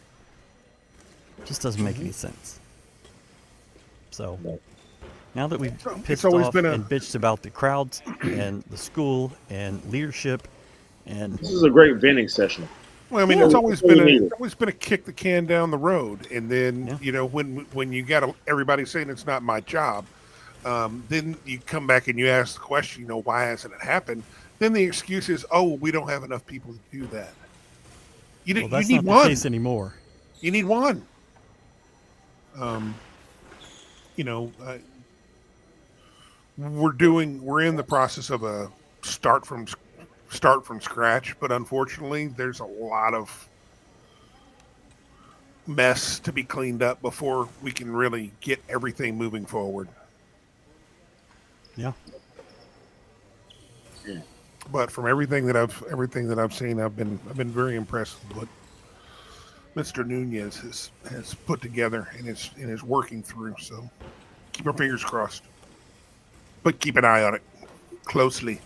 [SPEAKER 3] It just doesn't make any sense. So now that we've pissed off and bitched about the crowds and the school and leadership, and
[SPEAKER 4] this is a great venting session.
[SPEAKER 5] Well, I mean, it's always been a kick the can down the road, and then when you got everybody saying it's not my job, then you come back and you ask the question, why hasn't it happened? Then the excuse is, we don't have enough people to do that.
[SPEAKER 3] That's
[SPEAKER 5] you
[SPEAKER 3] not
[SPEAKER 5] need one.
[SPEAKER 3] The case anymore.
[SPEAKER 5] You need one. We're in the process of a start from scratch, but unfortunately, there's a lot of mess to be cleaned up before we can really get everything moving forward.
[SPEAKER 3] Yeah.
[SPEAKER 5] But from everything that I've seen, I've been very impressed with what Mr. Nunez has put together and is working through. So keep our fingers crossed, but keep an eye on it closely.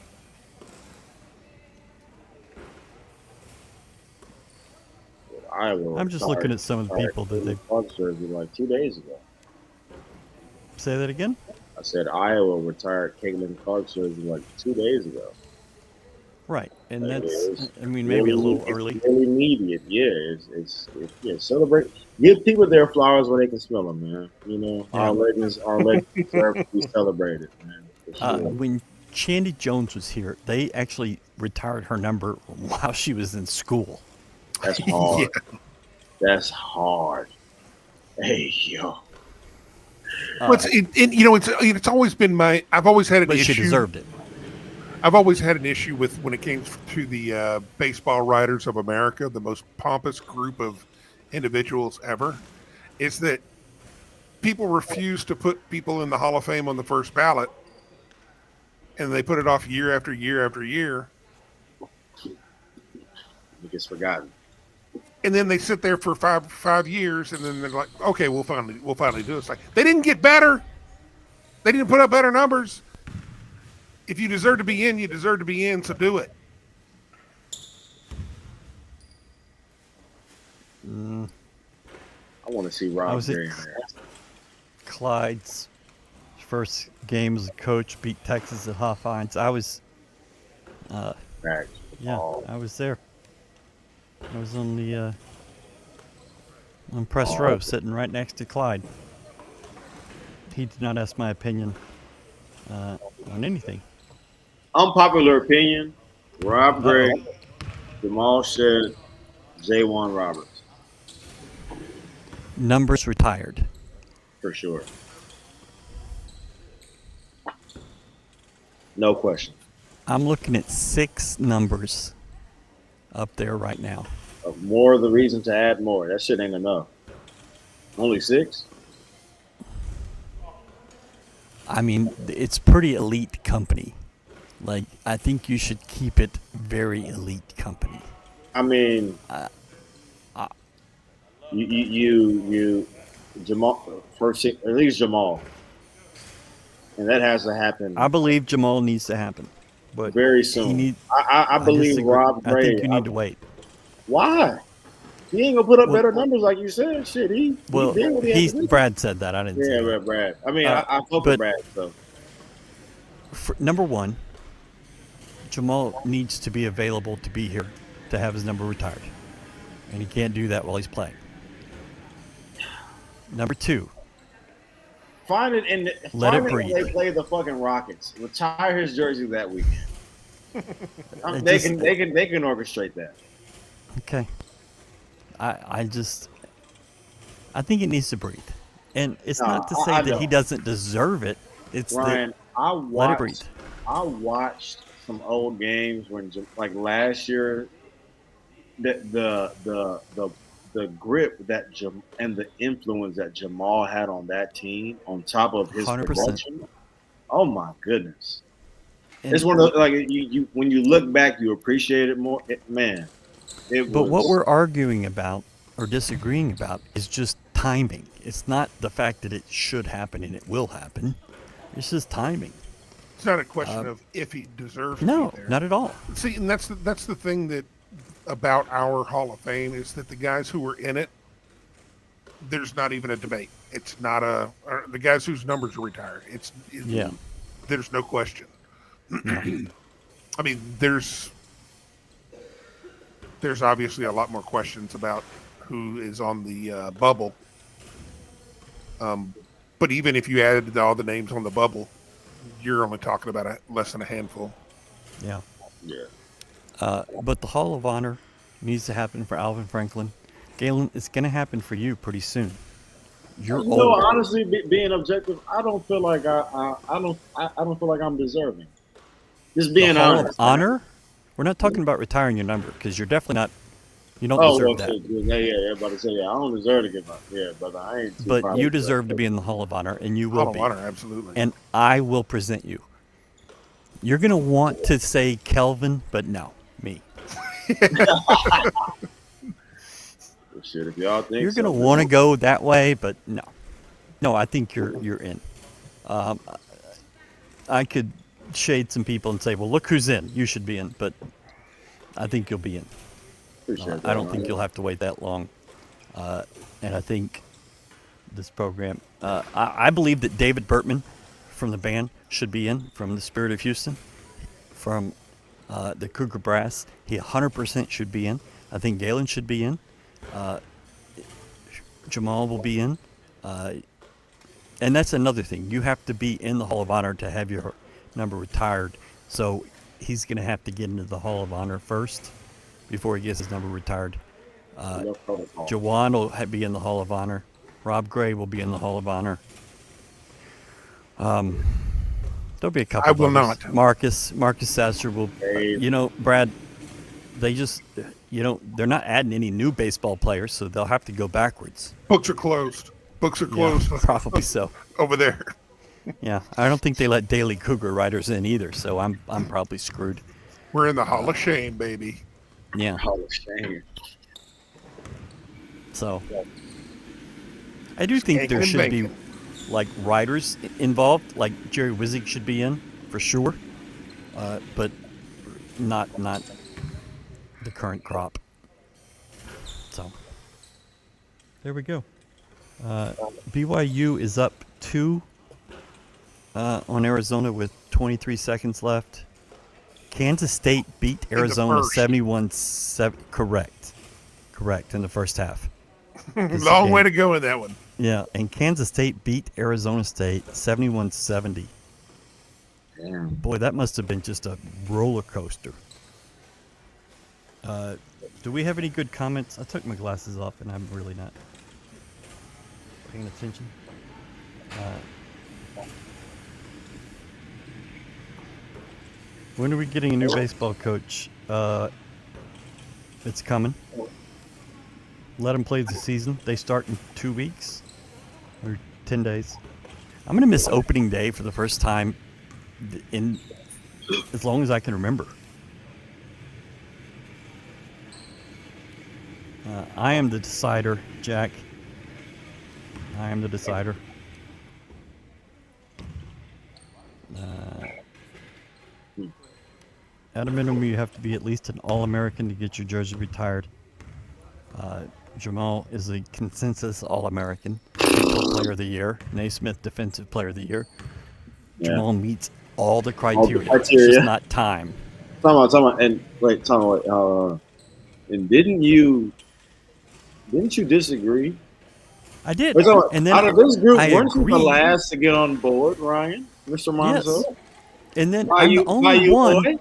[SPEAKER 4] I'm
[SPEAKER 3] just looking at some of the people that they've
[SPEAKER 4] jersey like 2 days ago.
[SPEAKER 3] Say that again?
[SPEAKER 4] I said Iowa retired Caitlin Clark's jersey like 2 days ago.
[SPEAKER 3] Right, and that's, maybe a little early.
[SPEAKER 4] It's really immediate, It's celebrate. Give people their flowers when they can smell them, man. Our legends deserve to be celebrated, man. Sure.
[SPEAKER 3] When Chandy Jones was here, they actually retired her number while she was in school.
[SPEAKER 4] That's hard. That's hard. Hey, yo.
[SPEAKER 5] It's always been I've always had an issue.
[SPEAKER 3] But she deserved it.
[SPEAKER 5] I've always had an issue with when it came to the Baseball Writers of America, the most pompous group of individuals ever, is that people refuse to put people in the Hall of Fame on the first ballot, and they put it off year after year after year.
[SPEAKER 4] It gets forgotten.
[SPEAKER 5] And then they sit there for five years, and then they're like, "Okay, we'll finally do it." It's like they didn't get better. They didn't put up better numbers. If you deserve to be in, you deserve to be in, so do it.
[SPEAKER 4] I want to see Rob there.
[SPEAKER 3] Clyde's first game as a coach, beat Texas at Hofheinz. I was I was there. I was on the on press row, sitting right next to Clyde. He did not ask my opinion on anything.
[SPEAKER 4] Unpopular opinion: Rob Gray, Jamal Shedd, J1 Roberts.
[SPEAKER 3] Numbers retired.
[SPEAKER 4] For sure. No question.
[SPEAKER 3] I'm looking at 6 numbers up there right now.
[SPEAKER 4] More of the reason to add more. That shit ain't enough. Only 6?
[SPEAKER 3] I mean, it's pretty elite company. Like, I think you should keep it very elite company.
[SPEAKER 4] I mean, you Jamal first, at least Jamal, and that has to happen.
[SPEAKER 3] I believe Jamal needs to happen, but
[SPEAKER 4] very soon. I believe Rob Gray.
[SPEAKER 3] I think you need to wait.
[SPEAKER 4] Why? He ain't gonna put up better numbers like you said. Shit, he did what he had to do.
[SPEAKER 3] Brad said that. I didn't say that.
[SPEAKER 4] Yeah, Brad. I mean, I hope
[SPEAKER 3] but-
[SPEAKER 4] Brad. So
[SPEAKER 3] Number one, Jamal needs to be available to be here to have his number retired. And he can't do that while he's playing. Number two,
[SPEAKER 4] find it in.
[SPEAKER 3] Let
[SPEAKER 4] find
[SPEAKER 3] it breathe.
[SPEAKER 4] When they play the fucking Rockets. Retire his jersey that weekend. They can orchestrate that.
[SPEAKER 3] okay. I think it needs to breathe. And it's not to say that he doesn't deserve it. It's
[SPEAKER 4] Ryan,
[SPEAKER 3] let it breathe.
[SPEAKER 4] I watched some old games when, like last year, the grip and the influence that Jamal had on that team, on top of his
[SPEAKER 3] 100%.
[SPEAKER 4] production. Oh my goodness!
[SPEAKER 3] And
[SPEAKER 4] it's one of those, like you when you look back, you appreciate it more. But
[SPEAKER 3] what we're arguing about or disagreeing about is just timing. It's not the fact that it should happen and it will happen. It's just timing.
[SPEAKER 5] It's not a question of if he deserves to
[SPEAKER 3] No,
[SPEAKER 5] be there.
[SPEAKER 3] not at all.
[SPEAKER 5] See, and that's the thing that about our Hall of Fame is that the guys who were in it, there's not even a debate. It's not the guys whose numbers are retired. There's no question.
[SPEAKER 3] No.
[SPEAKER 5] I mean, there's obviously a lot more questions about who is on the bubble. But even if you added all the names on the bubble, you're only talking about less than a handful.
[SPEAKER 3] Yeah.
[SPEAKER 4] Yeah.
[SPEAKER 3] But the Hall of Honor needs to happen for Alvin Franklin. Galen, it's going to happen for you pretty soon. You're old.
[SPEAKER 4] No, honestly, being objective, I don't feel like I don't feel like I'm deserving. Just being
[SPEAKER 3] the Hall
[SPEAKER 4] honest.
[SPEAKER 3] of Honor? We're not talking about retiring your number because you're definitely not. You don't deserve that.
[SPEAKER 4] Everybody say, I don't deserve to get my but I ain't.
[SPEAKER 3] But you deserve to be in the Hall of Honor, and you will
[SPEAKER 5] Hall
[SPEAKER 3] be.
[SPEAKER 5] of Honor, absolutely.
[SPEAKER 3] And I will present you. You're going to want to say Kelvin, but no, me.
[SPEAKER 4] Shit, if y'all think
[SPEAKER 3] You're going to want to go that way, but no. No, I think you're in. I could shade some people and say, well, look who's in. You should be in, but I think you'll be in. I don't think you'll have to wait that long. And I think this program, I believe that David Bertman from the band should be in, from the Spirit of Houston, from the Cougar Brass. He 100% should be in. I think Galen should be in. Jamal will be in. And that's another thing. You have to be in the Hall of Honor to have your number retired. So he's going to have to get into the Hall of Honor first before he gets his number retired. Jawan will be in the Hall of Honor. Rob Gray will be in the Hall of Honor. There'll be a couple.
[SPEAKER 5] I will
[SPEAKER 3] others.
[SPEAKER 5] not.
[SPEAKER 3] Marcus Sasser will. Brad. They just, they're not adding any new baseball players, so they'll have to go backwards.
[SPEAKER 5] Books are closed.
[SPEAKER 3] Yeah, probably so.
[SPEAKER 5] Over there.
[SPEAKER 3] Yeah, I don't think they let daily Cougar writers in either, so I'm probably screwed.
[SPEAKER 5] We're in the Hall of Shame, baby.
[SPEAKER 3] Yeah.
[SPEAKER 4] Hall of Shame.
[SPEAKER 3] So I do think there
[SPEAKER 5] Skank and
[SPEAKER 3] should be
[SPEAKER 5] bacon.
[SPEAKER 3] like writers involved, like Jerry Wizig should be in for sure, but not the current crop. So there we go. BYU is up 2 on Arizona with 23 seconds left. Kansas State beat Arizona 71-7. Correct in the first half.
[SPEAKER 5] Long way to go in that one.
[SPEAKER 3] Yeah, and Kansas State beat Arizona State 71-70.
[SPEAKER 4] Damn.
[SPEAKER 3] Boy, that must have been just a roller coaster. Do we have any good comments? I took my glasses off and I'm really not paying attention. When are we getting a new baseball coach? It's coming. Let them play the season. They start in 2 weeks or 10 days. I'm going to miss opening day for the first time in as long as I can remember. I am the decider, Jack. I am the decider. At a minimum, you have to be at least an All-American to get your jersey retired. Jamal is a consensus All-American, Defensive Player of the Year, Naismith Defensive Player of the Year.
[SPEAKER 4] Yeah.
[SPEAKER 3] Jamal meets all the criteria. It's
[SPEAKER 4] criteria.
[SPEAKER 3] just not time.
[SPEAKER 4] Talking about, and wait, and didn't you disagree?
[SPEAKER 3] I did.
[SPEAKER 4] Wait,
[SPEAKER 3] And then
[SPEAKER 4] out of this group,
[SPEAKER 3] I
[SPEAKER 4] weren't you the
[SPEAKER 3] agreed.
[SPEAKER 4] last to get on board, Ryan, Mr. Monceaux?
[SPEAKER 3] Yes. And then
[SPEAKER 4] Why
[SPEAKER 3] I'm
[SPEAKER 4] you,
[SPEAKER 3] the only one,
[SPEAKER 4] boy?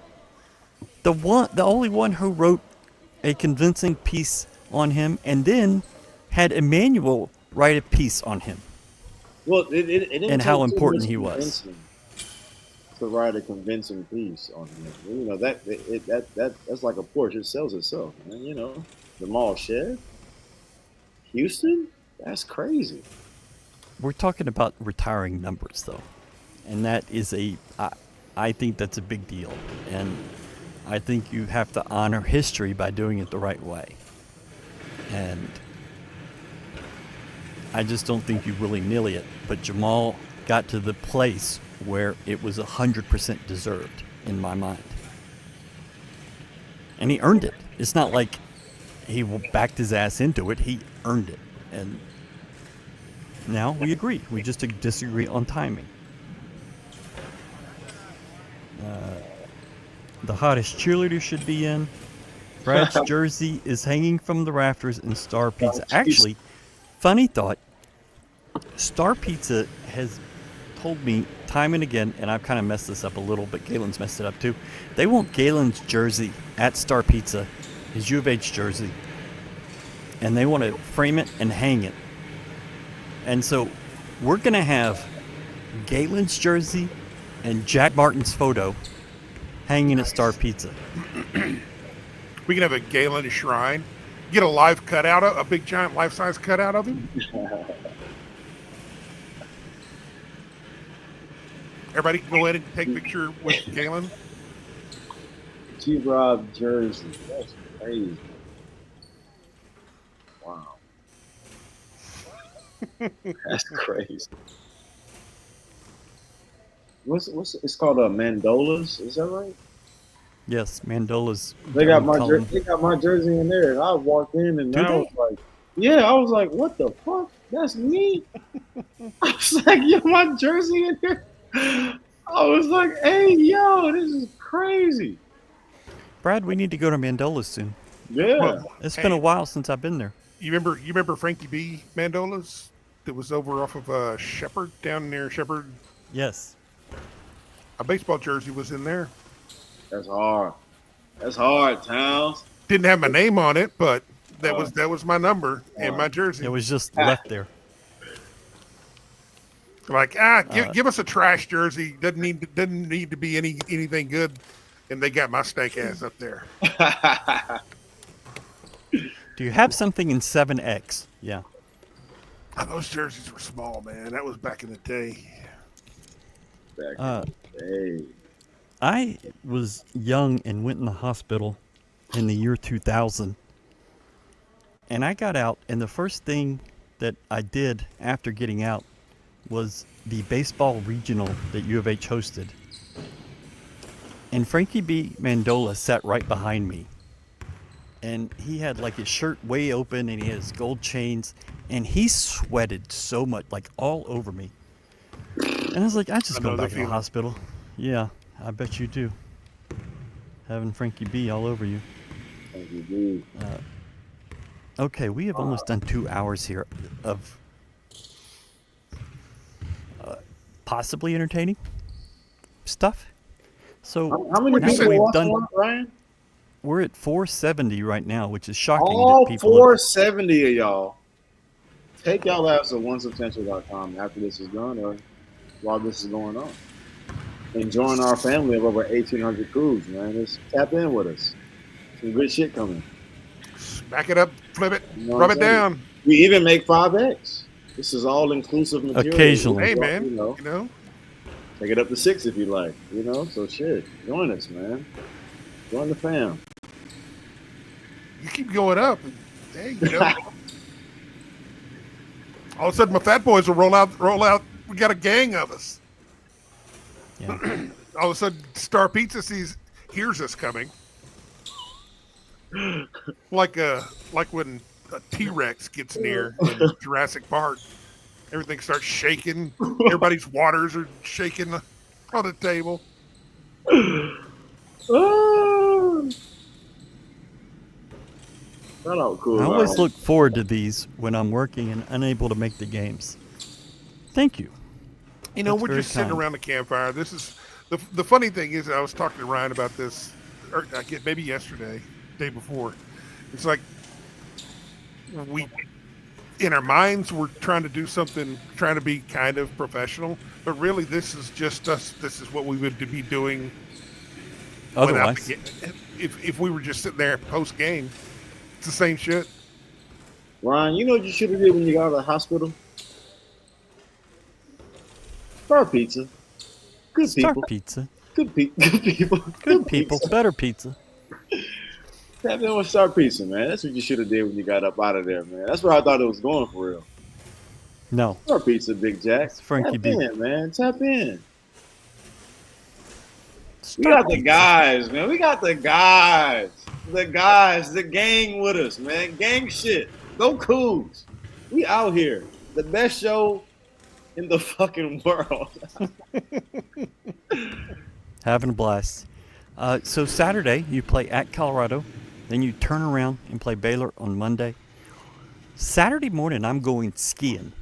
[SPEAKER 3] the only one who wrote a convincing piece on him, and then had Emmanuel write a piece on him.
[SPEAKER 4] Well, it didn't
[SPEAKER 3] And
[SPEAKER 4] take
[SPEAKER 3] how
[SPEAKER 4] too
[SPEAKER 3] important
[SPEAKER 4] much
[SPEAKER 3] he was.
[SPEAKER 4] convincing to write a convincing piece on him. You know that's like a Porsche. It sells itself, man. You know, Jamal Shed, Houston. That's crazy.
[SPEAKER 3] We're talking about retiring numbers, though, and that is I think that's a big deal, and I think you have to honor history by doing it the right way. And I just don't think you willy-nilly it, but Jamal got to the place where it was 100% deserved in my mind. And he earned it. It's not like he backed his ass into it. He earned it. And now we agree. We just disagree on timing. The hottest cheerleader should be in. Brad's jersey is hanging from the rafters in Star Pizza. Actually, funny thought, Star Pizza has told me time and again, and I've kind of messed this up a little, but Galen's messed it up too. They want Galen's jersey at Star Pizza, his U of H jersey, and they want to frame it and hang it. And so we're going to have Galen's jersey and Jack Martin's photo hanging at Star Pizza.
[SPEAKER 5] We can have a Galen shrine. Get a live cutout, a big giant life-size cutout of him. Everybody can go ahead and take a picture with Galen.
[SPEAKER 4] G-Rob jersey. That's crazy. Wow. That's crazy. What's it's called Mandolas? Is that right?
[SPEAKER 3] Yes, Mandola's.
[SPEAKER 4] They got my jersey in there, and I walked in, and I was like, "Yeah," I was like, "What the fuck? That's me." I was like, "Yo, my jersey in here." I was like, "Hey, yo, this is crazy."
[SPEAKER 3] Brad, we need to go to Mandola's soon.
[SPEAKER 4] Yeah,
[SPEAKER 5] Well,
[SPEAKER 3] It's been a while since I've been there.
[SPEAKER 5] You remember Frankie B. Mandolas that was over off of Shepherd, down near Shepherd?
[SPEAKER 3] Yes.
[SPEAKER 5] A baseball jersey was in there.
[SPEAKER 4] that's hard. That's hard, Towns.
[SPEAKER 5] Didn't have my name on it, but that was my number and my jersey.
[SPEAKER 3] It was just left there.
[SPEAKER 5] Like, give us a trash jersey. Doesn't need to be anything good. And they got my stank ass up there.
[SPEAKER 3] Do you have something in 7X? Yeah.
[SPEAKER 5] Oh, those jerseys were small, man. That was back in the day.
[SPEAKER 4] Hey,
[SPEAKER 3] I was young and went in the hospital in the year 2000. And I got out, and the first thing that I did after getting out was the baseball regional that U of H hosted. And Frankie B. Mandola sat right behind me. And he had like his shirt way open, and he had his gold chains, and he sweated so much, like all over me. And I was like, I just go back to the hospital. Yeah, I bet you do. Having Frankie B all over you.
[SPEAKER 4] thank you, dude.
[SPEAKER 3] Okay, we have almost done 2 hours here of possibly entertaining stuff. So
[SPEAKER 4] How many
[SPEAKER 3] now
[SPEAKER 4] people
[SPEAKER 3] we've
[SPEAKER 4] watching,
[SPEAKER 3] done,
[SPEAKER 4] Ryan?
[SPEAKER 3] we're at 470 right now, which is shocking.
[SPEAKER 4] All
[SPEAKER 3] that people
[SPEAKER 4] 470 of y'all. Take y'all apps to onesubstantial.com after this is done or while this is going on. And join our family of over 1,800 Cougs, man. Just tap in with us. Some good shit coming.
[SPEAKER 5] Back it up, flip it,
[SPEAKER 4] You know
[SPEAKER 5] rub
[SPEAKER 4] what
[SPEAKER 5] it
[SPEAKER 4] I'm saying?
[SPEAKER 5] down.
[SPEAKER 4] We even make 5X. This is all inclusive material.
[SPEAKER 3] Occasionally.
[SPEAKER 5] Hey, man.
[SPEAKER 4] You know,
[SPEAKER 5] You know,
[SPEAKER 4] take it up to 6 if you like. You know, so shit. Join us, man. Join the fam.
[SPEAKER 5] you keep going up. And, hey, you know. All of a sudden, my fat boys will roll out. We got a gang of us.
[SPEAKER 3] Yeah.
[SPEAKER 5] All of a sudden, Star Pizza hears us coming. Like when a T-Rex gets near in Jurassic Park. Everything starts shaking. Everybody's waters are shaking on the table.
[SPEAKER 4] Shout out, cool.
[SPEAKER 3] I always look forward to these when I'm working and unable to make the games. Thank you.
[SPEAKER 5] You know,
[SPEAKER 3] That's
[SPEAKER 5] we're
[SPEAKER 3] very
[SPEAKER 5] just sitting
[SPEAKER 3] kind.
[SPEAKER 5] around the campfire. This is the funny thing is, I was talking to Ryan about this, or maybe yesterday, day before. It's like we, in our minds, we're trying to do something, trying to be kind of professional, but really, this is just us. This is what we would be doing.
[SPEAKER 3] Otherwise,
[SPEAKER 5] if we were just sitting there post game, it's the same shit.
[SPEAKER 4] Ryan, you know what you should have did when you got out of the hospital? Star Pizza. Good
[SPEAKER 3] Star
[SPEAKER 4] people.
[SPEAKER 3] Pizza.
[SPEAKER 4] Good people.
[SPEAKER 3] Good people. Better pizza.
[SPEAKER 4] Tap in with Star Pizza, man. That's what you should have did when you got up out of there, man. That's where I thought it was going for real.
[SPEAKER 3] No.
[SPEAKER 4] Star Pizza, Big Jack.
[SPEAKER 3] It's Frankie
[SPEAKER 4] Tap
[SPEAKER 3] B.
[SPEAKER 4] in, man. Tap in. We
[SPEAKER 3] Star
[SPEAKER 4] got the
[SPEAKER 3] Pizza.
[SPEAKER 4] guys, man. We got the guys. The guys, the gang with us, man. Gang shit. Go Cougs. We out here. The best show in the fucking world.
[SPEAKER 3] Having a blast. So Saturday, you play at Colorado. Then you turn around and play Baylor on Monday. Saturday morning, I'm going skiing.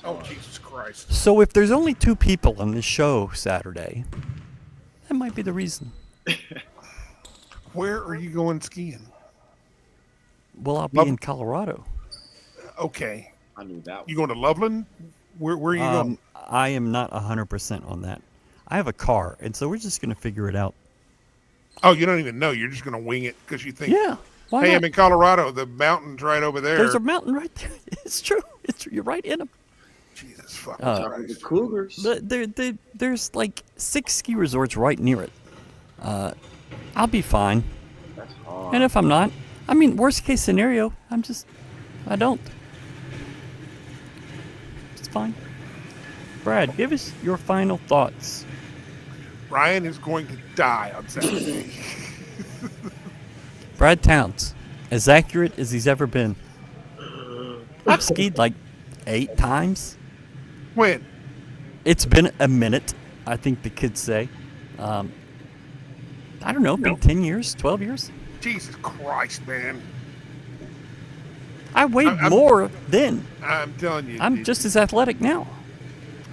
[SPEAKER 5] Oh, Jesus Christ.
[SPEAKER 3] So if there's only 2 people on this show Saturday, that might be the reason.
[SPEAKER 5] Where are you going skiing?
[SPEAKER 3] Well, I'll be in Colorado.
[SPEAKER 5] Okay.
[SPEAKER 4] I knew that one.
[SPEAKER 5] You going to Loveland? Where are you going?
[SPEAKER 3] I am not 100% on that. I have a car, and so we're just going to figure it out.
[SPEAKER 5] Oh, you don't even know. You're just going to wing it because you think,
[SPEAKER 3] Yeah. Why
[SPEAKER 5] hey,
[SPEAKER 3] not?
[SPEAKER 5] I'm in Colorado. The mountain's right over there.
[SPEAKER 3] There's a mountain right there. It's true. You're right in them.
[SPEAKER 5] Jesus fucking
[SPEAKER 4] Talking
[SPEAKER 5] Christ.
[SPEAKER 4] to Cougars.
[SPEAKER 3] There's like 6 ski resorts right near it. I'll be fine.
[SPEAKER 4] That's hard.
[SPEAKER 3] And if I'm not, I mean, worst case scenario, I don't. It's fine. Brad, give us your final thoughts.
[SPEAKER 5] Ryan is going to die on Saturday.
[SPEAKER 3] Brad Towns, as accurate as he's ever been. I've skied like 8 times.
[SPEAKER 5] When?
[SPEAKER 3] It's been a minute, I think the kids say. I don't know, been 10 years, 12 years?
[SPEAKER 5] Jesus Christ, man.
[SPEAKER 3] I weighed more then.
[SPEAKER 5] I'm telling you.
[SPEAKER 3] I'm just as athletic now,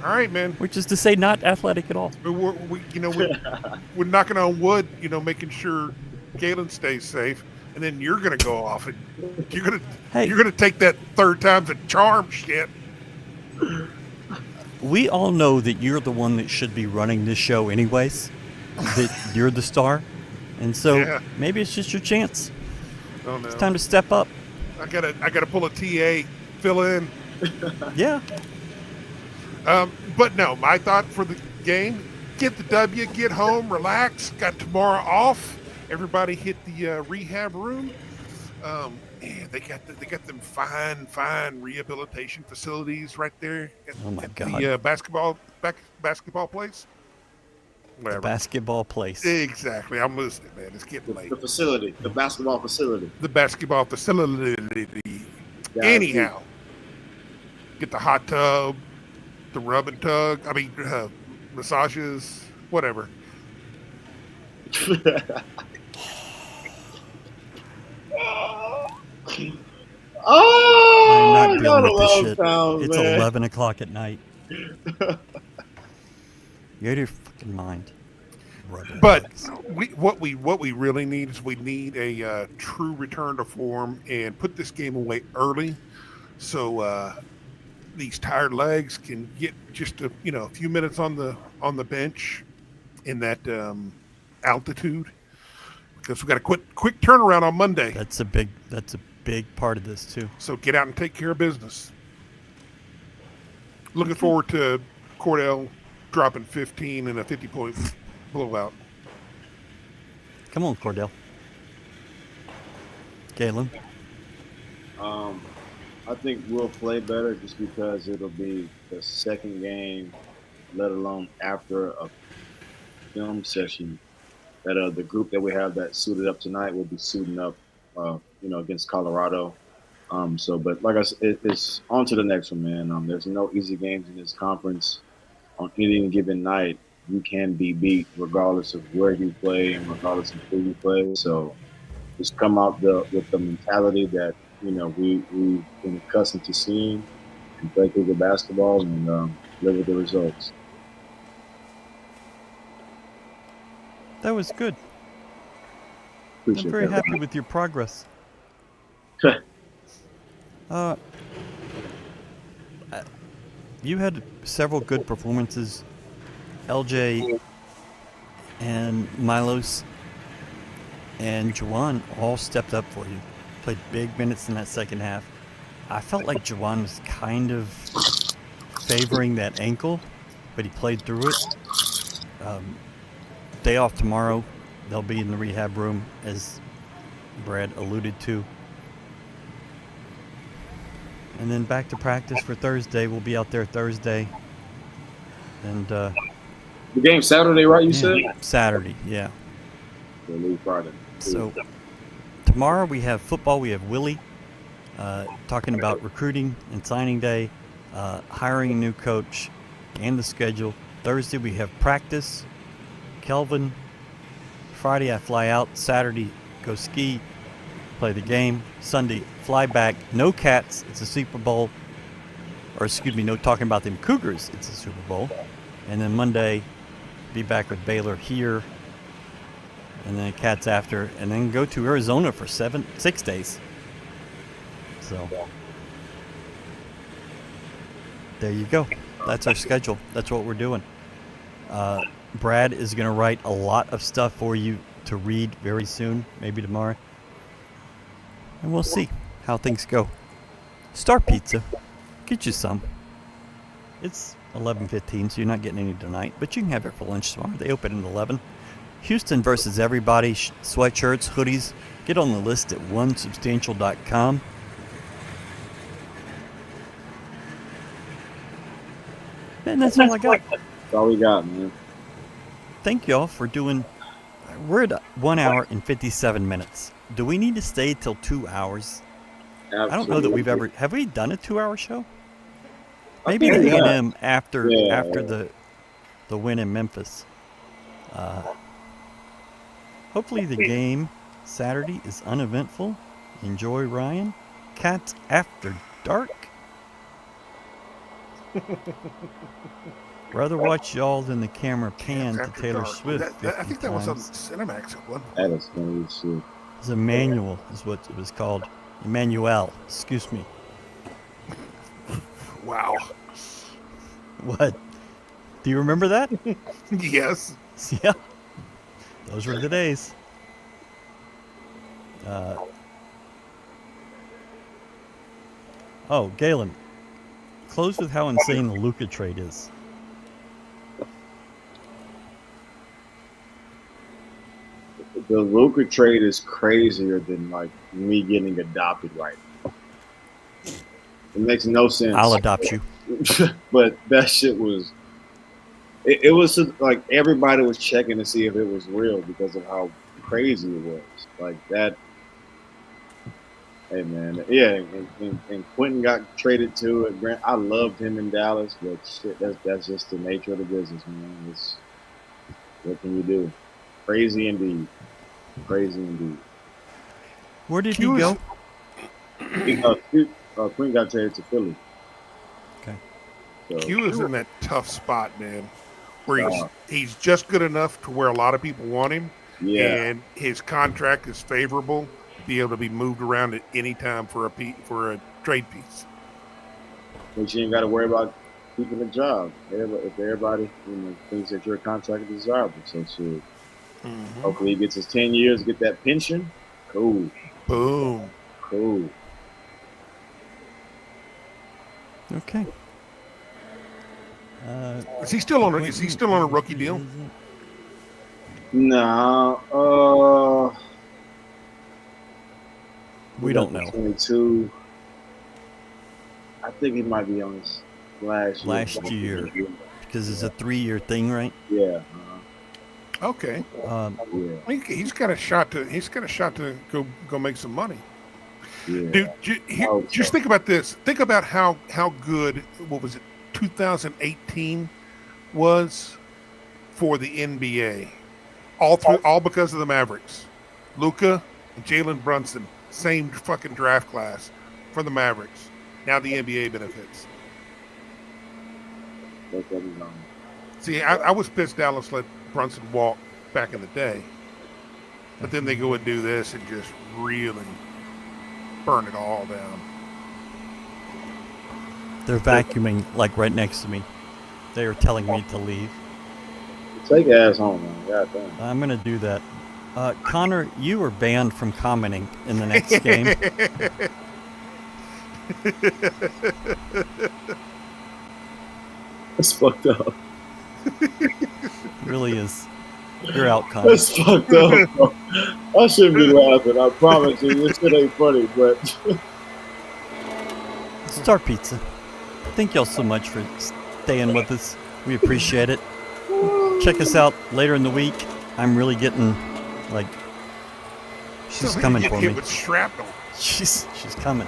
[SPEAKER 5] All right, man.
[SPEAKER 3] which is to say not athletic at all.
[SPEAKER 5] We're knocking on wood, making sure Galen stays safe. And then you're going to go off and you're going to take that third time's a charm shit.
[SPEAKER 3] We all know that you're the one that should be running this show anyways, that you're the star. And so
[SPEAKER 5] Yeah.
[SPEAKER 3] maybe it's just your chance.
[SPEAKER 5] Oh, no.
[SPEAKER 3] It's time to step up.
[SPEAKER 5] I gotta pull a TA, fill in.
[SPEAKER 3] Yeah.
[SPEAKER 5] But no, my thought for the game: get the W, get home, relax. Got tomorrow off. Everybody hit the rehab room. Yeah, they got them fine rehabilitation facilities right there at,
[SPEAKER 3] Oh my
[SPEAKER 5] at
[SPEAKER 3] God.
[SPEAKER 5] the basketball place. Whatever.
[SPEAKER 3] Basketball place.
[SPEAKER 5] Exactly. I'm listening, man. It's getting late.
[SPEAKER 4] The facility, the basketball facility.
[SPEAKER 5] The basketball facility.
[SPEAKER 4] Yeah,
[SPEAKER 5] Anyhow, get the hot tub, the rub and tug. I mean, massages, whatever.
[SPEAKER 4] Oh,
[SPEAKER 3] I'm not dealing
[SPEAKER 4] gotta
[SPEAKER 3] with this
[SPEAKER 4] love
[SPEAKER 3] shit.
[SPEAKER 4] Towns,
[SPEAKER 3] It's
[SPEAKER 4] man.
[SPEAKER 3] 11 o'clock at night. You're out of your fucking mind.
[SPEAKER 5] But what we really need is we need a true return to form and put this game away early, so these tired legs can get just a few minutes on the bench in that altitude, because we got a quick turnaround on Monday.
[SPEAKER 3] That's a big part of this too.
[SPEAKER 5] So get out and take care of business. Looking forward to Cordell dropping 15 in a 50-point blowout.
[SPEAKER 3] Come on, Cordell. Galen.
[SPEAKER 4] I think we'll play better just because it'll be the second game, let alone after a film session. That the group that we have that suited up tonight will be suiting up, against Colorado. So, but like I said, it's on to the next one, man. There's no easy games in this conference. On any given night, you can be beat regardless of where you play and regardless of who you play. So, just come out with the mentality that we've been accustomed to seeing and play Cougar basketball and live with the results.
[SPEAKER 3] That was good.
[SPEAKER 4] Appreciate
[SPEAKER 3] I'm very
[SPEAKER 4] that.
[SPEAKER 3] happy with your progress. You had several good performances. LJ and Milos and Juwan all stepped up for you. Played big minutes in that second half. I felt like Juwan was kind of favoring that ankle, but he played through it. Day off tomorrow. They'll be in the rehab room, as Brad alluded to. And then back to practice for Thursday. We'll be out there Thursday. And
[SPEAKER 4] the game Saturday, right? You said
[SPEAKER 3] Saturday, yeah.
[SPEAKER 4] We'll leave Friday.
[SPEAKER 3] So tomorrow we have football. We have Willie talking about recruiting and signing day, hiring a new coach, and the schedule. Thursday we have practice. Kelvin. Friday I fly out. Saturday go ski, play the game. Sunday fly back. No Cats. It's a Super Bowl. Or excuse me, no Talking About Them Cougars. It's a Super Bowl. And then Monday be back with Baylor here. And then Cats after. And then go to Arizona for 6 days. So there you go. That's our schedule. That's what we're doing. Brad is going to write a lot of stuff for you to read very soon, maybe tomorrow. And we'll see how things go. Star Pizza. Get you some. It's 11:15, so you're not getting any tonight, but you can have it for lunch tomorrow. They open at 11. Houston versus everybody. Sweatshirts, hoodies. Get on the list at onesubstantial.com. And that's all I got.
[SPEAKER 4] That's all we got, man.
[SPEAKER 3] Thank y'all for doing. We're at 1 hour and 57 minutes. Do we need to stay till 2 hours?
[SPEAKER 4] Absolutely.
[SPEAKER 3] I don't know that we've ever. Have we done a 2-hour show? Maybe the A&M after the win in Memphis. Hopefully the game Saturday is uneventful. Enjoy, Ryan. Cats After Dark. Rather watch y'all than the camera pan to
[SPEAKER 5] After
[SPEAKER 3] Taylor
[SPEAKER 5] Dark.
[SPEAKER 3] Swift.
[SPEAKER 5] I think that was on
[SPEAKER 3] times.
[SPEAKER 5] Cinemax at one point.
[SPEAKER 4] That is funny as shit.
[SPEAKER 3] It's Emmanuel is what it was called. Emmanuel, excuse me.
[SPEAKER 5] Wow.
[SPEAKER 3] What? Do you remember that?
[SPEAKER 5] Yes.
[SPEAKER 3] Yeah. Those were the days. Galen. Close with how insane the Luka trade is.
[SPEAKER 4] The Luka trade is crazier than like me getting adopted right now. It makes no sense.
[SPEAKER 3] I'll adopt you.
[SPEAKER 4] But that shit was. It was like everybody was checking to see if it was real because of how crazy it was. Like that. Hey man, yeah, and Quentin got traded to it. Grant, I loved him in Dallas, but shit, that's just the nature of the business, man. What can you do? Crazy indeed. Crazy indeed.
[SPEAKER 3] Where did he go?
[SPEAKER 4] Quentin got traded to Philly.
[SPEAKER 3] Okay.
[SPEAKER 4] So,
[SPEAKER 5] Q is in that tough spot, man, where he's just good enough to where a lot of people want him, and his contract is favorable to be able to be moved around at any time for a trade piece.
[SPEAKER 4] But you ain't got to worry about keeping a job. If everybody thinks that your contract is desirable, so shit.
[SPEAKER 5] Mm-hmm.
[SPEAKER 4] Hopefully he gets his 10 years, get that pension. Cool.
[SPEAKER 5] Boom.
[SPEAKER 4] Cool.
[SPEAKER 3] Okay.
[SPEAKER 5] Is he still on a rookie deal?
[SPEAKER 4] No.
[SPEAKER 3] We don't know.
[SPEAKER 4] 22. I think he might be on his last year.
[SPEAKER 3] Because it's a 3-year thing, right?
[SPEAKER 4] Yeah.
[SPEAKER 5] Okay.
[SPEAKER 4] Yeah.
[SPEAKER 5] He's got a shot to go make some money.
[SPEAKER 4] Yeah.
[SPEAKER 5] Dude,
[SPEAKER 4] Oh,
[SPEAKER 5] just
[SPEAKER 4] so.
[SPEAKER 5] think about this. Think about how good, what was it, 2018 was for the NBA. All because of the Mavericks. Luka and Jalen Brunson, same fucking draft class for the Mavericks. Now the NBA benefits.
[SPEAKER 4] That's what he's on.
[SPEAKER 5] See, I was pissed Dallas let Brunson walk back in the day. But then they go and do this and just really burn it all down.
[SPEAKER 3] They're vacuuming like right next to me. They are telling me to leave.
[SPEAKER 4] Take your ass home, man. God damn.
[SPEAKER 3] I'm going to do that. Connor, you were banned from commenting in the next game.
[SPEAKER 4] That's fucked up.
[SPEAKER 3] Really is. You're out, Connor.
[SPEAKER 4] That's fucked up, bro. I shouldn't be laughing. I promise you. This shit ain't funny, but.
[SPEAKER 3] Star Pizza. Thank y'all so much for staying with us. We appreciate it. Check us out later in the week. I'm really getting, like, she's coming for me.
[SPEAKER 5] With shrapnel.
[SPEAKER 3] She's coming.